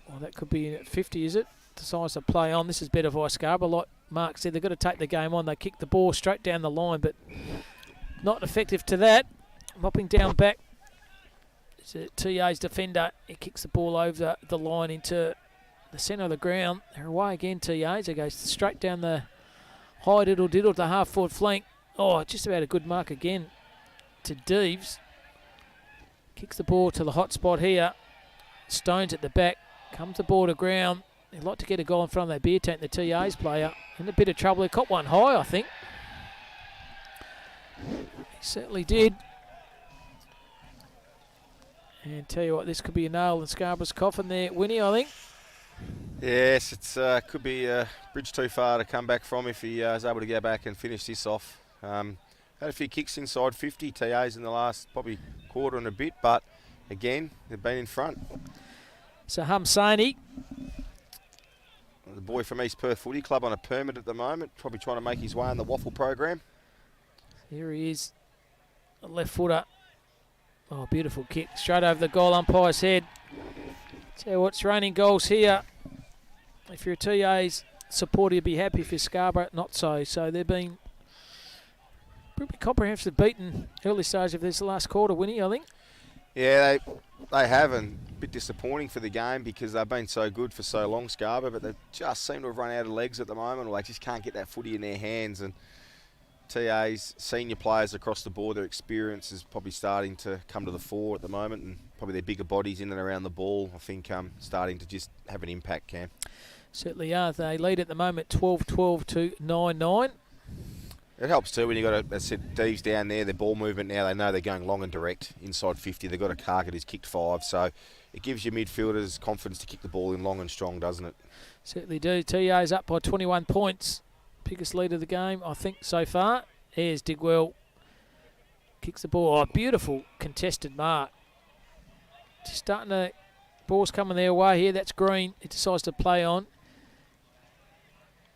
Well, that could be at 50, is it? Decides to play on. This is better by Scarborough. Like Mark said, they've got to take the game on. They kick the ball straight down the line, but not effective to that. Mopping down back. It's a TA's defender. He kicks the ball over the line into the centre of the ground. They're away again, TA's. They go straight down the high diddle-diddle to the half-forward flank. Oh, just about a good mark again to Deves. Kicks the ball to the hot spot here. Stones at the back. Comes the ball to ground. They'd like to get a goal in front of that beer tent. The TA's player in a bit of trouble. He caught one high, I think. He certainly did. And tell you what, this could be a nail in Scarborough's coffin there, Winnie, I think. Yes, it's could be a bridge too far to come back from if he is able to go back and finish this off. Had a few kicks inside 50 TAs in the last probably quarter and a bit, but again, they've been in front. So Humsani, the boy from East Perth Footy Club on a permit at the moment, probably trying to make his way in the waffle program. Here he is, a left footer. Oh, beautiful kick. Straight over the goal umpire's head. Tell you what's raining goals here. If you're a TA's supporter, you'd be happy. If you're Scarborough, not so. So they've been pretty comprehensive beaten early stage of this last quarter, Winnie, I think. Yeah, they have, and a bit disappointing for the game because they've been so good for so long, Scarborough, but they just seem to have run out of legs at the moment, or they just can't get that footy in their hands. And TA's senior players across the board, their experience is probably starting to come to the fore at the moment, and probably their bigger bodies in and around the ball, I think, starting to just have an impact, Cam. Certainly are. They lead at the moment 12-12 to 9-9. It helps too when you got a set Deves down there. Their ball movement now, they know they're going long and direct inside 50. They've got a target who's kicked 5, so it gives your midfielders confidence to kick the ball in long and strong, doesn't it? Certainly do. TA's up by 21 points. Biggest lead of the game, I think, so far. Here's Digwell. Kicks the ball. Oh, beautiful contested mark. Just starting to... Ball's coming their way here. That's Green. It decides to play on.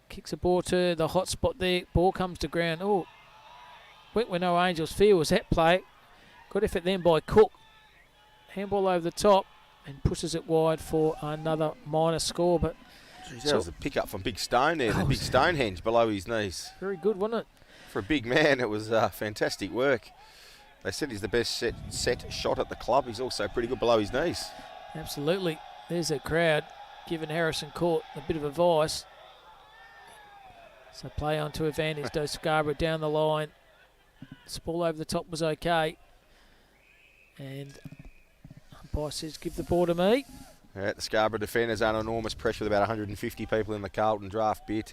Kicks the ball to the hot spot there. Ball comes to ground. Oh, went where no Angels fear was that play. Good effort then by Cook. Handball over the top and pushes it wide for another minor score. But Jeez, that was a pick up from Big Stone there. The big Stonehenge below his knees. Very good, wasn't it? For a big man, it was fantastic work. They said he's the best set shot at the club. He's also pretty good below his knees. Absolutely. There's a crowd giving Harrison Court a bit of advice. So play on to advantage. Does Scarborough down the line. This ball over the top was okay. And umpire says, give the ball to me. Yeah, the Scarborough defenders under enormous pressure with about 150 people in the Carlton Dry beer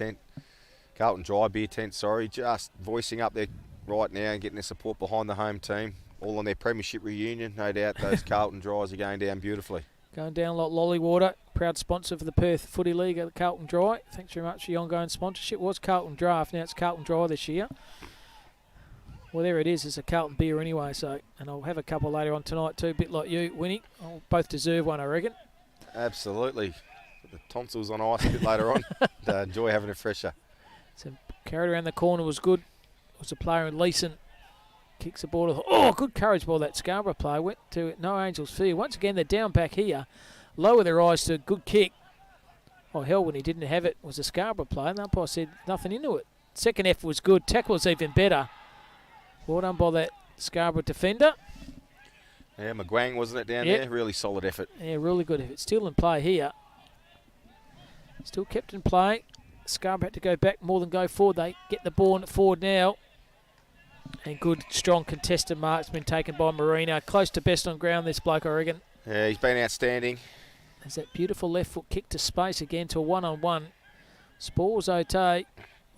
tent, sorry, just voicing up there right now and getting their support behind the home team. All on their premiership reunion, no doubt. Those Carlton Dries are going down beautifully. Going down like lolly water. Proud sponsor for the Perth Footy League at the Carlton Dry. Thanks very much for the ongoing sponsorship. It was Carlton Draft, now it's Carlton Dry this year. Well, there it is. It's a Carlton beer anyway, so, and I'll have a couple later on tonight too, a bit like you, Winnie. I'll both deserve one, I reckon. Absolutely. Put the tonsils on ice a bit later on. Enjoy having a fresher. So carried around the corner was good. It was a player in Leeson. Kicks the ball to, oh, good courage ball that Scarborough player. Went to no Angels fear. Once again, they're down back here. Lower their eyes to a good kick. Oh, hell, when he didn't have it, was a Scarborough player. And the umpire said nothing into it. Second effort was good. Tackle was even better. Well done by that Scarborough defender. Yeah, McGuang, wasn't it, down there? Really solid effort. Yeah, really good effort. Still in play here. Still kept in play. Scarborough had to go back more than go forward. They get the ball forward now. And good, strong contested mark's been taken by Marino. Close to best on ground, this bloke, I reckon. Yeah, he's been outstanding. There's that beautiful left foot kick to space again to a one-on-one. Spall's Ote.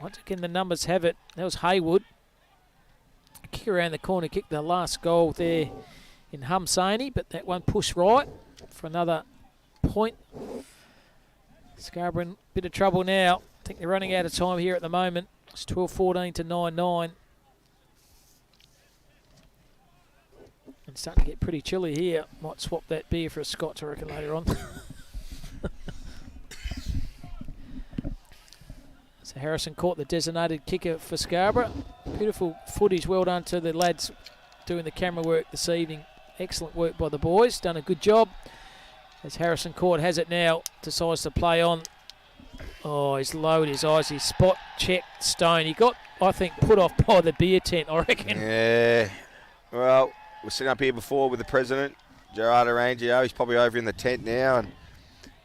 Once again, the numbers have it. That was Haywood. Kick around the corner, kick the last goal there in Humsaini, but that one pushed right for another point. Scarborough in a bit of trouble now. I think they're running out of time here at the moment. It's 12-14 to 9-9. And starting to get pretty chilly here. Might swap that beer for a Scotch, I reckon, later on. So Harrison caught the designated kicker for Scarborough. Beautiful footage. Well done to the lads doing the camera work this evening. Excellent work by the boys. Done a good job. As Harrison Court has it now. Decides to play on. Oh, he's lowered his eyes. He spot checked Stone. He got, I think, put off by the beer tent, I reckon. Yeah. Well, we're sitting up here before with the president, Gerard Arangio. He's probably over in the tent now. And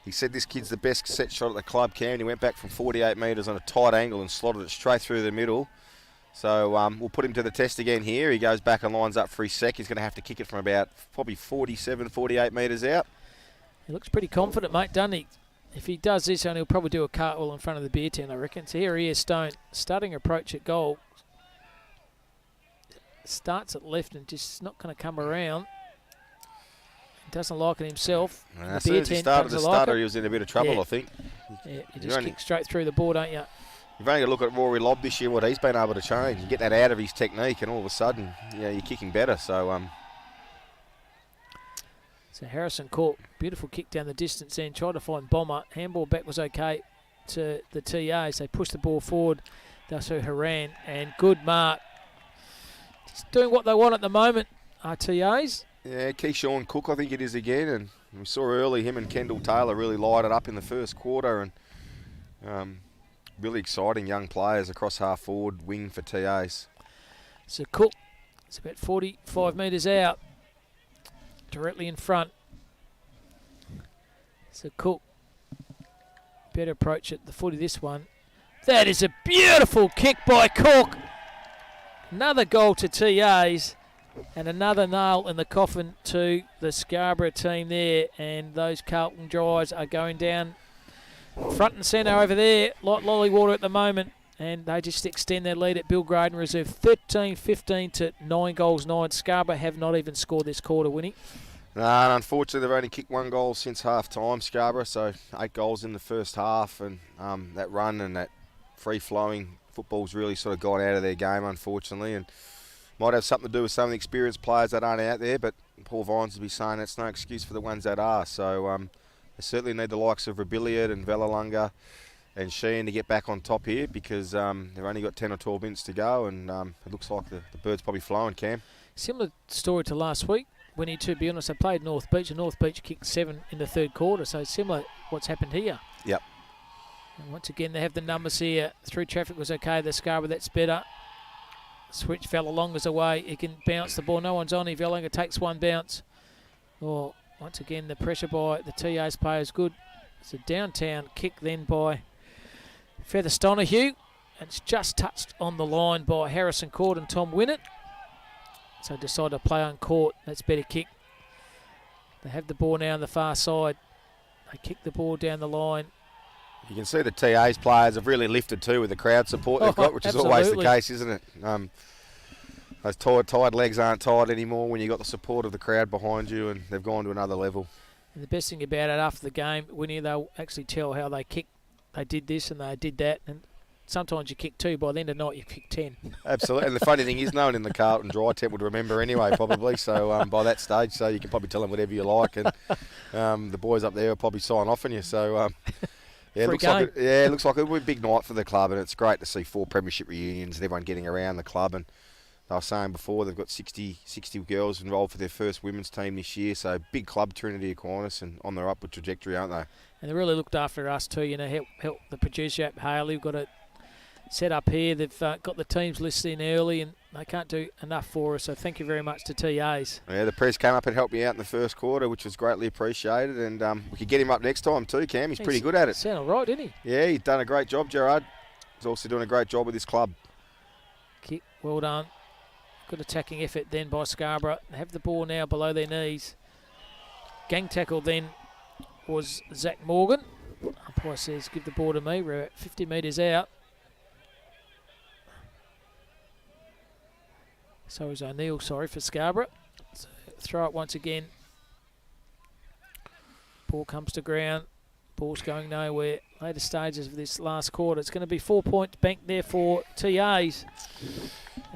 he said this kid's the best set shot at the club, Cam. He went back from 48 metres on a tight angle and slotted it straight through the middle. So we'll put him to the test again here. He goes back and lines up for his sec. He's going to have to kick it from about probably 47, 48 metres out. He looks pretty confident, mate, doesn't he? If he does this, he'll probably do a cartwheel in front of the beer tent, I reckon. So here he is, Stone, starting approach at goal. Starts at left and just not going to come around. Doesn't like it himself. As soon as he started to stutter, he was in a bit of trouble, I think. Yeah, you just kick straight through the ball, don't you? You've only got to look at Rory Lobb this year, what he's been able to change. You get that out of his technique, and all of a sudden, you're kicking better. So, So Harrison caught beautiful kick down the distance then, tried to find Bomber. Handball back was okay to the TAs. They pushed the ball forward. That's who Haran, and good mark. Just doing what they want at the moment, our TAs. Yeah, Keyshawn Cook, I think it is again, and we saw early him and Kendall Taylor really light it up in the first quarter, and really exciting young players across half forward, wing for TAs. So Cook is about 45 metres out, directly in front. So Cook, better approach at the footy this one. That is a beautiful kick by Cook. Another goal to TAs. And another nail in the coffin to the Scarborough team there. And those Carlton Dries are going down front and centre over there like lolly water at the moment. And they just extend their lead at Bill Graden Reserve 13-15 to 9 goals, 9. Scarborough have not even scored this quarter, Winnie. No, and unfortunately they've only kicked 1 goal since half-time, Scarborough, so 8 goals in the first half, and that run and that free-flowing football's really sort of got out of their game, unfortunately, and might have something to do with some of the experienced players that aren't out there, but Paul Vines will be saying that's no excuse for the ones that are, so they certainly need the likes of Rebellion and Velalunga and Sheehan to get back on top here, because they've only got 10 or 12 minutes to go, and it looks like the bird's probably flowing, Cam. Similar story to last week. Winnie, to be honest, they played North Beach, and North Beach kicked 7 in the third quarter, so similar what's happened here. Yep. And once again, they have the numbers here. Through traffic was okay. The Scarborough, that's better. Switch fell along as away. He can bounce the ball. No one's on. Velalunga takes 1 bounce. Oh, once again, the pressure by the TA's player is good. It's a downtown kick then by Feather-Stonahue. It's just touched on the line by Harrison Court and Tom Winnett. So decide to play on court. That's better kick. They have the ball now on the far side. They kick the ball down the line. You can see the TA's players have really lifted too with the crowd support they've got, which absolutely. is always the case, isn't it? Those tired legs aren't tired anymore when you've got the support of the crowd behind you, and they've gone to another level. And the best thing about it, after the game, Winnie, they'll actually tell how they kicked. They did this and they did that, and sometimes you kick 2, by the end of the night you kick 10. Absolutely, and the funny thing is, no one in the Carlton dry tent would remember anyway, probably. So by that stage, so you can probably tell them whatever you like, and the boys up there will probably sign off on you. So yeah, it looks like it'll be a big night for the club, and it's great to see 4 premiership reunions and everyone getting around the club. And they were saying before they've got 60 girls enrolled for their first women's team this year, so big club, Trinity Aquinas, and on their upward trajectory, aren't they? And they really looked after us too. You know, help the producer at Haley. We've got a set up here. They've got the teams listed in early, and they can't do enough for us. So thank you very much to TAs. Yeah, the press came up and helped me out in the first quarter, which was greatly appreciated. And we could get him up next time too, Cam. He's pretty good at it. Sounded right, didn't he? Yeah, he's done a great job, Gerard. He's also doing a great job with his club. Kick, well done. Good attacking effort then by Scarborough. They have the ball now below their knees. Gang tackle then was Zach Morgan. Umpire says, give the ball to me. We're at 50 metres out. So is O'Neill, sorry, for Scarborough. So throw it once again. Ball comes to ground. Ball's going nowhere. Later stages of this last quarter. It's going to be 4 points banked there for TAs.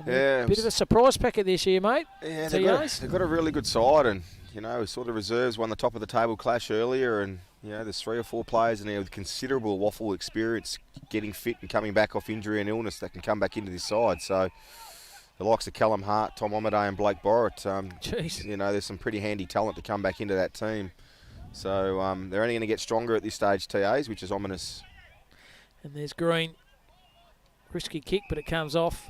Yeah, bit of a surprise packet this year, mate. Yeah, they've got a really good side, and you know, sort of reserves won the top of the table clash earlier, and you know, there's 3 or 4 players in there with considerable waffle experience, getting fit and coming back off injury and illness that can come back into this side. So the likes of Callum Hart, Tom Omaday and Blake Borrett, you know, there's some pretty handy talent to come back into that team. So they're only going to get stronger at this stage, TAs, which is ominous. And there's Green. Risky kick, but it comes off.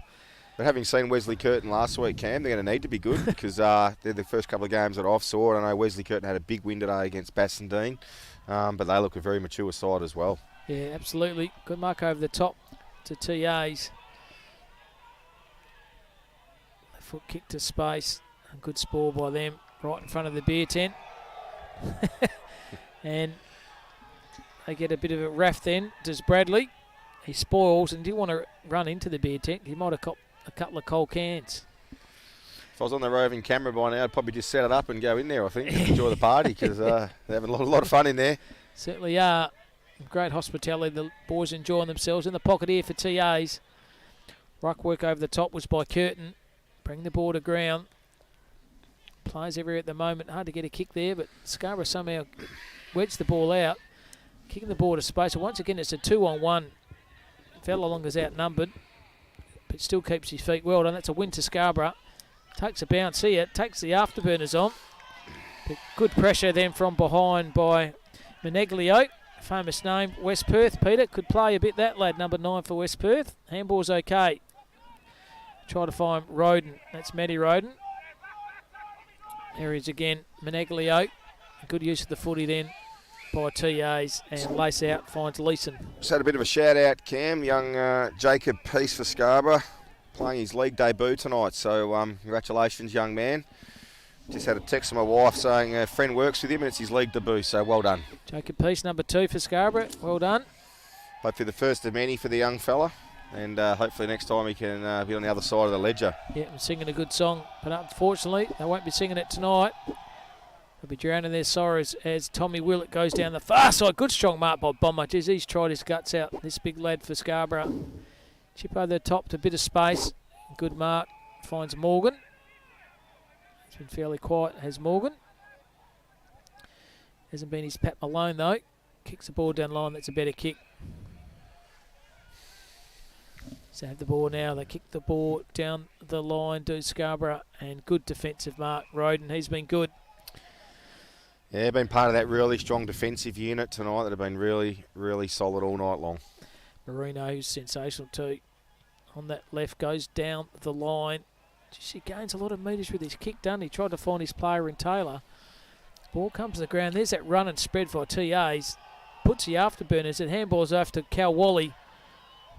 But having seen Wesley Curtin last week, Cam, they're going to need to be good because they're the first couple of games that I've saw. And I know Wesley Curtin had a big win today against Bassendean, but they look a very mature side as well. Yeah, absolutely. Good mark over the top to TAs. Foot kick to space. A good spoil by them right in front of the beer tent. And they get a bit of a raff then. Does Bradley. He spoils and didn't want to run into the beer tent. He might have copped a couple of cold cans. If I was on the roving camera by now, I'd probably just set it up and go in there, I think, and enjoy the party because they're having a lot of fun in there. Certainly are. Great hospitality. The boys enjoying themselves. In the pocket here for TAs. Ruck work over the top was by Curtin. Bring the ball to ground. Players everywhere at the moment. Hard to get a kick there, but Scarborough somehow wedged the ball out. Kicking the ball to space. And once again, it's a 2-on-1. Velalunga's outnumbered, but still keeps his feet well done. That's a win to Scarborough. Takes a bounce here. Takes the afterburners on. But good pressure then from behind by Meneglio. Famous name, West Perth. Peter could play a bit that lad, number 9 for West Perth. Handball's okay. Try to find Roden. That's Matty Roden. There he is again, Meneglio. Good use of the footy then by TAs, and lace out finds Leeson. Just had a bit of a shout out, Cam. Young Jacob Peace for Scarborough, playing his league debut tonight. So congratulations, young man. Just had a text from my wife saying a friend works with him and it's his league debut. So well done. Jacob Peace, number 2 for Scarborough. Well done. Hopefully the first of many for the young fella. and hopefully next time he can be on the other side of the ledger. Yeah, and singing a good song, but unfortunately they won't be singing it tonight. They'll be drowning their sorrows as Tommy Willett goes down the far side. Good strong mark by Bomber. Jeez, he's tried his guts out, this big lad for Scarborough. Chip over the top to a bit of space. Good mark. Finds Morgan. He's been fairly quiet, has Morgan. Hasn't been his Pat Malone though. Kicks the ball down the line, that's a better kick. So have the ball now. They kick the ball down the line, do Scarborough, and good defensive mark. Roden, he's been good. Yeah, been part of that really strong defensive unit tonight that have been really, really solid all night long. Marino, who's sensational too. On that left, goes down the line. Just he gains a lot of metres with his kick done. He tried to find his player in Taylor. Ball comes to the ground. There's that run and spread for TAs. Puts the afterburners and handballs off to Cal Wally.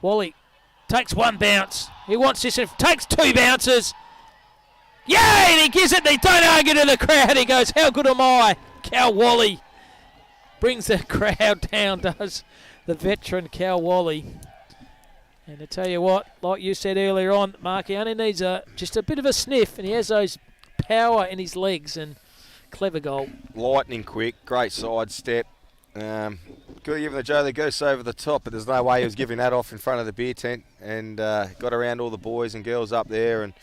Wally takes one bounce. He wants this and takes two bounces. Yay! And he gives it. They don't argue to the crowd. He goes, how good am I? Cal Wally brings the crowd down, does the veteran Cal Wally. And to tell you what, like you said earlier on, Mark, he only needs just a bit of a sniff, and he has those power in his legs, and clever goal. Lightning quick, great side step. Good giving the Joe the Goose over the top, but there's no way he was giving that off in front of the beer tent, and got around all the boys and girls up there, and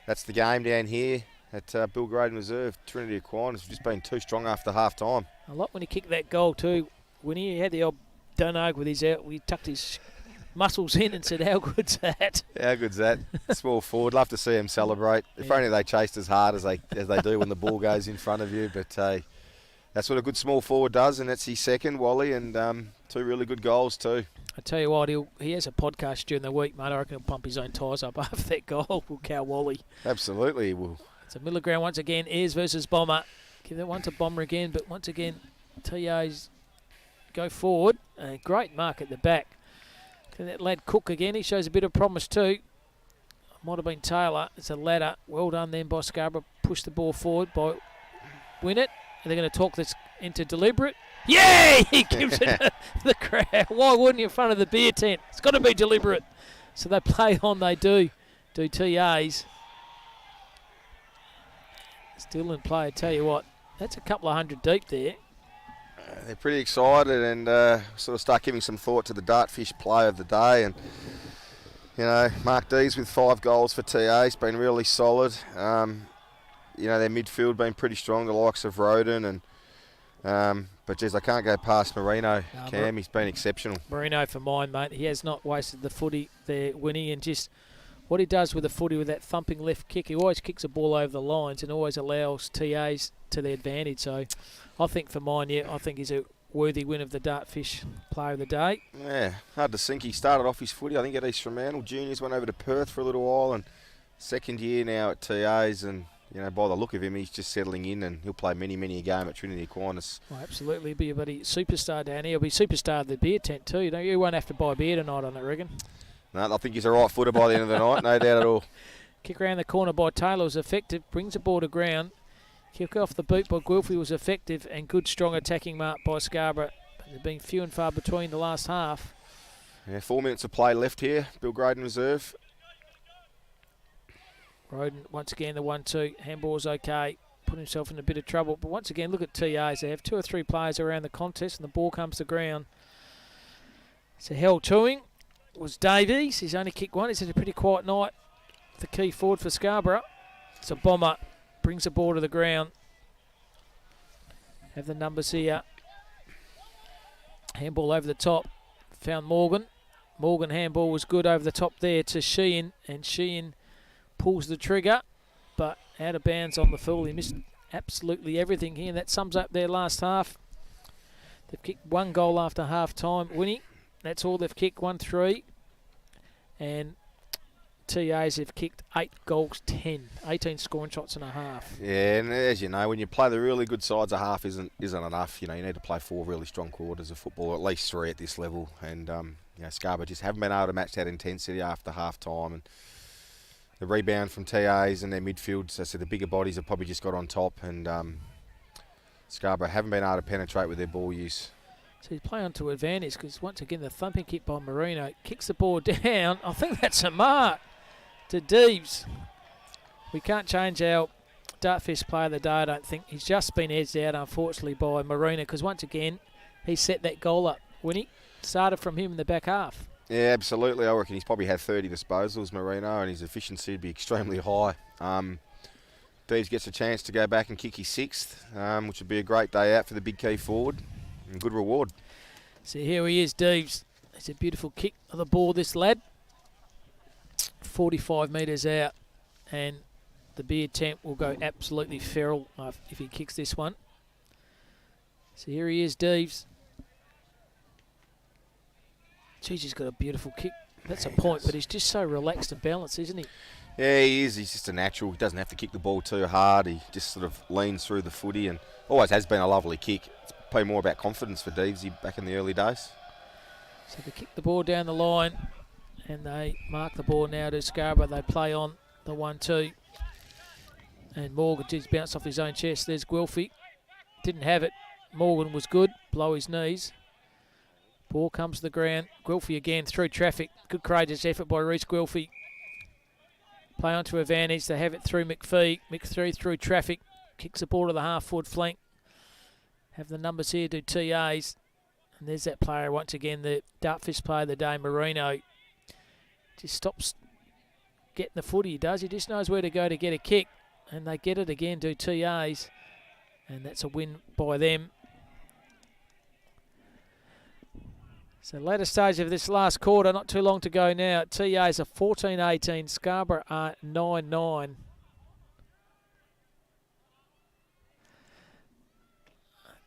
that's the game down here at Bill Graydon Reserve. Trinity Aquinas have just been too strong after half time. A lot when he kicked that goal too. When he had the old Dunnog with his out, he tucked his muscles in and said, how good's that? How good's that? Small forward, love to see him celebrate. If only they chased as hard as they do when the ball goes in front of you, but that's what a good small forward does, and that's his second, Wally, and two really good goals too. I tell you what, he has a podcast during the week, mate. I reckon he'll pump his own tyres up after that goal with Cal Wally. Absolutely he will. So middle ground once again, Ayres versus Bomber. Give that one to Bomber again, but once again, TAs go forward. Great mark at the back. And that lad Cook again, he shows a bit of promise too. Might have been Taylor. It's a ladder. Well done then by Scarborough. Push the ball forward by Win it. And they're going to talk this into deliberate. Yeah! He gives it to the crowd. Why wouldn't you in front of the beer tent? It's got to be deliberate. So they play on, they do TAs. Still in play, I tell you what. That's a couple of hundred deep there. They're pretty excited and sort of start giving some thought to the Dartfish play of the day. And, you know, Mark Dees with 5 goals for TA. He's been really solid. You know, their midfield been pretty strong, the likes of Roden. And but, geez, I can't go past Marino. Cam, he's been exceptional. Marino for mine, mate. He has not wasted the footy there, Winnie, and just what he does with the footy with that thumping left kick, he always kicks a ball over the lines and always allows TAs to their advantage. So I think for mine, yeah, I think he's a worthy win of the Dartfish Player of the Day. Yeah, hard to think. He started off his footy, I think, at East Fremantle Juniors, went over to Perth for a little while, and second year now at TAs, and, you know, by the look of him, he's just settling in, and he'll play many a game at Trinity Aquinas. Well, absolutely. He'll be a bloody superstar down here. He'll be superstar of the beer tent too. You won't have to buy beer tonight on it, I reckon. No, I think he's a right footer by the end of the night, no doubt at all. Kick around the corner by Taylor was effective, brings the ball to ground. Kick off the boot by Guilford was effective, and good strong attacking mark by Scarborough. But they've been few and far between the last half. Yeah, 4 minutes of play left here, Bill Graydon Reserve. Roden, once again, the 1-2. Handball's okay. Put himself in a bit of trouble. But once again, look at TAs. They have 2 or 3 players around the contest, and the ball comes to ground. So held toing was Davies. He's only kicked one. He's had a pretty quiet night. The key forward for Scarborough. So Bomber brings the ball to the ground. Have the numbers here. Handball over the top. Found Morgan. Morgan handball was good over the top there to Sheehan, and Sheehan pulls the trigger, but out of bounds on the full. He missed absolutely everything here, and that sums up their last half. They've kicked 1 goal after half time, Winnie. That's all they've kicked, 1-3. And TAs have kicked 8 goals, 18 scoring shots and a half. Yeah, and as you know, when you play the really good sides, a half isn't enough. You know, you need to play 4 really strong quarters of football, at least 3 at this level. And you know, Scarborough just haven't been able to match that intensity after half time. And the rebound from TAs and their midfield, so the bigger bodies have probably just got on top, and Scarborough haven't been able to penetrate with their ball use. So he's playing on to advantage because once again the thumping kick by Marino kicks the ball down. I think that's a mark to Deeves. We can't change our Dartfest player of the day, I don't think. He's just been edged out, unfortunately, by Marino because once again he set that goal up when he started from him in the back half. Yeah, absolutely. I reckon he's probably had 30 disposals, Marino, and his efficiency would be extremely high. Deeves gets a chance to go back and kick his 6th, which would be a great day out for the big key forward and good reward. So here he is, Deeves. It's a beautiful kick of the ball, this lad. 45 metres out, and the beard temp will go absolutely feral if he kicks this one. So here he is, Deeves. Geez, he's got a beautiful kick. That's a point, but he's just so relaxed and balanced, isn't he? Yeah, he is. He's just a natural. He doesn't have to kick the ball too hard. He just sort of leans through the footy and always has been a lovely kick. It's probably more about confidence for Deevesy back in the early days. So they kick the ball down the line and they mark the ball now to Scarborough. They play on the 1-2. And Morgan just bounced off his own chest. There's Guelphy. Didn't have it. Morgan was good. Below his knees. Ball comes to the ground. Guelphy again through traffic. Good courageous effort by Reece Guelphy. Play on to advantage. They have it through McPhee. McPhee through traffic. Kicks the ball to the half-forward flank. Have the numbers here, do TAs. And there's that player once again, the Dartfist player of the day, Marino. Just stops getting the footy, he does. He just knows where to go to get a kick. And they get it again, do TAs. And that's a win by them. So later stage of this last quarter, not too long to go now. TAs are 14-18, Scarborough are 9-9.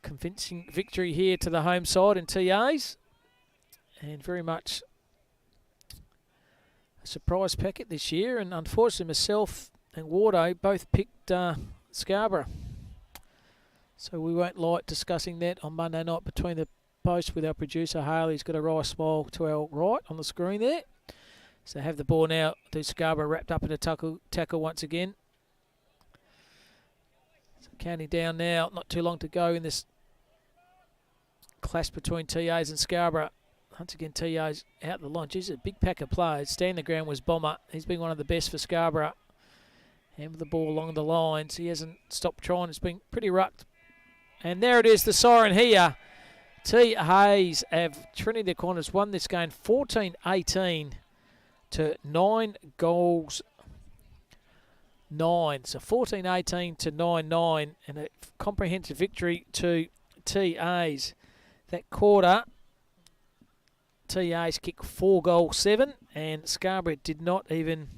Convincing victory here to the home side in TAs. And very much a surprise packet this year. And unfortunately myself and Wardo both picked Scarborough. So we won't like discussing that on Monday night between the post with our producer Haley. He's got a wry smile to our right on the screen there. So have the ball now to Scarborough, wrapped up in a tackle once again. So counting down now, not too long to go in this clash between TAs and Scarborough. Once again, TAs out the line. Geez, a big pack of players. Standing the ground was Bomber. He's been one of the best for Scarborough. And with the ball along the lines, he hasn't stopped trying. It's been pretty rucked. And there it is, the siren here. T. Hayes of Trinity Aquinas won this game 14-18 to 9 goals 9. So 14-18 to 9-9 and a comprehensive victory to TAs. That quarter, TAs kicked 4 goals 7 and Scarborough did not even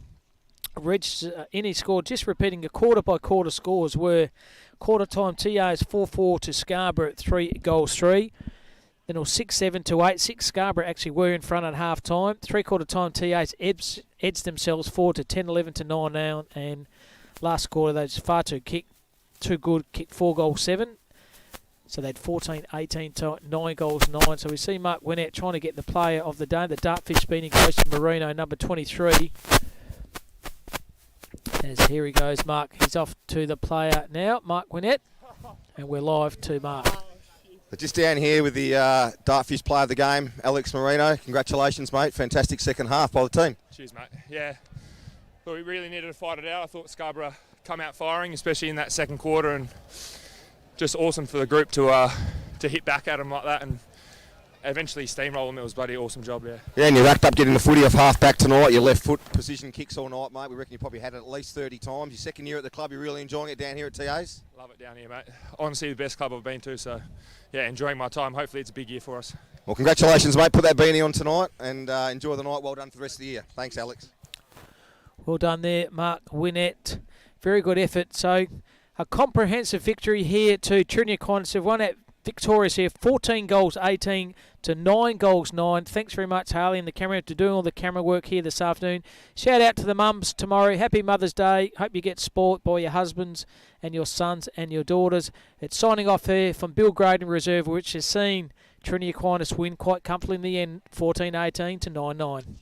register any score. Just repeating, a quarter by quarter scores were quarter time TAs 4-4 to Scarborough 3 goals 3. Then it was 6-7 to 8. 6 Scarborough actually were in front at half time. 3/4 time TAs edged themselves 4-10, 11 to 9-9. And last quarter they just far too good, kicked 4 goals 7. So they had 14-18 to 9 goals 9. So we see Mark Winnett trying to get the player of the day. The Dartfish beating goes to Marino, number 23. As here he goes, Mark. He's off to the player now, Mark Winnett. And we're live to Mark. Just down here with the Dartfish player of the game, Alex Marino. Congratulations, mate. Fantastic second half by the team. Cheers, mate. Yeah, thought we really needed to fight it out. I thought Scarborough come out firing, especially in that second quarter, and just awesome for the group to hit back at them like that and eventually steamroll them. It was a bloody awesome job, yeah. Yeah, and you racked up getting the footy off half back tonight. Your left foot precision kicks all night, mate. We reckon you probably had it at least 30 times. Your second year at the club, you're really enjoying it down here at TAs? Love it down here, mate. Honestly, the best club I've been to, so yeah, enjoying my time. Hopefully it's a big year for us. Well, congratulations, mate. Put that beanie on tonight and enjoy the night. Well done for the rest of the year. Thanks, Alex. Well done there, Mark Winnett. Very good effort. So a comprehensive victory here to Trinity Aquinas. They've won it victorious here, 14 goals 18 to 9 goals 9. Thanks very much, Harley and the camera, for doing all the camera work here this afternoon. Shout out to the mums tomorrow. Happy Mother's Day. Hope you get sport by your husbands and your sons and your daughters. It's signing off here from Bill Graydon Reserve, which has seen Trinity Aquinas win quite comfortably in the end, 14-18 to 9-9.